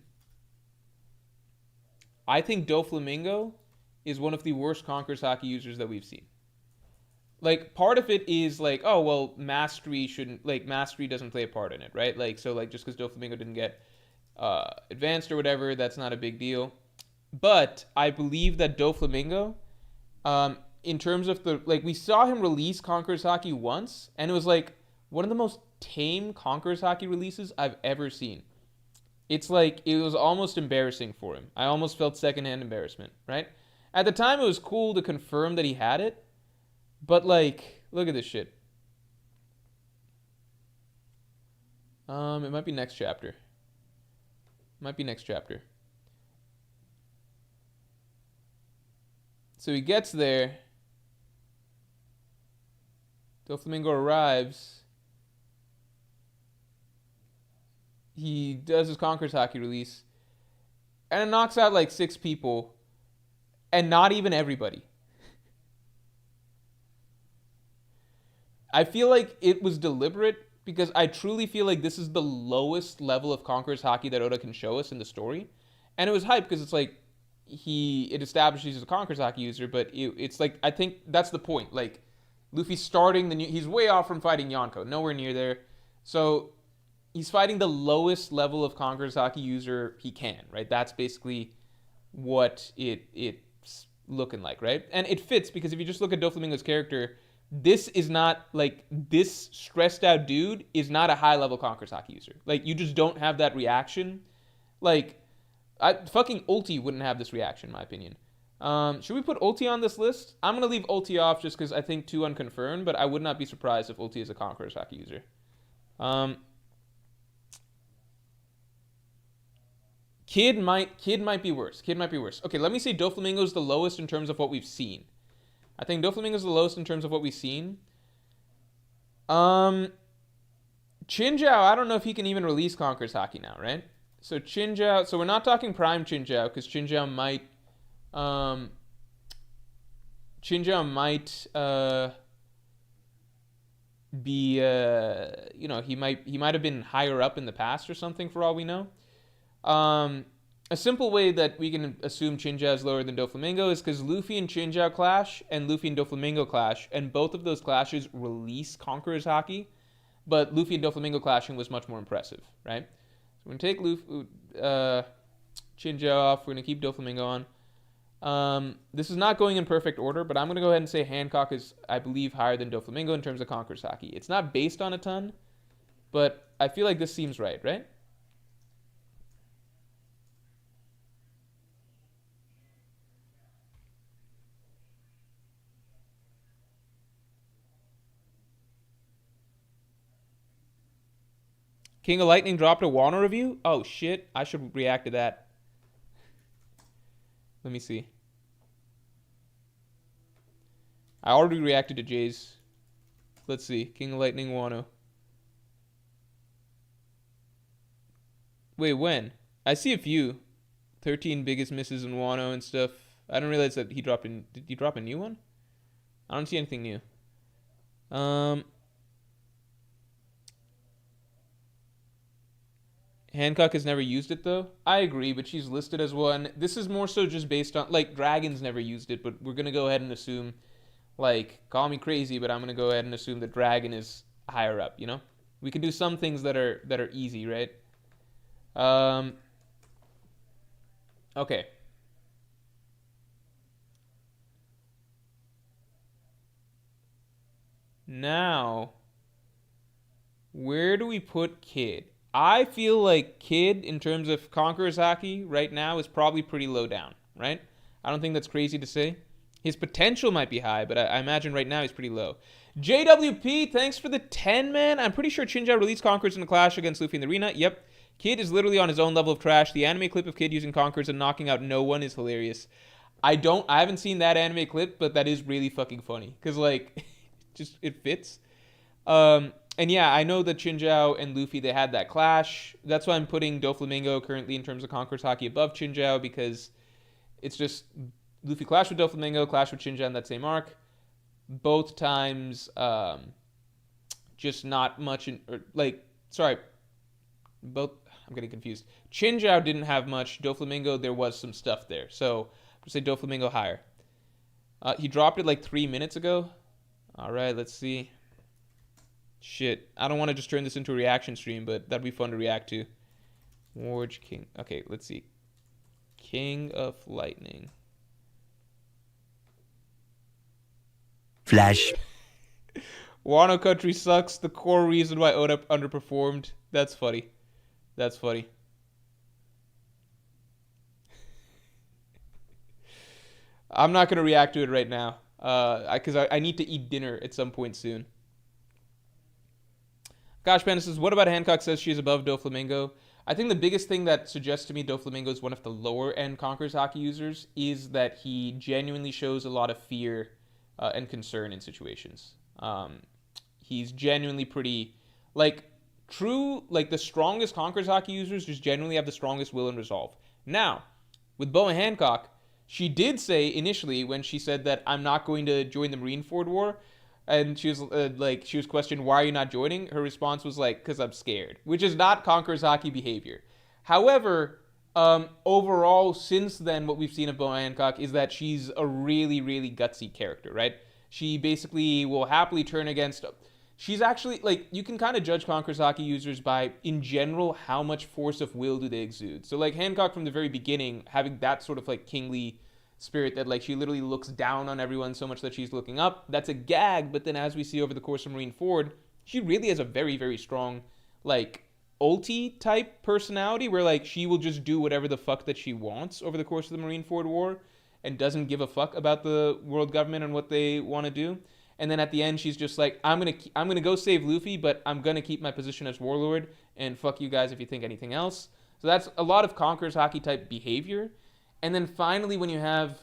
I think Doflamingo is one of the worst Conqueror's Haki users that we've seen. Like, part of it is like, oh well, mastery shouldn't, like, mastery doesn't play a part in it, right? Like, so like just because Doflamingo didn't get advanced or whatever, that's not a big deal. But I believe that Doflamingo, in terms of the, like, we saw him release Conqueror's Haki once, and it was like one of the most tame Conqueror's Haki releases I've ever seen. It's like, it was almost embarrassing for him. I almost felt secondhand embarrassment, right? At the time, it was cool to confirm that he had it, but like, look at this shit. It might be next chapter. Might be next chapter. So he gets there. Doflamingo arrives. He does his Conqueror's Haki release. And it knocks out like 6 people. And not even everybody. I feel like it was deliberate because I truly feel like this is the lowest level of Conqueror's Haki that Oda can show us in the story. And it was hype because it's like it establishes he's a Conqueror's Haki user, but it's like, I think that's the point. Like, Luffy's starting he's way off from fighting Yonko, nowhere near there. So he's fighting the lowest level of Conqueror's Haki user he can, right? That's basically what it's looking like, right? And it fits because if you just look at Doflamingo's character, this is not, like, this stressed out dude is not a high level Conqueror's Haki user. Like, you just don't have that reaction. Like, fucking Ulti wouldn't have this reaction, in my opinion. Should we put Ulti on this list? I'm going to leave Ulti off just because I think 2 unconfirmed, but I would not be surprised if Ulti is a Conqueror's Haki user. Kid might be worse. Kid might be worse. Okay, let me say Doflamingo's the lowest in terms of what we've seen. I think Doflamingo's the lowest in terms of what we've seen. Chinjiao, I don't know if he can even release Conqueror's Haki now, right? So Chinjiao, so we're not talking prime Chinjiao because Chinjiao might be he might have been higher up in the past or something for all we know. A simple way that we can assume Chinjiao is lower than Doflamingo is because Luffy and Chinjiao clash and Luffy and Doflamingo clash, and both of those clashes release Conqueror's Haki, but Luffy and Doflamingo clashing was much more impressive, right? So we're going to take Chinjiao off, we're going to keep Doflamingo on. This is not going in perfect order, but I'm going to go ahead and say Hancock is, I believe, higher than Doflamingo in terms of Conqueror's Haki. It's not based on a ton, but I feel like this seems right, right? King of Lightning dropped a Wano review? Oh shit, I should react to that. Let me see. I already reacted to Jay's. Let's see. King of Lightning Wano. Wait, when? I see a few. 13 biggest misses in Wano and stuff. I don't realize that he dropped in. Did he drop a new one? I don't see anything new. Hancock has never used it though. I agree, but she's listed as one. This is more so just based on, like, Dragon's never used it, but we're gonna go ahead and assume, like, call me crazy, but I'm gonna go ahead and assume that Dragon is higher up. You know, we can do some things that are easy, right? Okay. Now, where do we put Kid? I feel like Kid, in terms of Conqueror's Haki right now, is probably pretty low down, right? I don't think that's crazy to say. His potential might be high, but I imagine right now he's pretty low. JWP, thanks for the 10, man. I'm pretty sure Chinja released Conquerors in a clash against Luffy in the arena. Yep. Kid is literally on his own level of trash. The anime clip of Kid using Conquerors and knocking out no one is hilarious. I haven't seen that anime clip, but that is really fucking funny. Because, like, it fits. And yeah, I know that Chinjao and Luffy, they had that clash. That's why I'm putting Doflamingo currently in terms of Conqueror's Haki above Chinjao, because it's just Luffy clashed with Doflamingo, clashed with Chinjao in that same arc. Both times, just not much, both, I'm getting confused. Chinjao didn't have much. Doflamingo, there was some stuff there. So, I'm going to say Doflamingo higher. He dropped it like 3 minutes ago. All right, let's see. Shit, I don't want to just turn this into a reaction stream, but that'd be fun to react to. Warge King. Okay, let's see. King of Lightning. Flash. Wano Country sucks. The core reason why Oda underperformed. That's funny. That's funny. I'm not going to react to it right now. Because I need to eat dinner at some point soon. Gosh, Panda says, what about Hancock says she's above Doflamingo? I think the biggest thing that suggests to me Doflamingo is one of the lower end Conqueror's Haki users is that he genuinely shows a lot of fear and concern in situations. He's genuinely pretty, like, true, like the strongest Conqueror's Haki users just genuinely have the strongest will and resolve. Now, with Boa Hancock, she did say initially when she said that I'm not going to join the Marineford War, and she was questioned, why are you not joining? Her response was like, because I'm scared, which is not Conqueror's Haki behavior. However, overall, since then, what we've seen of Boa Hancock is that she's a really, really gutsy character, right? She basically will happily turn against... She's actually, like, you can kind of judge Conqueror's Haki users by, in general, how much force of will do they exude. So, like, Hancock from the very beginning, having that sort of, like, kingly spirit that, like, she literally looks down on everyone so much that she's looking up. That's a gag, but then as we see over the course of Marineford, she really has a very, very strong, like, ulti type personality where, like, she will just do whatever the fuck that she wants over the course of the Marineford War and doesn't give a fuck about the world government and what they want to do. And then at the end, she's just like, I'm gonna go save Luffy, but I'm gonna keep my position as warlord, and fuck you guys if you think anything else. So that's a lot of Conqueror's Haki type behavior. And then finally, when you have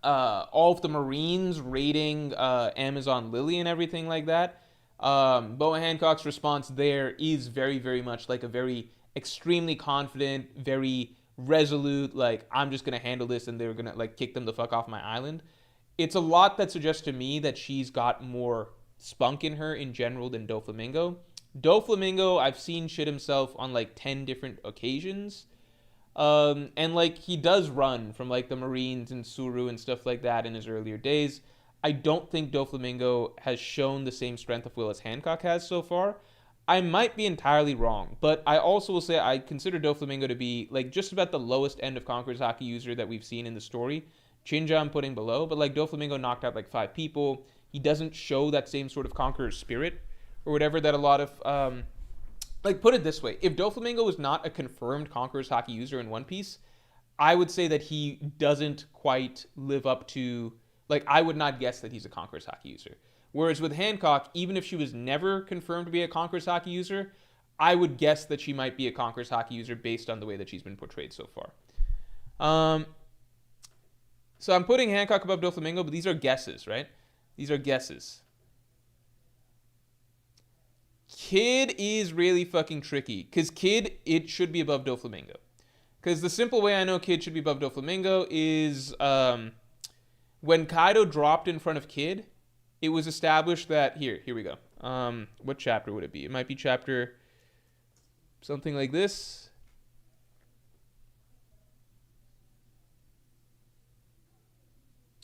all of the Marines raiding Amazon Lily and everything like that, Boa Hancock's response there is very, very much like a very extremely confident, very resolute, like, I'm just gonna handle this and they're gonna, like, kick them the fuck off my island. It's a lot that suggests to me that she's got more spunk in her in general than Doflamingo. Doflamingo, I've seen shit himself on like 10 different occasions. And like he does run from like the Marines and Suru and stuff like that in his earlier days. I don't think Doflamingo has shown the same strength of will as Hancock has so far. I might be entirely wrong, but I also will say I consider Doflamingo to be like just about the lowest end of Conqueror's Haki user that we've seen in the story. Chinja I'm putting below, but like Doflamingo knocked out like 5 people. He doesn't show that same sort of conqueror spirit or whatever that a lot of like, put it this way, if Doflamingo was not a confirmed Conqueror's Haki user in One Piece, I would say that he doesn't quite live up to, like, I would not guess that he's a Conqueror's Haki user. Whereas with Hancock, even if she was never confirmed to be a Conqueror's Haki user, I would guess that she might be a Conqueror's Haki user based on the way that she's been portrayed so far. So I'm putting Hancock above Doflamingo, but these are guesses, right? These are guesses. Kid is really fucking tricky. Because Kid, it should be above Doflamingo. Because the simple way I know Kid should be above Doflamingo is when Kaido dropped in front of Kid, it was established that... Here we go. What chapter would it be? It might be chapter... something like this.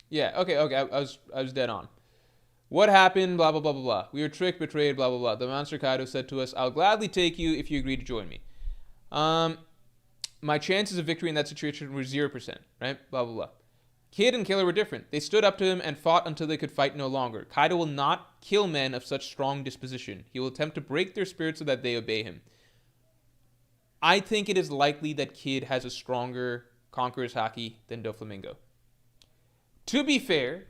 Yeah, okay, I was dead on. What happened, blah, blah, blah, blah, blah. We were tricked, betrayed, blah, blah, blah. The monster Kaido said to us, I'll gladly take you if you agree to join me. My chances of victory in that situation were 0%, right? Blah, blah, blah. Kid and Killer were different. They stood up to him and fought until they could fight no longer. Kaido will not kill men of such strong disposition. He will attempt to break their spirit so that they obey him. I think it is likely that Kid has a stronger Conqueror's Haki than Doflamingo. To be fair,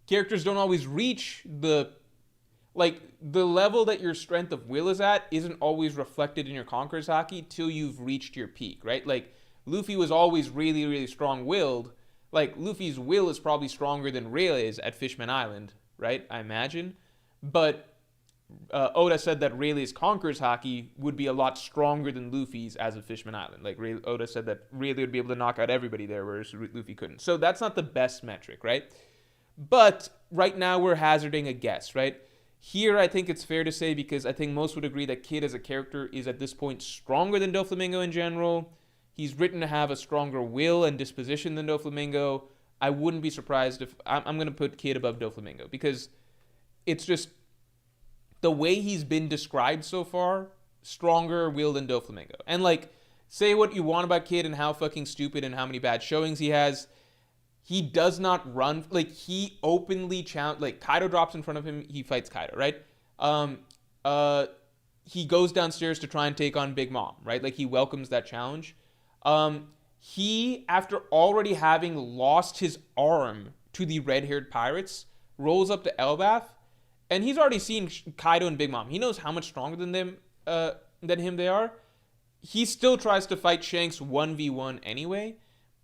characters don't always reach the level that your strength of will is at isn't always reflected in your Conqueror's Haki till you've reached your peak, right? Like Luffy was always really, really strong-willed. Like Luffy's will is probably stronger than Rayleigh's at Fishman Island, right? I imagine. But Oda said that Rayleigh's Conqueror's Haki would be a lot stronger than Luffy's as of Fishman Island. Like Oda said that Rayleigh would be able to knock out everybody there, whereas Luffy couldn't. So that's not the best metric, right? But right now we're hazarding a guess, right? Here I think it's fair to say, because I think most would agree that Kid as a character is at this point stronger than Doflamingo in general. He's written to have a stronger will and disposition than Doflamingo. I wouldn't be surprised if I'm going to put Kid above Doflamingo, because it's just the way he's been described so far, stronger will than Doflamingo. And like, say what you want about Kid and how fucking stupid and how many bad showings he has, he does not run. Like, he openly challenge. Like, Kaido drops in front of him, he fights Kaido, right? He goes downstairs to try and take on Big Mom, right? Like, he welcomes that challenge. He, after already having lost his arm to the red-haired pirates, rolls up to Elbaf, and he's already seen Kaido and Big Mom. He knows how much stronger than him they are. He still tries to fight Shanks 1v1 anyway.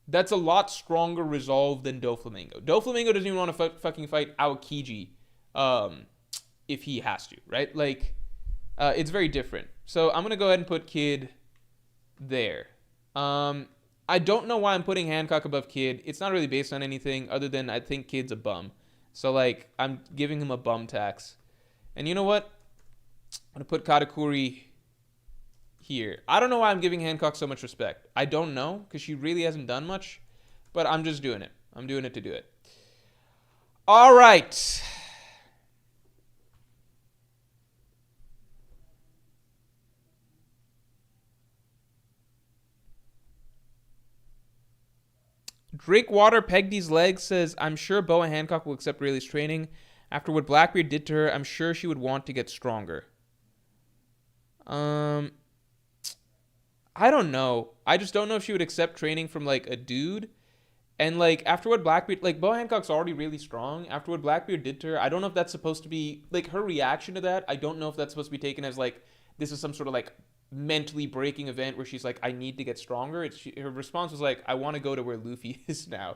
That's a lot stronger resolve than Doflamingo. Doflamingo doesn't even want to fucking fight Aokiji if he has to, right? Like, it's very different. So I'm going to go ahead and put Kid there. I don't know why I'm putting Hancock above Kid. It's not really based on anything other than I think Kid's a bum. So, like, I'm giving him a bum tax. And you know what? I'm going to put Katakuri here. I don't know why I'm giving Hancock so much respect. I don't know, because she really hasn't done much. But I'm just doing it. I'm doing it to do it. All right. Drake Water pegged these legs says, I'm sure Boa Hancock will accept Rayleigh's training. After what Blackbeard did to her, I'm sure she would want to get stronger. I don't know. I just don't know if she would accept training from, like, a dude. And, like, after what Blackbeard... Like, Boa Hancock's already really strong. After what Blackbeard did to her, I don't know if that's supposed to be... Like, her reaction to that, I don't know if that's supposed to be taken as, like, this is some sort of, like, mentally breaking event where she's like, I need to get stronger. Her response was like, I want to go to where Luffy is now.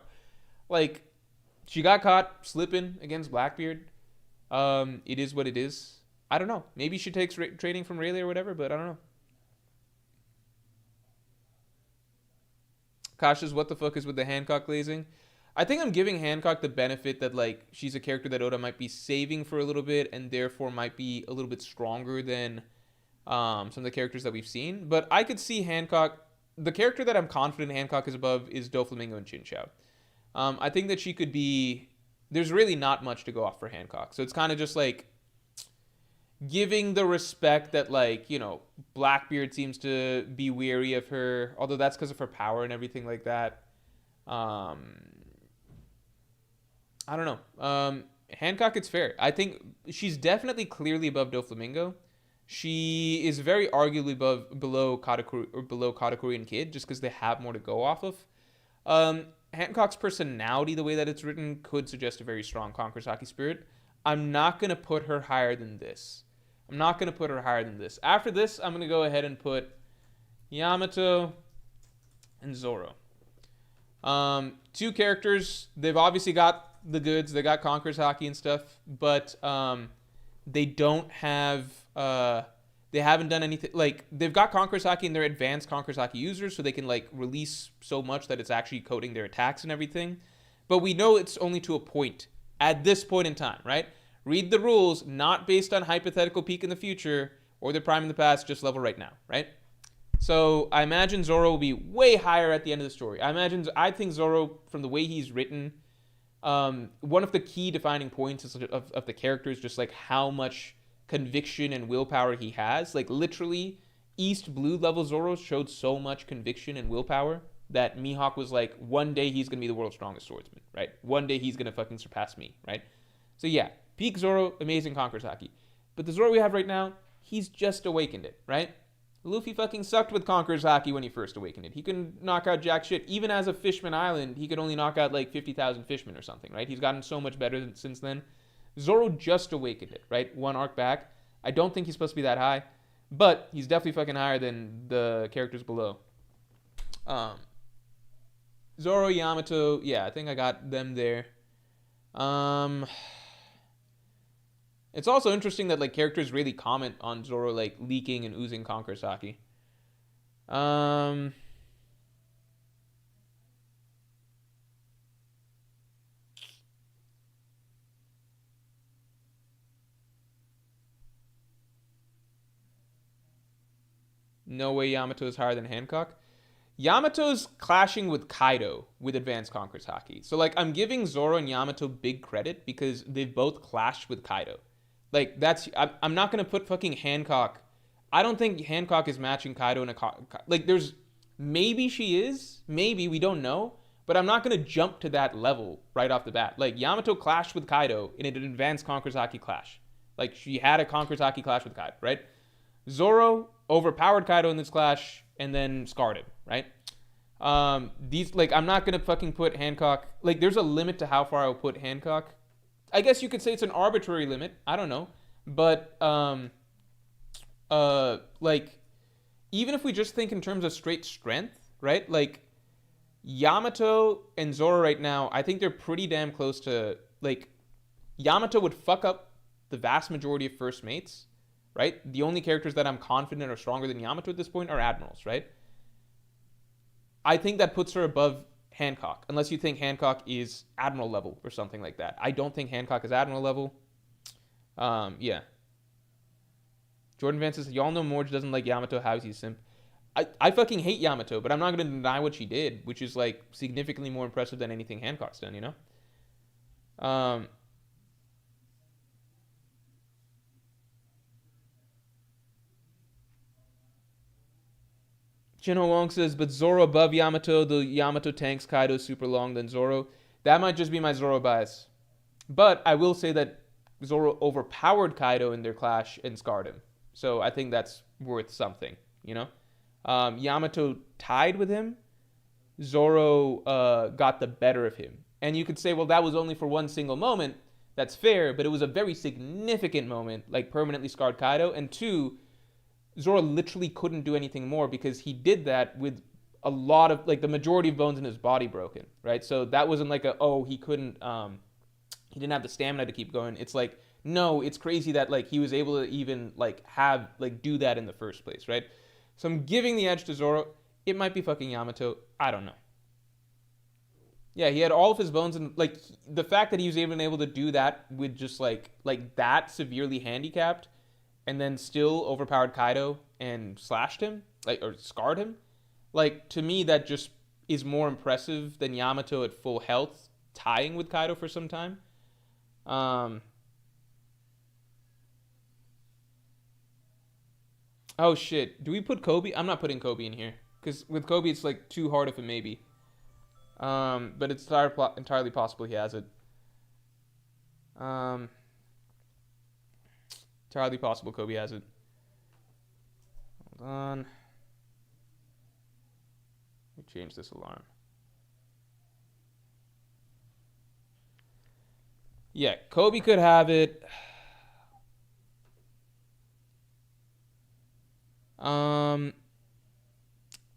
Like, she got caught slipping against Blackbeard. It is what it is. I don't know. Maybe she takes training from Rayleigh or whatever, but I don't know. Kasha's what the fuck is with the Hancock glazing? I think I'm giving Hancock the benefit that, like, she's a character that Oda might be saving for a little bit and therefore might be a little bit stronger than some of the characters that we've seen. But I could see Hancock... The character that I'm confident Hancock is above is Doflamingo and Chinchou. I think that she could be... There's really not much to go off for Hancock. So it's kind of just, like, giving the respect that, like, you know, Blackbeard seems to be weary of her, although that's because of her power and everything like that. I don't know. Hancock, it's fair. I think she's definitely clearly above Doflamingo. She is very arguably below Katakuri and Kid, just because they have more to go off of. Hancock's personality, the way that it's written, could suggest a very strong Conqueror's Haki spirit. I'm not going to put her higher than this. After this, I'm going to go ahead and put Yamato and Zoro. Two characters, they've obviously got the goods. They got Conqueror's Haki and stuff, but they don't have... they haven't done anything... Like, they've got Conqueror's Haki and they're advanced Conqueror's Haki users, so they can, like, release so much that it's actually coding their attacks and everything. But we know it's only to a point. At this point in time, right? Read the rules, not based on hypothetical peak in the future or their prime in the past, just level right now, right? So I imagine Zoro will be way higher at the end of the story. I think Zoro, from the way he's written, one of the key defining points of the character is just like how much conviction and willpower he has. Like, literally, East Blue level Zoro showed so much conviction and willpower that Mihawk was like, one day he's going to be the world's strongest swordsman, right? One day he's going to fucking surpass me, right? So yeah, peak Zoro, amazing Conqueror's Haki. But the Zoro we have right now, he's just awakened it, right? Luffy fucking sucked with Conqueror's Haki when he first awakened it. He couldn't knock out jack shit. Even as a Fishman Island, he could only knock out like 50,000 fishmen or something, right? He's gotten so much better since then. Zoro just awakened it, right? One arc back. I don't think he's supposed to be that high, but he's definitely fucking higher than the characters below. Zoro, Yamato, yeah, I think I got them there. It's also interesting that like characters really comment on Zoro like leaking and oozing Conqueror's Haki. No way Yamato is higher than Hancock. Yamato's clashing with Kaido with advanced Conqueror's Haki. So like I'm giving Zoro and Yamato big credit because they've both clashed with Kaido. Like that's I'm not gonna put fucking Hancock. I don't think Hancock is matching Kaido in a like. There's maybe she is, maybe we don't know, but I'm not gonna jump to that level right off the bat. Like Yamato clashed with Kaido in an advanced Conqueror's Haki clash. Like she had a Conqueror's Haki clash with Kaido, right? Zoro overpowered Kaido in this clash and then scarred him, right? These like I'm not gonna fucking put Hancock. Like there's a limit to how far I'll put Hancock. I guess you could say it's an arbitrary limit. I don't know. But like even if we just think in terms of straight strength, right? Like Yamato and Zoro right now, I think they're pretty damn close to like Yamato would fuck up the vast majority of first mates, right? The only characters that I'm confident are stronger than Yamato at this point are admirals, right? I think that puts her above Hancock, unless you think Hancock is Admiral level or something like that. I don't think Hancock is Admiral level. Yeah. Jordan Vance says, y'all know Morge doesn't like Yamato. How's he simp? I fucking hate Yamato, but I'm not going to deny what she did, which is like significantly more impressive than anything Hancock's done, you know? Jinho Wong says, but Zoro above Yamato. The Yamato tanks Kaido super long than Zoro. That might just be my Zoro bias. But I will say that Zoro overpowered Kaido in their clash and scarred him. So I think that's worth something, you know? Yamato tied with him. Zoro got the better of him. And you could say, well, that was only for one single moment. That's fair, but it was a very significant moment, like permanently scarred Kaido. And two, Zoro literally couldn't do anything more because he did that with a lot of, like, the majority of bones in his body broken, right? So that wasn't like he couldn't, he didn't have the stamina to keep going. It's like, no, it's crazy that, like, he was able to even, like, do that in the first place, right? So I'm giving the edge to Zoro. It might be fucking Yamato. I don't know. Yeah, he had all of his bones, and, like, the fact that he was even able to do that with just, like that severely handicapped, and then still overpowered Kaido and slashed him, like, or scarred him. Like, to me, that just is more impressive than Yamato at full health tying with Kaido for some time. Oh, shit. Do we put Kobe? I'm not putting Kobe in here. Because with Kobe, it's, like, too hard of a maybe. But it's entirely possible he has it. Entirely possible Kobe has it. Hold on. Let me change this alarm. Yeah, Kobe could have it.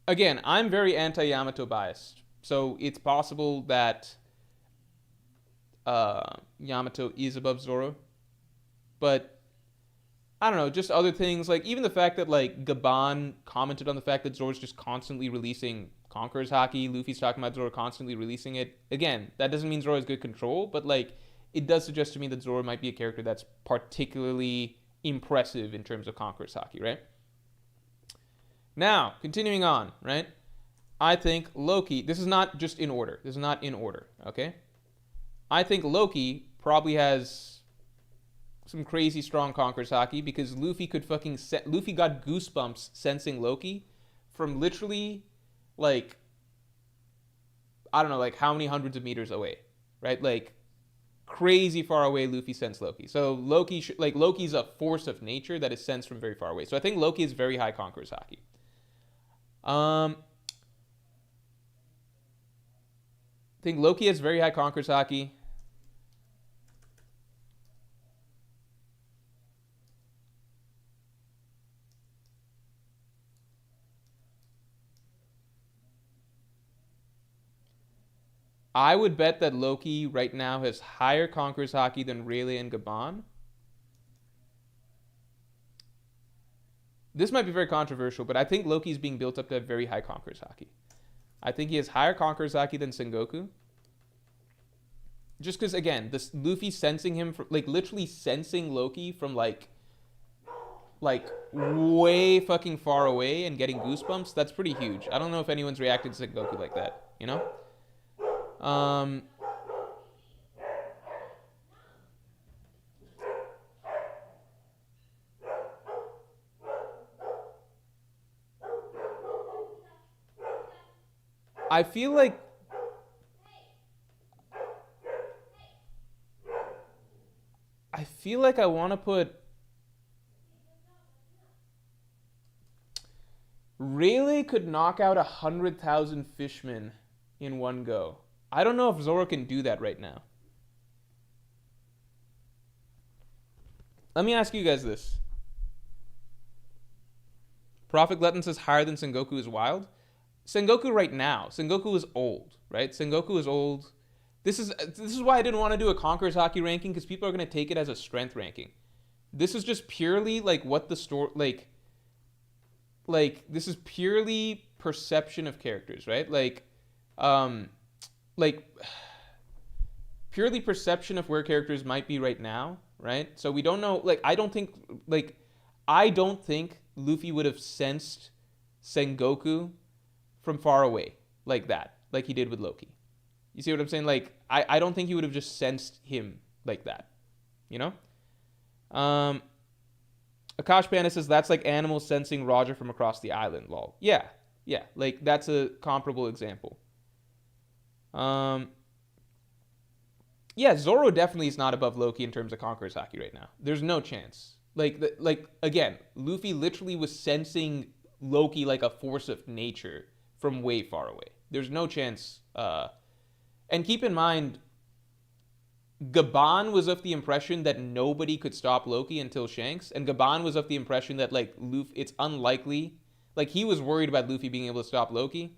Again, I'm very anti-Yamato biased. So it's possible that Yamato is above Zoro. But I don't know, just other things, like even the fact that like Gaban commented on the fact that Zoro's just constantly releasing Conqueror's Haki, Luffy's talking about Zoro constantly releasing it. Again, that doesn't mean Zoro has good control, but like it does suggest to me that Zoro might be a character that's particularly impressive in terms of Conqueror's Haki, right? Now, continuing on, right? I think Loki, this is not just in order. This is not in order, okay? I think Loki probably has some crazy strong Conqueror's Haki because Luffy could fucking Luffy got goosebumps sensing Loki from literally like I don't know, like how many hundreds of meters away, right? Like crazy far away Luffy sends Loki. So Loki's a force of nature that is sensed from very far away. So I think Loki is very high Conqueror's Haki. I think Loki has very high Conqueror's Haki. I would bet that Loki right now has higher Conqueror's Haki than Rayleigh and Gaban. This might be very controversial, but I think Loki's being built up to have very high Conqueror's Haki. I think he has higher Conqueror's Haki than Sengoku. Just because, again, this Luffy sensing him, like literally sensing Loki from like way fucking far away and getting goosebumps, that's pretty huge. I don't know if anyone's reacted to Sengoku like that, you know? I feel like I want to put Rayleigh could knock out 100,000 fishmen in one go. I don't know if Zoro can do that right now. Let me ask you guys this. Prophet Glutton says higher than Sengoku is wild. Sengoku right now. Sengoku is old, right? Sengoku is old. This is why I didn't want to do a Conqueror's Haki ranking, because people are going to take it as a strength ranking. This is just purely like what the story like this is purely perception of characters, right? Like purely perception of where characters might be right now, right? So we don't know, I don't think Luffy would have sensed Sengoku from far away like that, like he did with Loki. You see what I'm saying? Like, I don't think he would have just sensed him like that, you know? Akash Panda says that's like animals sensing Roger from across the island, lol. Yeah, like that's a comparable example. Yeah, Zoro definitely is not above Loki in terms of Conqueror's Haki right now. There's no chance. Like again, Luffy literally was sensing Loki like a force of nature from way far away. There's no chance. And keep in mind, Gaban was of the impression that nobody could stop Loki until Shanks, and Gaban was of the impression that like Luffy, it's unlikely. Like he was worried about Luffy being able to stop Loki,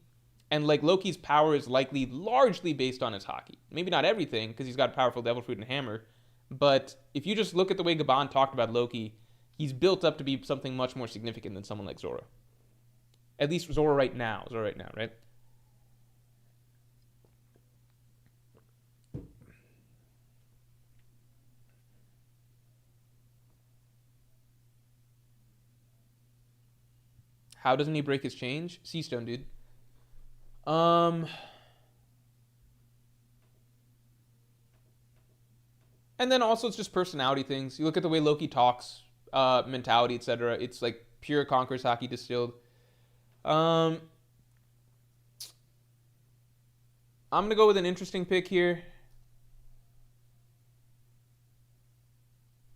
and like Loki's power is likely largely based on his Haki. Maybe not everything, because he's got a powerful Devil Fruit and Hammer. But if you just look at the way Gaban talked about Loki, he's built up to be something much more significant than someone like Zoro. At least Zoro right now, right? How doesn't he break his change? Seastone, dude. And then also it's just personality things. You look at the way Loki talks, mentality, etc. It's like pure Conqueror's Haki distilled. I'm gonna go with an interesting pick here.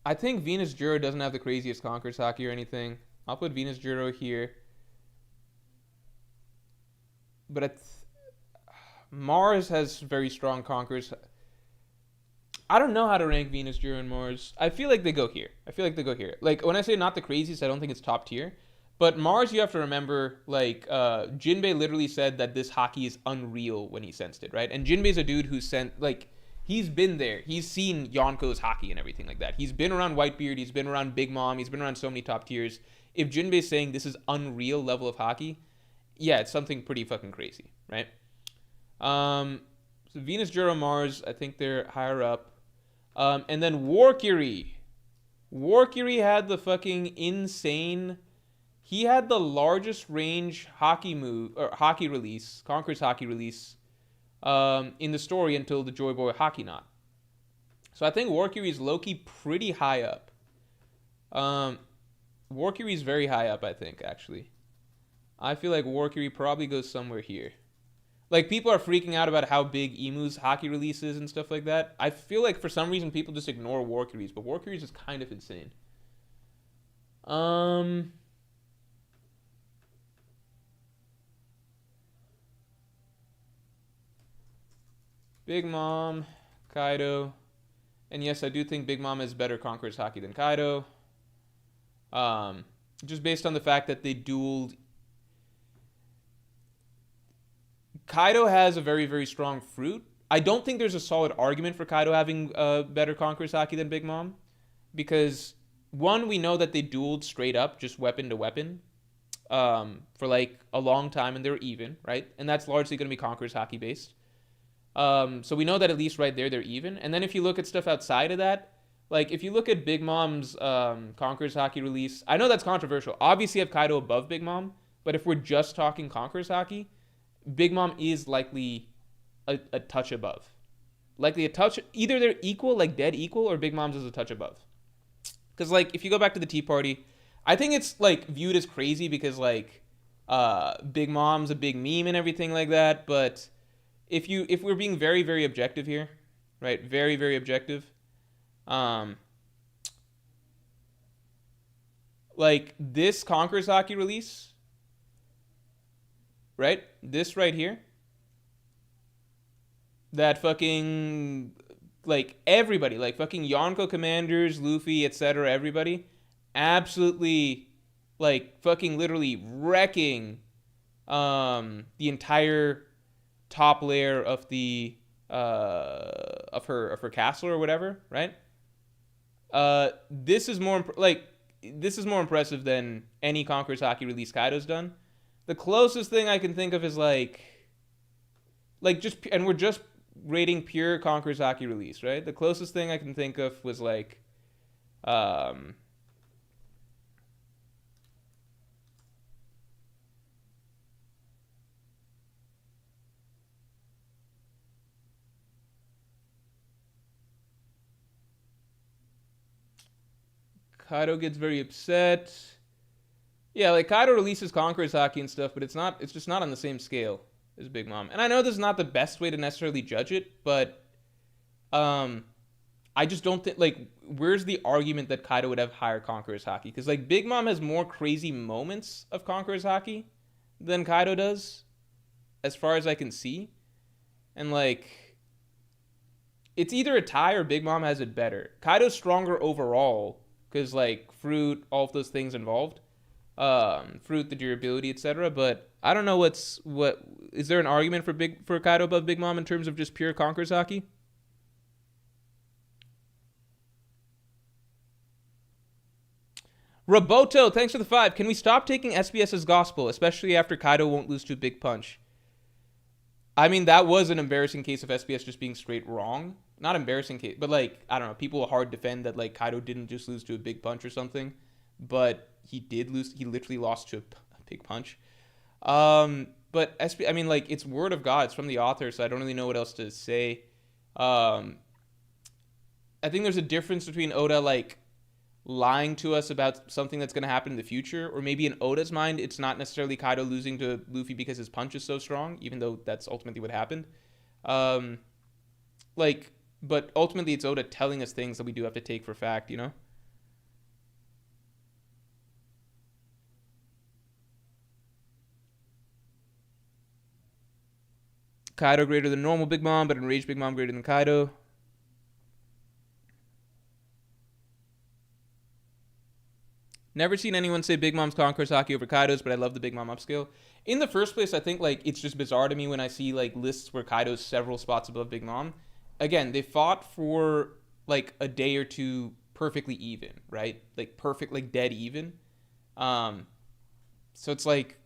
I think Venus Juro doesn't have the craziest Conqueror's Haki or anything. I'll put Venus Juro here. But Mars has very strong Conquerors. I don't know how to rank Venus, Juro, and Mars. I feel like they go here. Like, when I say not the craziest, I don't think it's top tier. But Mars, you have to remember, like, Jinbei literally said that this Haki is unreal when he sensed it, right? And Jinbei's a dude who's he's been there. He's seen Yonko's Haki and everything like that. He's been around Whitebeard. He's been around Big Mom. He's been around so many top tiers. If Jinbei's saying this is unreal level of Haki, yeah, it's something pretty fucking crazy, right? So Venus, Juro, Mars, I think they're higher up. And then Warcury. Warcury had the fucking insane... He had the largest range Haki move, or Haki release, Conqueror's Haki release, in the story until the Joy Boy Haki Knot. So I think Warcury is low-key pretty high up. Warcury is very high up, I think, actually. I feel like Warcury probably goes somewhere here. Like, people are freaking out about how big Emu's Haki release is and stuff like that. I feel like for some reason people just ignore Warcuries, but Warcuries is kind of insane. Big Mom, Kaido. And yes, I do think Big Mom is better Conqueror's Haki than Kaido. Just based on the fact that they dueled. Kaido has a very, very strong fruit. I don't think there's a solid argument for Kaido having a better Conqueror's Haki than Big Mom. Because, one, we know that they dueled straight up, just weapon to weapon, for like a long time, and they're even, right? And that's largely going to be Conqueror's Haki based. So we know that at least right there, they're even. And then if you look at stuff outside of that, like if you look at Big Mom's Conqueror's Haki release, I know that's controversial. Obviously, I have Kaido above Big Mom, but if we're just talking Conqueror's Haki, Big Mom is likely a touch above. Likely a touch, either they're equal, like dead equal, or Big Mom's is a touch above. Because, like, if you go back to the Tea Party, I think it's, like, viewed as crazy because, like, Big Mom's a big meme and everything like that, but if we're being very, very objective here, right, very, very objective, like, this Conqueror's Haki release, right, this right here, that fucking, like, everybody, like, fucking Yonko commanders, Luffy, etc., everybody, absolutely, like, fucking literally wrecking the entire top layer of the of her castle or whatever, right? This is more more impressive than any Conqueror's Haki release Kaido's done. The closest thing I can think of is like just, and we're just rating pure Conqueror's Haki release, right? The closest thing I can think of was like Kaido gets very upset. Yeah, like Kaido releases Conqueror's Haki and stuff, but it's just not on the same scale as Big Mom. And I know this is not the best way to necessarily judge it, but I just don't think, like, where's the argument that Kaido would have higher Conqueror's Haki? Because, like, Big Mom has more crazy moments of Conqueror's Haki than Kaido does, as far as I can see. And, like, it's either a tie or Big Mom has it better. Kaido's stronger overall, because, like, fruit, all of those things involved. Fruit, the durability, etc. But I don't know what is there an argument for Kaido above Big Mom in terms of just pure Conqueror's Haki? Roboto, thanks for the 5. Can we stop taking SBS as gospel, especially after Kaido won't lose to a big punch? I mean, that was an embarrassing case of SBS just being straight wrong. Not embarrassing case, but like, I don't know, people will hard defend that like Kaido didn't just lose to a big punch or something, but he did lose. He literally lost to a big punch. But I mean, like, it's word of God. It's from the author, so I don't really know what else to say. I think there's a difference between Oda like lying to us about something that's going to happen in the future, or maybe in Oda's mind, it's not necessarily Kaido losing to Luffy because his punch is so strong, even though that's ultimately what happened. But ultimately, it's Oda telling us things that we do have to take for fact, you know? Kaido greater than normal Big Mom, but enraged Big Mom greater than Kaido. Never seen anyone say Big Mom's Conqueror's Haki over Kaido's, but I love the Big Mom upscale. In the first place, I think like it's just bizarre to me when I see like lists where Kaido's several spots above Big Mom. Again, they fought for like a day or two perfectly even, right? Like perfect, like dead even. So it's like,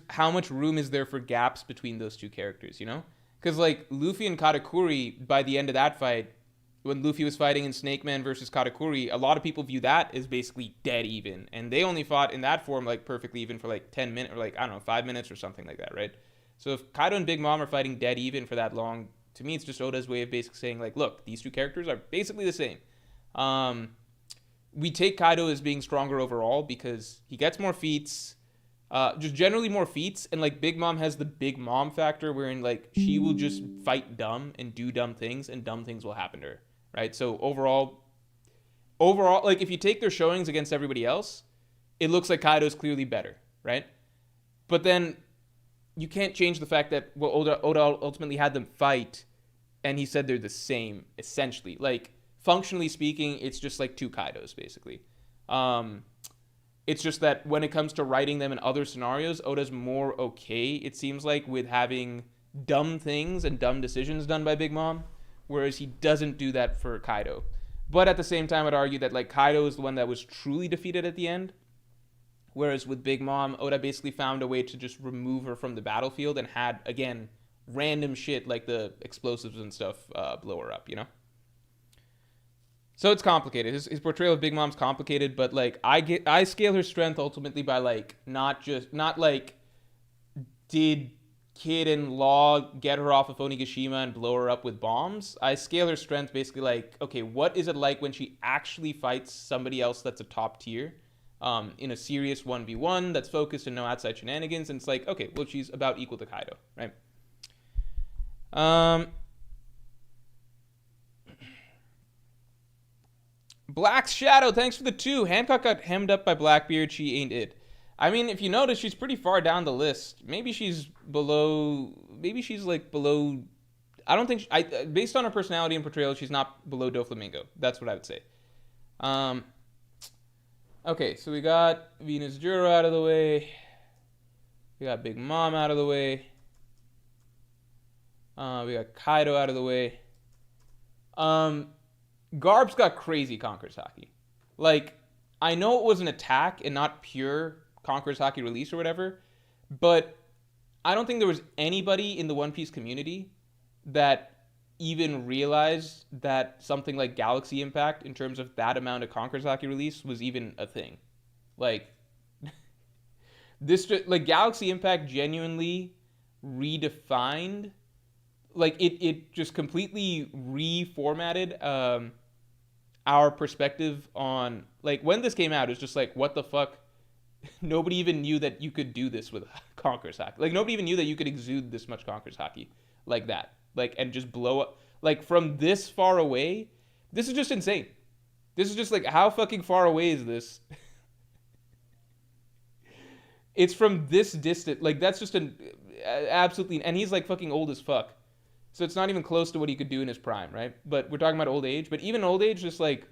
how much room is there for gaps between those two characters, you know? Because like Luffy and Katakuri, by the end of that fight, when Luffy was fighting in Snake Man versus Katakuri, a lot of people view that as basically dead even. And they only fought in that form like perfectly even for like 10 minutes or like, I don't know, 5 minutes or something like that, right? So if Kaido and Big Mom are fighting dead even for that long, to me it's just Oda's way of basically saying like, look, these two characters are basically the same. We take Kaido as being stronger overall because he gets more feats. Just generally more feats, and like Big Mom has the Big Mom factor, wherein like she will just fight dumb and do dumb things, and dumb things will happen to her, right? So overall, like if you take their showings against everybody else, it looks like Kaido's clearly better, right? But then you can't change the fact that well, Oda ultimately had them fight, and he said they're the same essentially. Like functionally speaking, it's just like two Kaidos basically. It's just that when it comes to writing them in other scenarios, Oda's more okay, it seems like, with having dumb things and dumb decisions done by Big Mom, whereas he doesn't do that for Kaido. But at the same time, I'd argue that like Kaido is the one that was truly defeated at the end, whereas with Big Mom, Oda basically found a way to just remove her from the battlefield and had, again, random shit like the explosives and stuff blow her up, you know? So it's complicated. His portrayal of Big Mom's complicated, but like I scale her strength ultimately by like not like did Kid and Law get her off of Onigashima and blow her up with bombs. I scale her strength basically like, okay, what is it like when she actually fights somebody else that's a top tier in a serious 1v1 that's focused and no outside shenanigans? And it's like, okay, well, she's about equal to Kaido, right? Black's Shadow, thanks for the 2. Hancock got hemmed up by Blackbeard. She ain't it. I mean, if you notice, she's pretty far down the list. Maybe she's below. Maybe she's like below. I don't think. Based on her personality and portrayal, she's not below Doflamingo. That's what I would say. Okay, so we got Venus Jura out of the way. We got Big Mom out of the way. We got Kaido out of the way. Garb's got crazy Conqueror's Haki. Like, I know it was an attack and not pure Conqueror's Haki release or whatever, but I don't think there was anybody in the One Piece community that even realized that something like Galaxy Impact, in terms of that amount of Conqueror's Haki release, was even a thing. Like, like Galaxy Impact genuinely redefined, like it just completely reformatted our perspective on, like, when this came out, it was just like, what the fuck? Nobody even knew that you could do this with Conqueror's Haki. Like, nobody even knew that you could exude this much Conqueror's Haki like that. Like, and just blow up. Like, from this far away, this is just insane. This is just like, how fucking far away is this? It's from this distant. Like, that's just an absolutely. And he's like fucking old as fuck. So it's not even close to what he could do in his prime, right? But we're talking about old age. But even old age, just like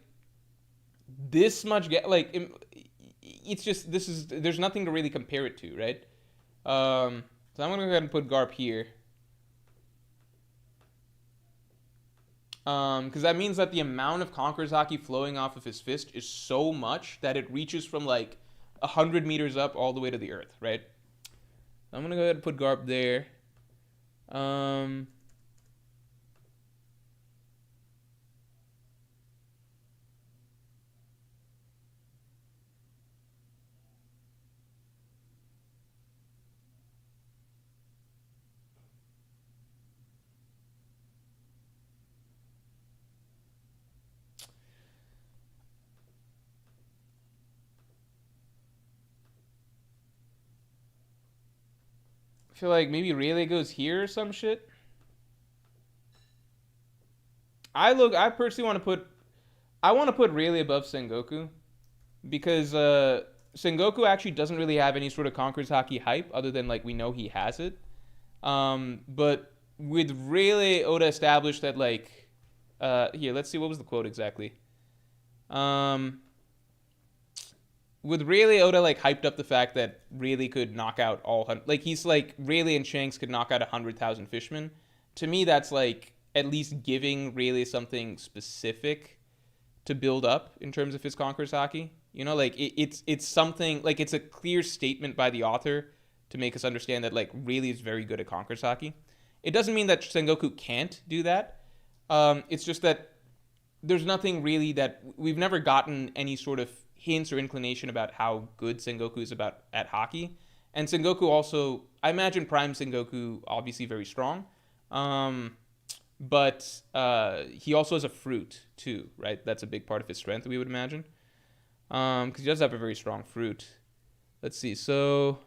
this much, like it's just there's nothing to really compare it to, right? So I'm gonna go ahead and put Garp here, because that means that the amount of Conqueror's Haki flowing off of his fist is so much that it reaches from like 100 meters up all the way to the earth, right? I'm gonna go ahead and put Garp there. I feel like maybe Rayleigh goes here or some shit. I personally want to put Rayleigh above Sengoku, because Sengoku actually doesn't really have any sort of Conqueror's Haki hype other than like we know he has it. But with Rayleigh, Oda established that like here, let's see, what was the quote exactly? With Rayleigh, Oda like hyped up the fact that Rayleigh could knock out like he's like Rayleigh and Shanks could knock out 100,000 fishmen. To me, that's like at least giving Rayleigh something specific to build up in terms of his Conqueror's Haki. You know, like it's something, like it's a clear statement by the author to make us understand that like Rayleigh is very good at Conqueror's Haki. It doesn't mean that Sengoku can't do that. It's just that there's nothing really that we've never gotten any sort of hints or inclination about how good Sengoku is at Haki. And Sengoku also, I imagine Prime Sengoku obviously very strong. But he also has a fruit too, right? That's a big part of his strength, we would imagine. Because he does have a very strong fruit. Let's see. So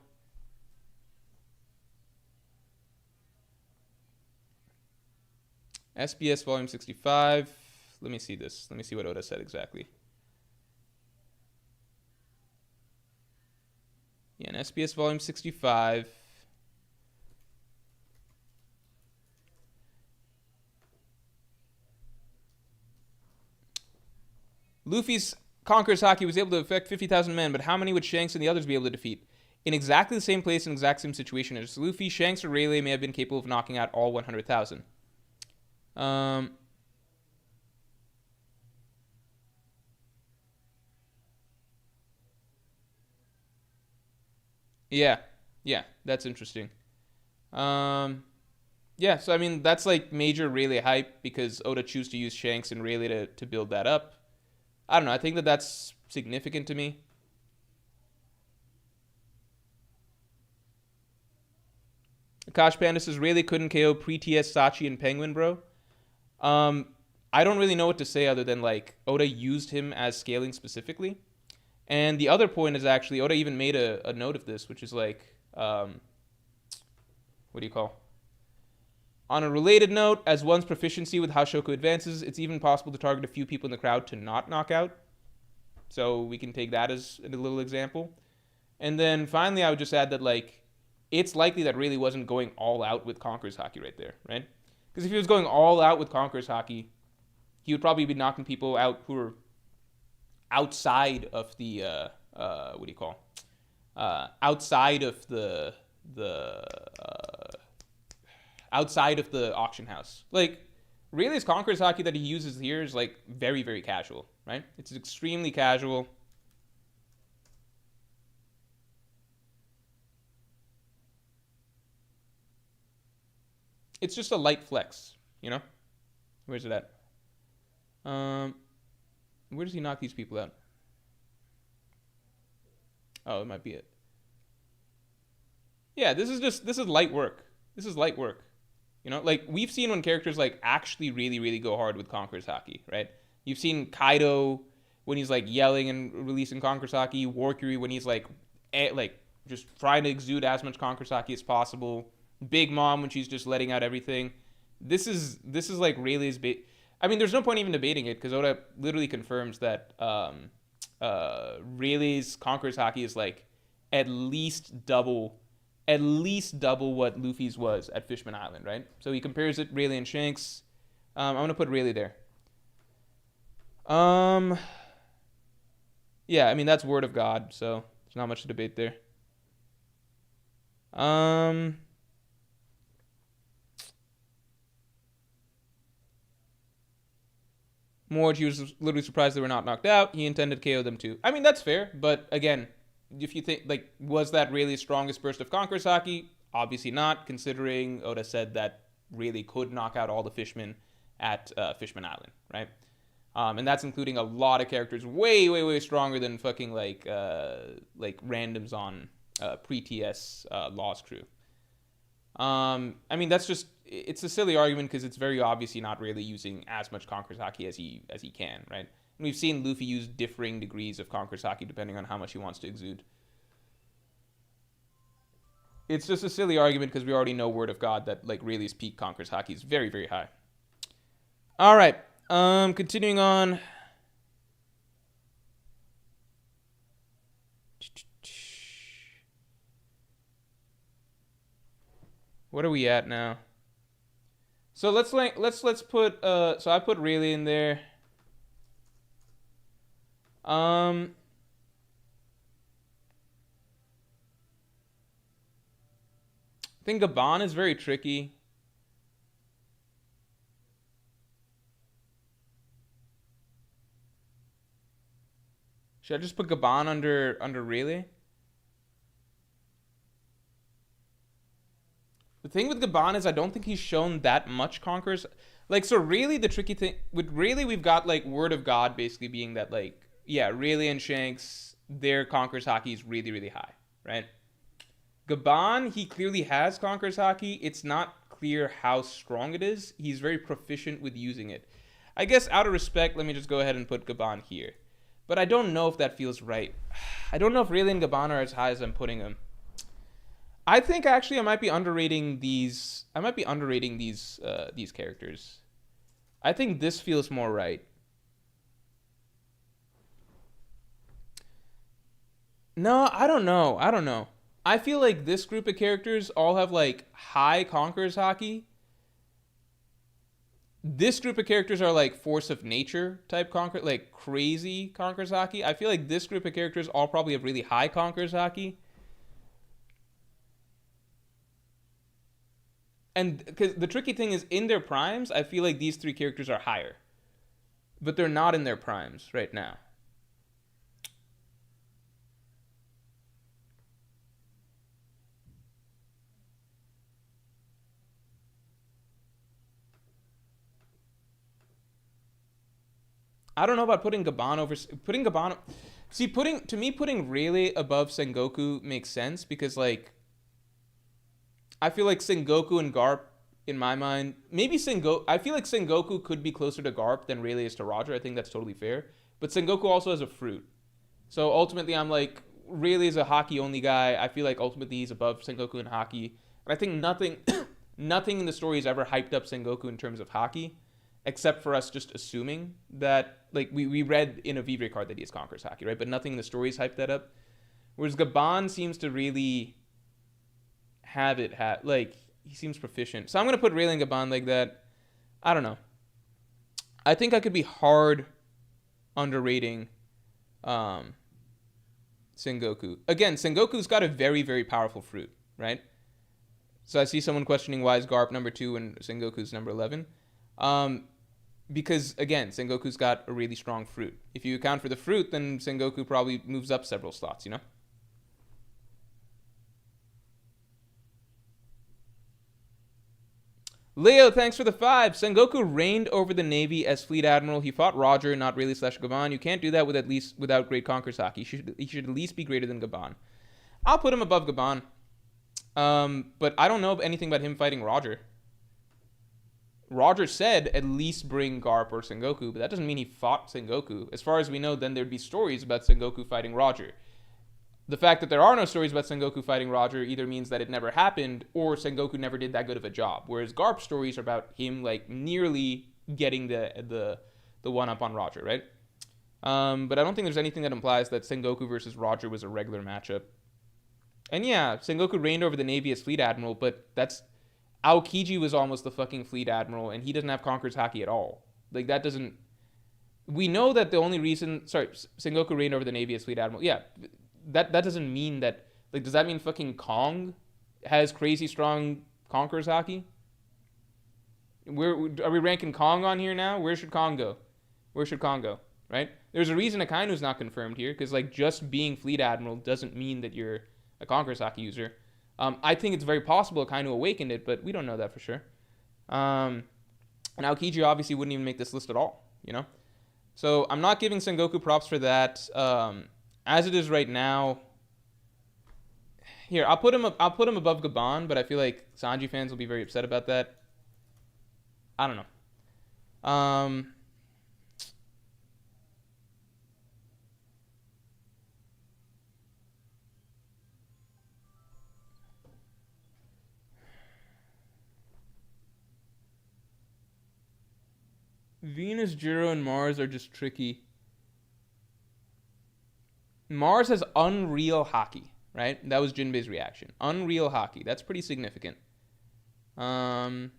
SBS Volume 65. Let me see this. Let me see what Oda said exactly. Yeah, in SBS Volume 65. Luffy's Conqueror's Haki was able to affect 50,000 men, but how many would Shanks and the others be able to defeat? In exactly the same place and exact same situation as Luffy, Shanks or Rayleigh may have been capable of knocking out all 100,000. Yeah, that's interesting. Yeah, so I mean that's like major Rayleigh hype because Oda chose to use Shanks and Rayleigh to build that up. I don't know. I think that's significant to me. Akash Panda says Rayleigh couldn't KO pre-TS Sachi and Penguin, bro. I don't really know what to say other than like Oda used him as scaling specifically. And the other point is actually Oda even made a note of this, which is like, what do you call? On a related note, as one's proficiency with Hashoku advances, it's even possible to target a few people in the crowd to not knock out. So we can take that as a little example. And then finally, I would just add that like, it's likely that Rayleigh wasn't going all out with Conqueror's Haki right there, right? Because if he was going all out with Conqueror's Haki, he would probably be knocking people out who are outside of the what do you call? Outside of the outside of the auction house. Like Rayleigh's Conqueror's Haki that he uses here is like very, very casual, right? It's extremely casual. It's just a light flex, you know? Where's it at? Where does he knock these people out? Oh, it might be it. Yeah, this is light work. This is light work. You know, like we've seen when characters like actually really, really go hard with Conqueror's Haki, right? You've seen Kaido when he's like yelling and releasing Conqueror's Haki, Warcury when he's like just trying to exude as much Conqueror's Haki as possible. Big Mom when she's just letting out everything. This is like Rayleigh's I mean, there's no point even debating it because Oda literally confirms that Rayleigh's Conqueror's Haki is like at least double what Luffy's was at Fishman Island, right? So he compares it Rayleigh and Shanks. I'm gonna put Rayleigh there. Yeah, I mean that's word of God, so there's not much to debate there. Morge, he was literally surprised they were not knocked out. He intended to KO them too. I mean, that's fair, but again, if you think, like, was that Rayleigh's strongest burst of Conqueror's Haki? Obviously not, considering Oda said that Rayleigh could knock out all the fishmen at Fishman Island, right? And that's including a lot of characters way, way, way stronger than fucking, like randoms on pre-TS Law's crew. I mean, it's a silly argument because it's very obviously not really using as much Conqueror's Haki as he can, right? And we've seen Luffy use differing degrees of Conqueror's Haki depending on how much he wants to exude. It's just a silly argument because we already know word of God that like Rayleigh's peak Conqueror's Haki is very, very high. All right, continuing on. What are we at now? So let's put so I put Rayleigh in there. I think Gabon is very tricky. Should I just put Gabon under Rayleigh? The thing with Gabon is I don't think he's shown that much Conquerors. Like, so really the tricky thing with Rayleigh, we've got like word of God basically being that like, yeah, Rayleigh and Shanks, their Conqueror's Haki is really, really high, right? Gabon, he clearly has Conqueror's Haki. It's not clear how strong it is. He's very proficient with using it. I guess out of respect, let me just go ahead and put Gabon here. But I don't know if that feels right. I don't know if Rayleigh and Gabon are as high as I'm putting them. I think actually I might be underrating these. I might be underrating these characters. I think this feels more right. No, I don't know. I don't know. I feel like this group of characters all have like high Conqueror's Haki. This group of characters are like force of nature type Conqueror, like crazy Conqueror's Haki. I feel like this group of characters all probably have really high Conqueror's Haki. And because the tricky thing is, in their primes, I feel like these three characters are higher. But they're not in their primes right now. I don't know about putting Gaban over. Putting Gaban. See, putting Rayleigh above Sengoku makes sense because, like, I feel like Sengoku and Garp, in my mind, maybe Sengoku. I feel like Sengoku could be closer to Garp than Rayleigh is to Roger. I think that's totally fair. But Sengoku also has a fruit. So ultimately, I'm like, Rayleigh is a Haki only guy. I feel like ultimately he's above Sengoku and Haki. But I think nothing in the story has ever hyped up Sengoku in terms of Haki, except for us just assuming that, like, we read in a Vivre card that he has Conqueror's Haki, right? But nothing in the stories hyped that up. Whereas Gaban seems to really have it, like, he seems proficient. So I'm going to put Rayleigh and Gaban like that. I don't know. I think I could be hard underrating Sengoku. Again, Sengoku's got a very, very powerful fruit, right? So I see someone questioning why is Garp number 2 and Sengoku's number 11. Because, again, Sengoku's got a really strong fruit. If you account for the fruit, then Sengoku probably moves up several slots, you know? Leo, thanks for the 5. Sengoku reigned over the Navy as Fleet Admiral. He fought Roger, not Rayleigh / Gaban. You can't do that without great Conqueror's Haki. He should at least be greater than Gaban. I'll put him above Gaban. But I don't know anything about him fighting Roger. Roger said at least bring Garp or Sengoku, but that doesn't mean he fought Sengoku. As far as we know, then there'd be stories about Sengoku fighting Roger. The fact that there are no stories about Sengoku fighting Roger either means that it never happened or Sengoku never did that good of a job. Whereas Garp's stories are about him like nearly getting the one up on Roger, right? But I don't think there's anything that implies that Sengoku versus Roger was a regular matchup. And yeah, Sengoku reigned over the Navy as Fleet Admiral, but that's Aokiji was almost the fucking Fleet Admiral, and he doesn't have Conqueror's Haki at all. Like, that doesn't... We know that the only reason... Sorry, Sengoku reigned over the Navy as Fleet Admiral. Yeah, that doesn't mean that... Like, does that mean fucking Kong has crazy strong Conqueror's Haki? Are we ranking Kong on here now? Where should Kong go? Where should Kong go, right? There's a reason Akainu's not confirmed here, because, like, just being Fleet Admiral doesn't mean that you're a Conqueror's Haki user. I think it's very possible Akainu awakened it, but we don't know that for sure. And Aokiji obviously wouldn't even make this list at all, you know? So I'm not giving Sengoku props for that. As it is right now, here, I'll put him above Gaban, but I feel like Sanji fans will be very upset about that. I don't know. Venus, Jiro, and Mars are just tricky. Mars has Unreal Haki, right? That was Jinbei's reaction. Unreal Haki. That's pretty significant. It's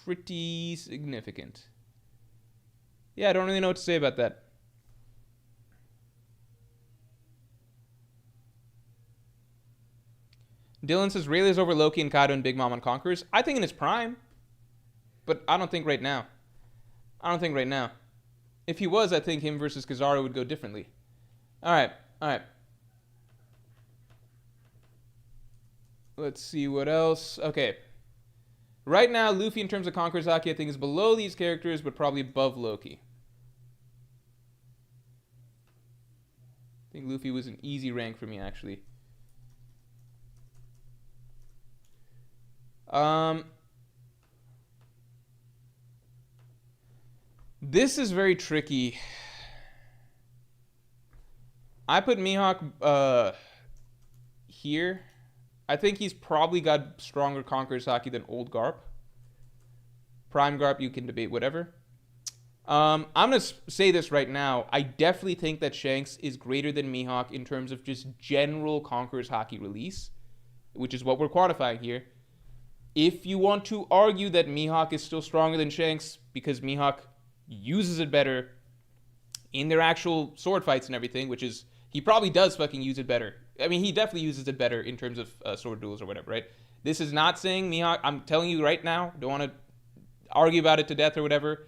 pretty significant. Yeah, I don't really know what to say about that. Dylan says Rayleigh's over Loki and Kaido and Big Mom on Conquerors. I think in his prime, but I don't think right now. If he was, I think him versus Kizaru would go differently. All right. Let's see what else. Okay. Right now, Luffy in terms of Conqueror's Haki, I think is below these characters, but probably above Loki. I think Luffy was an easy rank for me, actually. This is very tricky. I put Mihawk here. I think he's probably got stronger Conqueror's Haki than old Garp. Prime Garp, you can debate whatever. I'm going to say this right now. I definitely think that Shanks is greater than Mihawk in terms of just general Conqueror's Haki release, which is what we're quantifying here. If you want to argue that Mihawk is still stronger than Shanks because Mihawk uses it better in their actual sword fights and everything, which is, he probably does fucking use it better. I mean, he definitely uses it better in terms of sword duels or whatever, right? This is not saying Mihawk, I'm telling you right now, don't want to argue about it to death or whatever.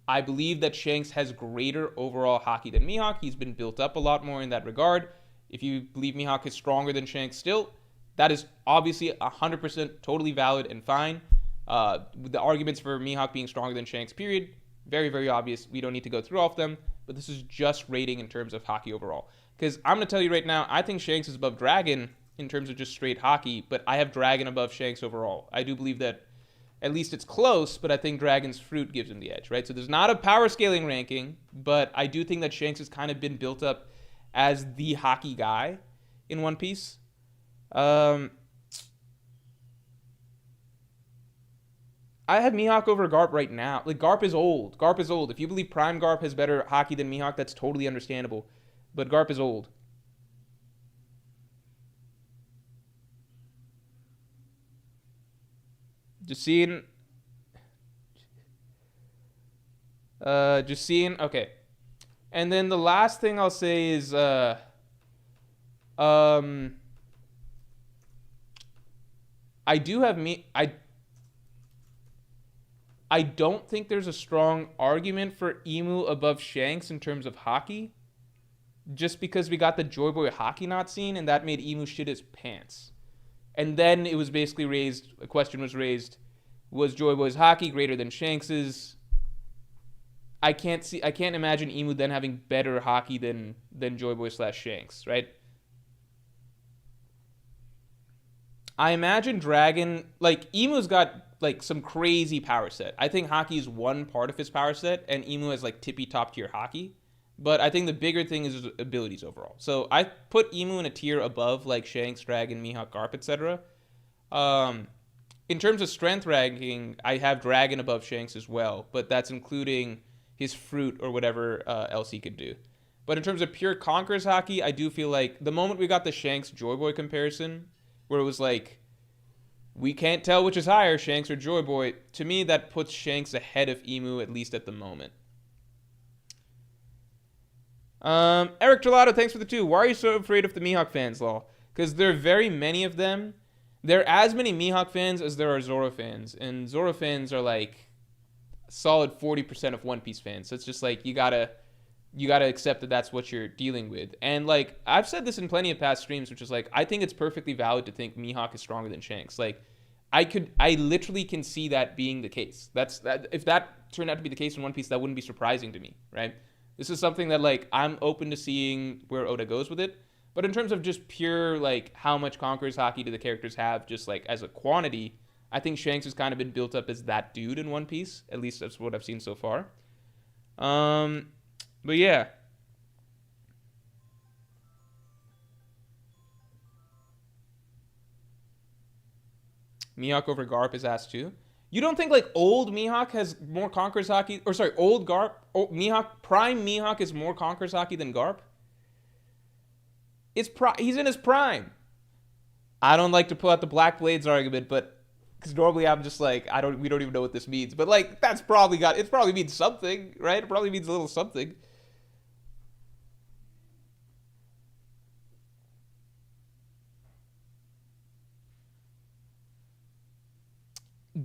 I believe that Shanks has greater overall Haki than Mihawk. He's been built up a lot more in that regard. If you believe Mihawk is stronger than Shanks still, that is obviously 100% totally valid and fine. The arguments for Mihawk being stronger than Shanks, period, very, very obvious. We don't need to go through all of them, but this is just rating in terms of Haki overall. Because I'm going to tell you right now, I think Shanks is above Dragon in terms of just straight Haki, but I have Dragon above Shanks overall. I do believe that at least it's close, but I think Dragon's Fruit gives him the edge, right? So there's not a power scaling ranking, but I do think that Shanks has kind of been built up as the Haki guy in One Piece. I have Mihawk over Garp right now. Like, Garp is old. Garp is old. If you believe Prime Garp has better Haki than Mihawk, that's totally understandable. But Garp is old. Justine. Okay. And then the last thing I'll say is, I do have I don't think there's a strong argument for Emu above Shanks in terms of Haki. Just because we got the Joy Boy Haki not scene, and that made Emu shit his pants. And then it was basically raised, a question was raised, was Joy Boy's Haki greater than Shanks's? I can't imagine Emu then having better Haki than Joy Boy / Shanks, right? I imagine Dragon, like, Emu's got, like, some crazy power set. I think Haki is one part of his power set, and Emu has, like, tippy top tier Haki. But I think the bigger thing is his abilities overall. So I put Emu in a tier above, like, Shanks, Dragon, Mihawk, Garp, etc. In terms of strength ranking, I have Dragon above Shanks as well, but that's including his fruit or whatever else he could do. But in terms of pure Conqueror's Haki, I do feel like the moment we got the Shanks Joy Boy comparison, where it was like, we can't tell which is higher, Shanks or Joy Boy, to me that puts Shanks ahead of Emu, at least at the moment. Eric Gelato, thanks for the 2. Why are you so afraid of the Mihawk fans, lol? Because there are very many of them. There are as many Mihawk fans as there are Zoro fans, and Zoro fans are like a solid 40% of One Piece fans. So it's just like you gotta accept that that's what you're dealing with. And like I've said this in plenty of past streams, which is like I think it's perfectly valid to think Mihawk is stronger than Shanks. Like I literally can see that being the case. If that turned out to be the case in One Piece, that wouldn't be surprising to me, right? This is something that, like, I'm open to seeing where Oda goes with it. But in terms of just pure, like, how much Conqueror's Haki do the characters have, just, like, as a quantity, I think Shanks has kind of been built up as that dude in One Piece. At least that's what I've seen so far. But, yeah. Mihawk over Garp is asked too. You don't think, like, old Mihawk has more Conqueror's Haki? Or, sorry, old Garp? Prime Mihawk is more Conqueror's Haki than Garp? He's in his prime. I don't like to pull out the Black Blades argument, but... Because normally I'm just like, we don't even know what this means. But, like, it probably means something, right? It probably means a little something.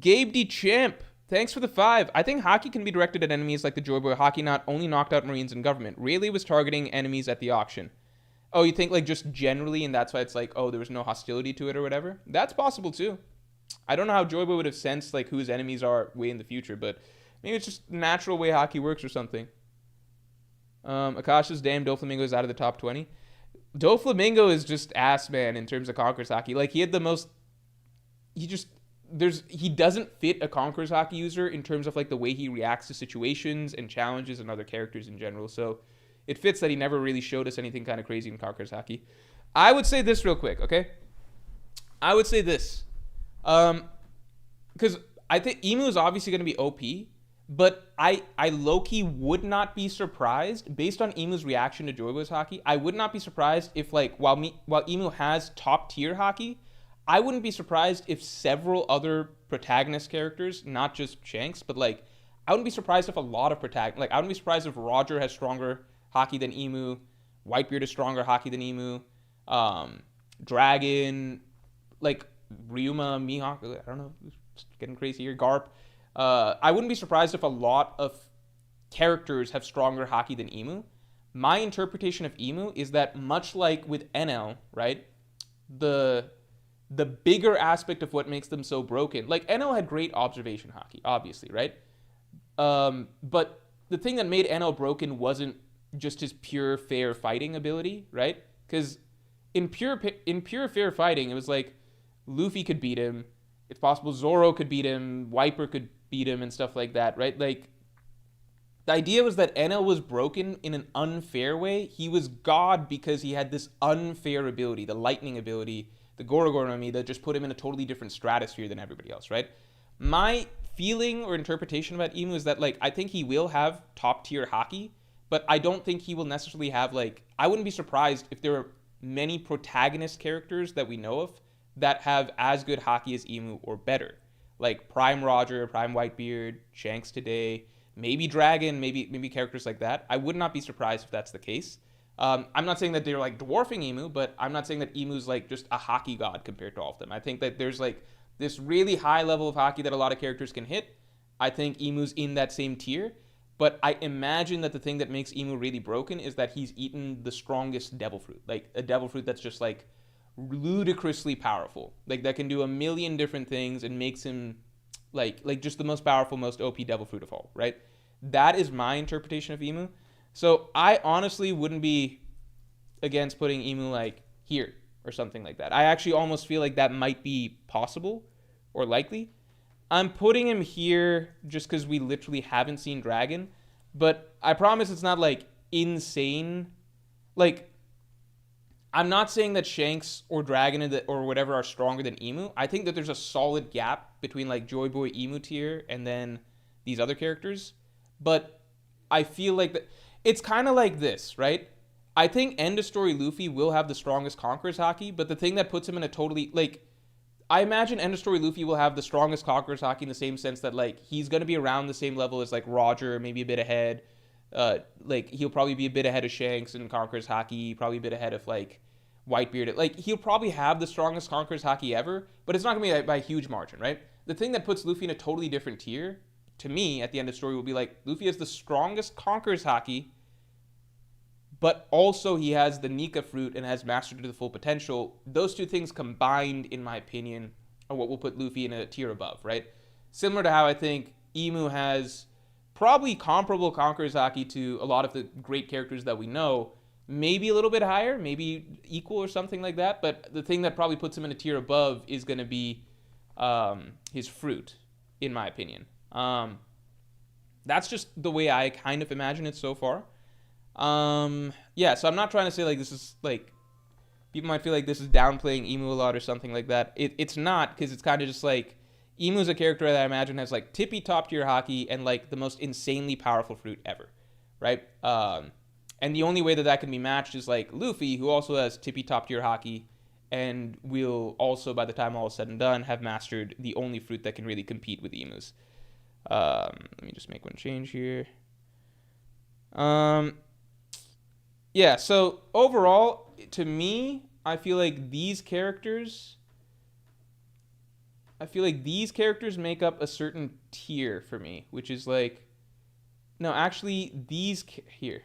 Gabe D. Champ, thanks for the 5. I think Haki can be directed at enemies like the Joy Boy Haki not only knocked out Marines and government. Rayleigh was targeting enemies at the auction. Oh, you think like just generally, and that's why it's like, oh, there was no hostility to it or whatever? That's possible too. I don't know how Joy Boy would have sensed like who his enemies are way in the future, but maybe it's just natural way Haki works or something. Akasha's damn Doflamingo is out of the top 20. Doflamingo is just ass, man, in terms of Conqueror's Haki. Like, he had the most... He doesn't fit a Conqueror's Haki user in terms of like the way he reacts to situations and challenges and other characters in general. So it fits that he never really showed us anything kind of crazy in Conqueror's Haki. I would say this real quick, okay? I would say this. Because I think Emu is obviously going to be OP, but I low-key would not be surprised, based on Emu's reaction to Joy Boy's Haki, I would not be surprised if, like, while Emu has top-tier Haki, I wouldn't be surprised if several other protagonist characters, not just Shanks, but, like, I wouldn't be surprised if a lot of protagonists, like, I wouldn't be surprised if Roger has stronger Haki than Emu, Whitebeard is stronger Haki than Emu, Dragon, like, Ryuma, Mihawk, I don't know, it's getting crazy here, Garp. I wouldn't be surprised if a lot of characters have stronger Haki than Emu. My interpretation of Emu is that, much like with NL, right, the bigger aspect of what makes them so broken, like NL had great observation Haki, obviously, right? But the thing that made NL broken wasn't just his pure fair fighting ability, right? Because in pure fair fighting, it was like Luffy could beat him. It's possible Zoro could beat him, Wiper could beat him, and stuff like that, right? Like, the idea was that NL was broken in an unfair way. He was God because he had this unfair ability, the lightning ability, the Gorogoronomi, that just put him in a totally different stratosphere than everybody else, right? My feeling or interpretation about Emu is that, like, I think he will have top tier Haki, but I don't think he will necessarily have, like, I wouldn't be surprised if there are many protagonist characters that we know of that have as good Haki as Emu or better. Like Prime Roger, Prime Whitebeard, Shanks today, maybe Dragon, maybe characters like that. I would not be surprised if that's the case. I'm not saying that they're like dwarfing Emu, but I'm not saying that Emu's like just a Haki god compared to all of them. I think that there's like this really high level of Haki that a lot of characters can hit. I think Emu's in that same tier, but I imagine that the thing that makes Emu really broken is that he's eaten the strongest devil fruit, like a devil fruit that's just like ludicrously powerful, like that can do a million different things and makes him like just the most powerful, most OP devil fruit of all, right? That is my interpretation of Emu. So I honestly wouldn't be against putting Emu like here or something like that. I actually almost feel like that might be possible or likely. I'm putting him here just because we literally haven't seen Dragon, but I promise it's not like insane. Like, I'm not saying that Shanks or Dragon or whatever are stronger than Emu. I think that there's a solid gap between like Joy Boy Emu tier and then these other characters. But I feel like that it's kind of like this, right? I think End of Story Luffy will have the strongest Conqueror's Haki, but the thing that puts him in a totally like, I imagine End of Story Luffy will have the strongest Conqueror's Haki in the same sense that like he's gonna be around the same level as like Roger, maybe a bit ahead. Like he'll probably be a bit ahead of Shanks and Conqueror's Haki, probably a bit ahead of like Whitebeard. Like he'll probably have the strongest Conqueror's Haki ever, but it's not gonna be by a huge margin, right? The thing that puts Luffy in a totally different tier, to me, at the end of the story, will be like Luffy has the strongest Conqueror's Haki, but also he has the Nika fruit and has mastered to the full potential. Those two things combined, in my opinion, are what will put Luffy in a tier above, right? Similar to how I think Emu has probably comparable Conqueror's Haki to a lot of the great characters that we know, maybe a little bit higher, maybe equal or something like that, but the thing that probably puts him in a tier above is going to be his fruit, in my opinion. That's just the way I kind of imagine it so far. Yeah, so I'm not trying to say like this is like, people might feel like this is downplaying Emu a lot or something like that. It's not, because it's kind of just like, Emu's a character that I imagine has like tippy top tier Haki and like the most insanely powerful fruit ever, right? And the only way that can be matched is like Luffy, who also has tippy top tier Haki, and will also, by the time all is said and done, have mastered the only fruit that can really compete with Emu's. Let me just make one change here. Yeah, so overall, to me, I feel like these characters make up a certain tier for me, which is like, no, actually, here.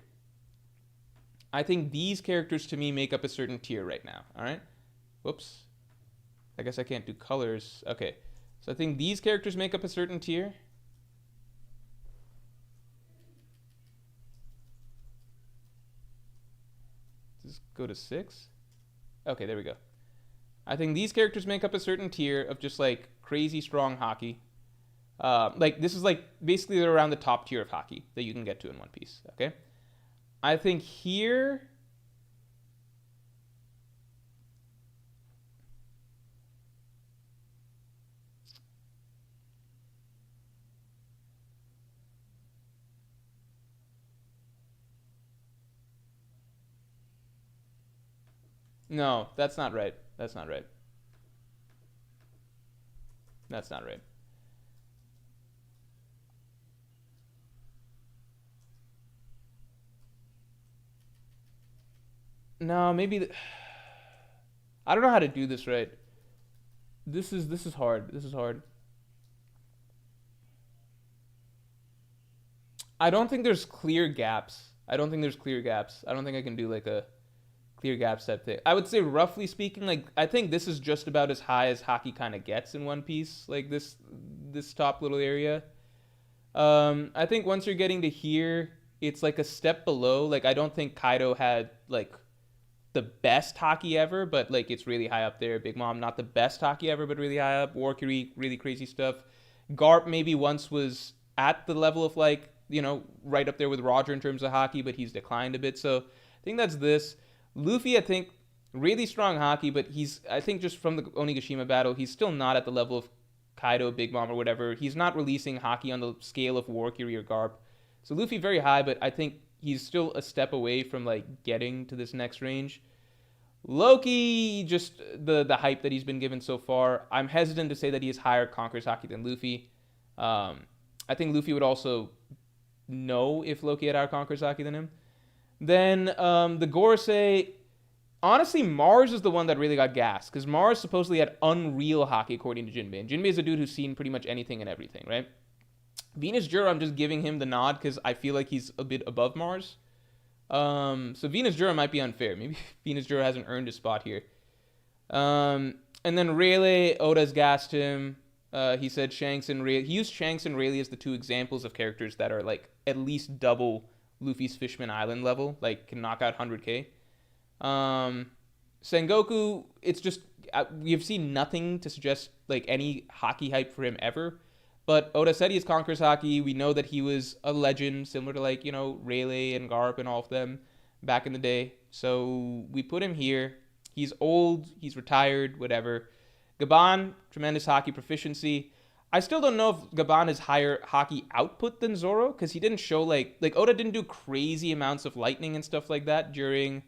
I think these characters to me make up a certain tier right now, all right? Whoops. I guess I can't do colors. Okay, so I think these characters make up a certain tier. Just go to 6. Okay, there we go. I think these characters make up a certain tier of just like crazy strong Haki. Like this is like basically they're around the top tier of Haki that you can get to in One Piece. Okay, I think here No, that's not right. That's not right. That's not right. No, maybe. I don't know how to do this right. This is hard. This is hard. I don't think there's clear gaps. I don't think there's clear gaps. I don't think I can do like a clear gap set thing. I would say roughly speaking, like I think this is just about as high as Haki kind of gets in One Piece. Like this top little area. I think once you're getting to here, it's like a step below. Like I don't think Kaido had like the best Haki ever, but like it's really high up there. Big Mom, not the best Haki ever, but really high up. Warkiri, really crazy stuff. Garp maybe once was at the level of like, right up there with Roger in terms of Haki, but he's declined a bit. So I think that's this. Luffy, I think, really strong Haki, but I think just from the Onigashima battle, he's still not at the level of Kaido, Big Mom, or whatever. He's not releasing Haki on the scale of Warkiri or Garp. So Luffy very high, but I think he's still a step away from like getting to this next range. Loki, just the hype that he's been given so far. I'm hesitant to say that he is higher Conqueror's Haki than Luffy. I think Luffy would also know if Loki had higher Conqueror's Haki than him. Then the Gorosei, honestly, Mars is the one that really got gassed because Mars supposedly had unreal Haki according to Jinbei. And Jinbei is a dude who's seen pretty much anything and everything, right? Venus Jura, I'm just giving him the nod because I feel like he's a bit above Mars. So Venus Jura might be unfair. Maybe Venus Jura hasn't earned a spot here. And then Rayleigh, Oda's gassed him. He said Shanks and Rayleigh. He used Shanks and Rayleigh as the two examples of characters that are like at least double Luffy's Fishman Island level, like can knock out 100k. Sengoku, it's just we've seen nothing to suggest like any Haki hype for him ever. But Oda said he has Conqueror's Haki. We know that he was a legend, similar to like Rayleigh and Garp and all of them back in the day. So we put him here. He's old. He's retired. Whatever. Gaban, tremendous Haki proficiency. I still don't know if Gaban has higher Haki output than Zoro because he didn't show like Oda didn't do crazy amounts of lightning and stuff like that during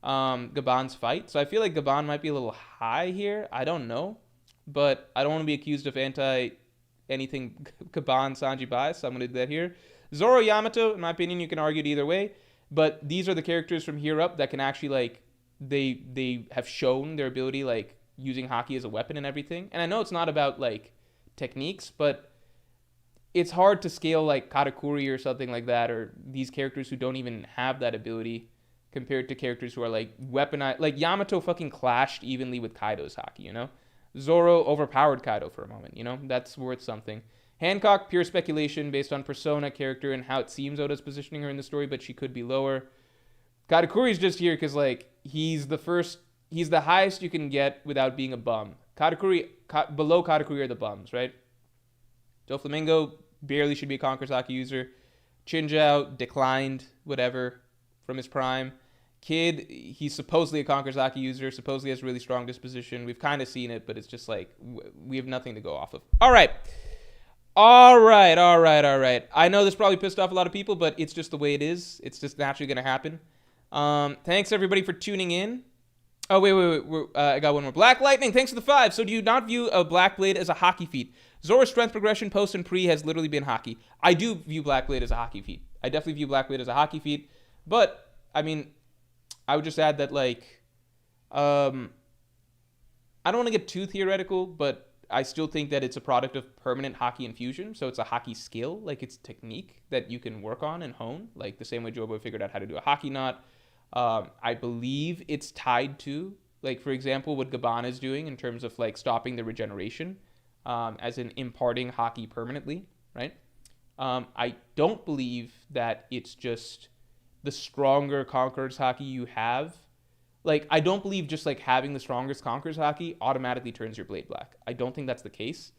Gaban's fight. So I feel like Gaban might be a little high here. I don't know, but I don't want to be accused of anything Gaban Sanji bias, so I'm going to do that here. Zoro Yamato, in my opinion, you can argue it either way, but these are the characters from here up that can actually like they have shown their ability like using Haki as a weapon and everything. And I know it's not about like techniques, but it's hard to scale like Katakuri or something like that, or these characters who don't even have that ability compared to characters who are like weaponized. Like Yamato fucking clashed evenly with Kaido's Haki, Zoro overpowered Kaido for a moment, That's worth something. Hancock, pure speculation based on persona, character, and how it seems Oda's positioning her in the story, but she could be lower. Katakuri's just here because like he's the highest you can get without being a bum. Below Katakuri are the bums, right? Doflamingo barely should be a Conqueror's Haki user. Chinjao declined, whatever, from his prime. Kid, he's supposedly a Conqueror's Haki user, supposedly has a really strong disposition. We've kind of seen it, but it's just like, we have nothing to go off of. All right. I know this probably pissed off a lot of people, but it's just the way it is. It's just naturally going to happen. Thanks, everybody, for tuning in. Oh, wait. I got one more. Black Lightning, thanks for the 5. So do you not view a Black Blade as a Haki feat? Zoro's strength progression post and pre has literally been Haki. I do view Black Blade as a Haki feat. I definitely view Black Blade as a Haki feat. But, I mean, I would just add that, like, I don't want to get too theoretical, but I still think that it's a product of permanent Haki infusion. So it's a Haki skill, like it's technique that you can work on and hone, like the same way Jobo figured out how to do a Haki knot. I believe it's tied to, like, for example, what Gaban is doing in terms of, like, stopping the regeneration, as in imparting Haki permanently, right? I don't believe that it's just the stronger Conqueror's Haki you have. Like, I don't believe just, like, having the strongest Conqueror's Haki automatically turns your blade black. I don't think that's the case.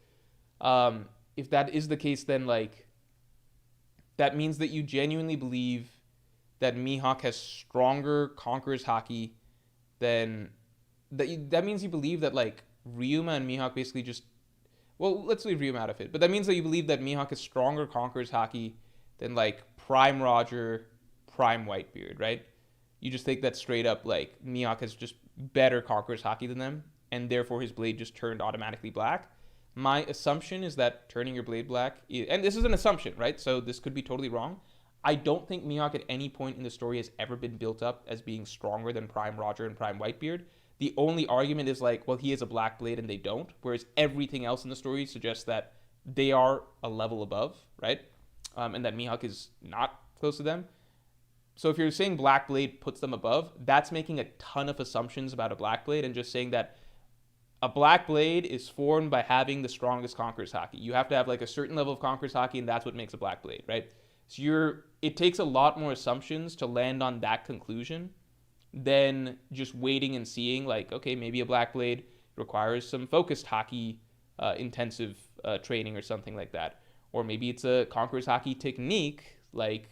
If that is the case, then, like, that means that you genuinely believe that Mihawk has stronger Conqueror's Haki than... That means you believe that, like, Ryuma and Mihawk basically just... Well, let's leave Ryuma out of it. But that means that you believe that Mihawk has stronger Conqueror's Haki than, like, Prime Roger, Prime Whitebeard, right? You just think that straight up, like, Mihawk has just better Conqueror's Haki than them, and therefore his blade just turned automatically black. My assumption is that turning your blade black, and this is an assumption, right? So this could be totally wrong. I don't think Mihawk at any point in the story has ever been built up as being stronger than Prime Roger and Prime Whitebeard. The only argument is like, well, he has a black blade and they don't, whereas everything else in the story suggests that they are a level above, right? And that Mihawk is not close to them. So if you're saying black blade puts them above, that's making a ton of assumptions about a black blade and just saying that a black blade is formed by having the strongest Conqueror's Haki. You have to have like a certain level of Conqueror's Haki, and that's what makes a black blade, right? So it takes a lot more assumptions to land on that conclusion than just waiting and seeing like, okay, maybe a black blade requires some focused Haki intensive training or something like that. Or maybe it's a Conqueror's Haki technique, like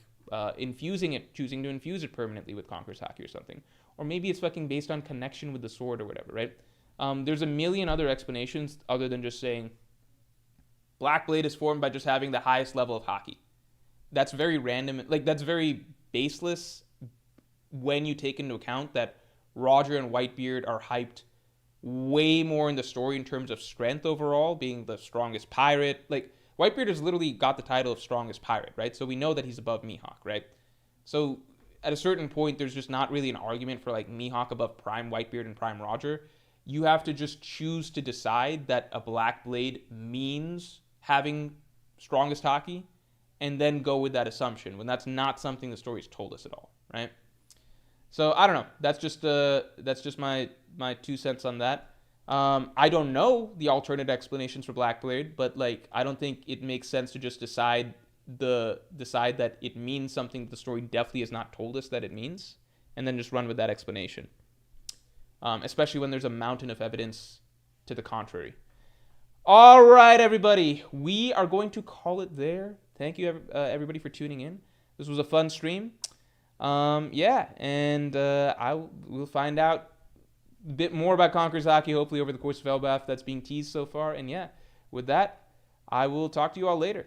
infusing it, choosing to infuse it permanently with Conqueror's Haki or something. Or maybe it's fucking based on connection with the sword or whatever, right? There's a million other explanations other than just saying black blade is formed by just having the highest level of Haki. That's very random. Like, that's very baseless when you take into account that Roger and Whitebeard are hyped way more in the story in terms of strength overall, being the strongest pirate. Like, Whitebeard has literally got the title of strongest pirate, right? So we know that he's above Mihawk, right? So at a certain point, there's just not really an argument for like Mihawk above Prime Whitebeard and Prime Roger. You have to just choose to decide that a black blade means having strongest Haki, and then go with that assumption when that's not something the story's told us at all, right? So I don't know. That's just my 2 cents on that. I don't know the alternate explanations for black blade, but like I don't think it makes sense to just decide that it means something the story definitely has not told us that it means, and then just run with that explanation. Especially when there's a mountain of evidence to the contrary. All right, everybody. We are going to call it there. Thank you, everybody, for tuning in. This was a fun stream. Yeah, and we'll find out a bit more about Conqueror's Haki, hopefully, over the course of Elbaf that's being teased so far. And yeah, with that, I will talk to you all later.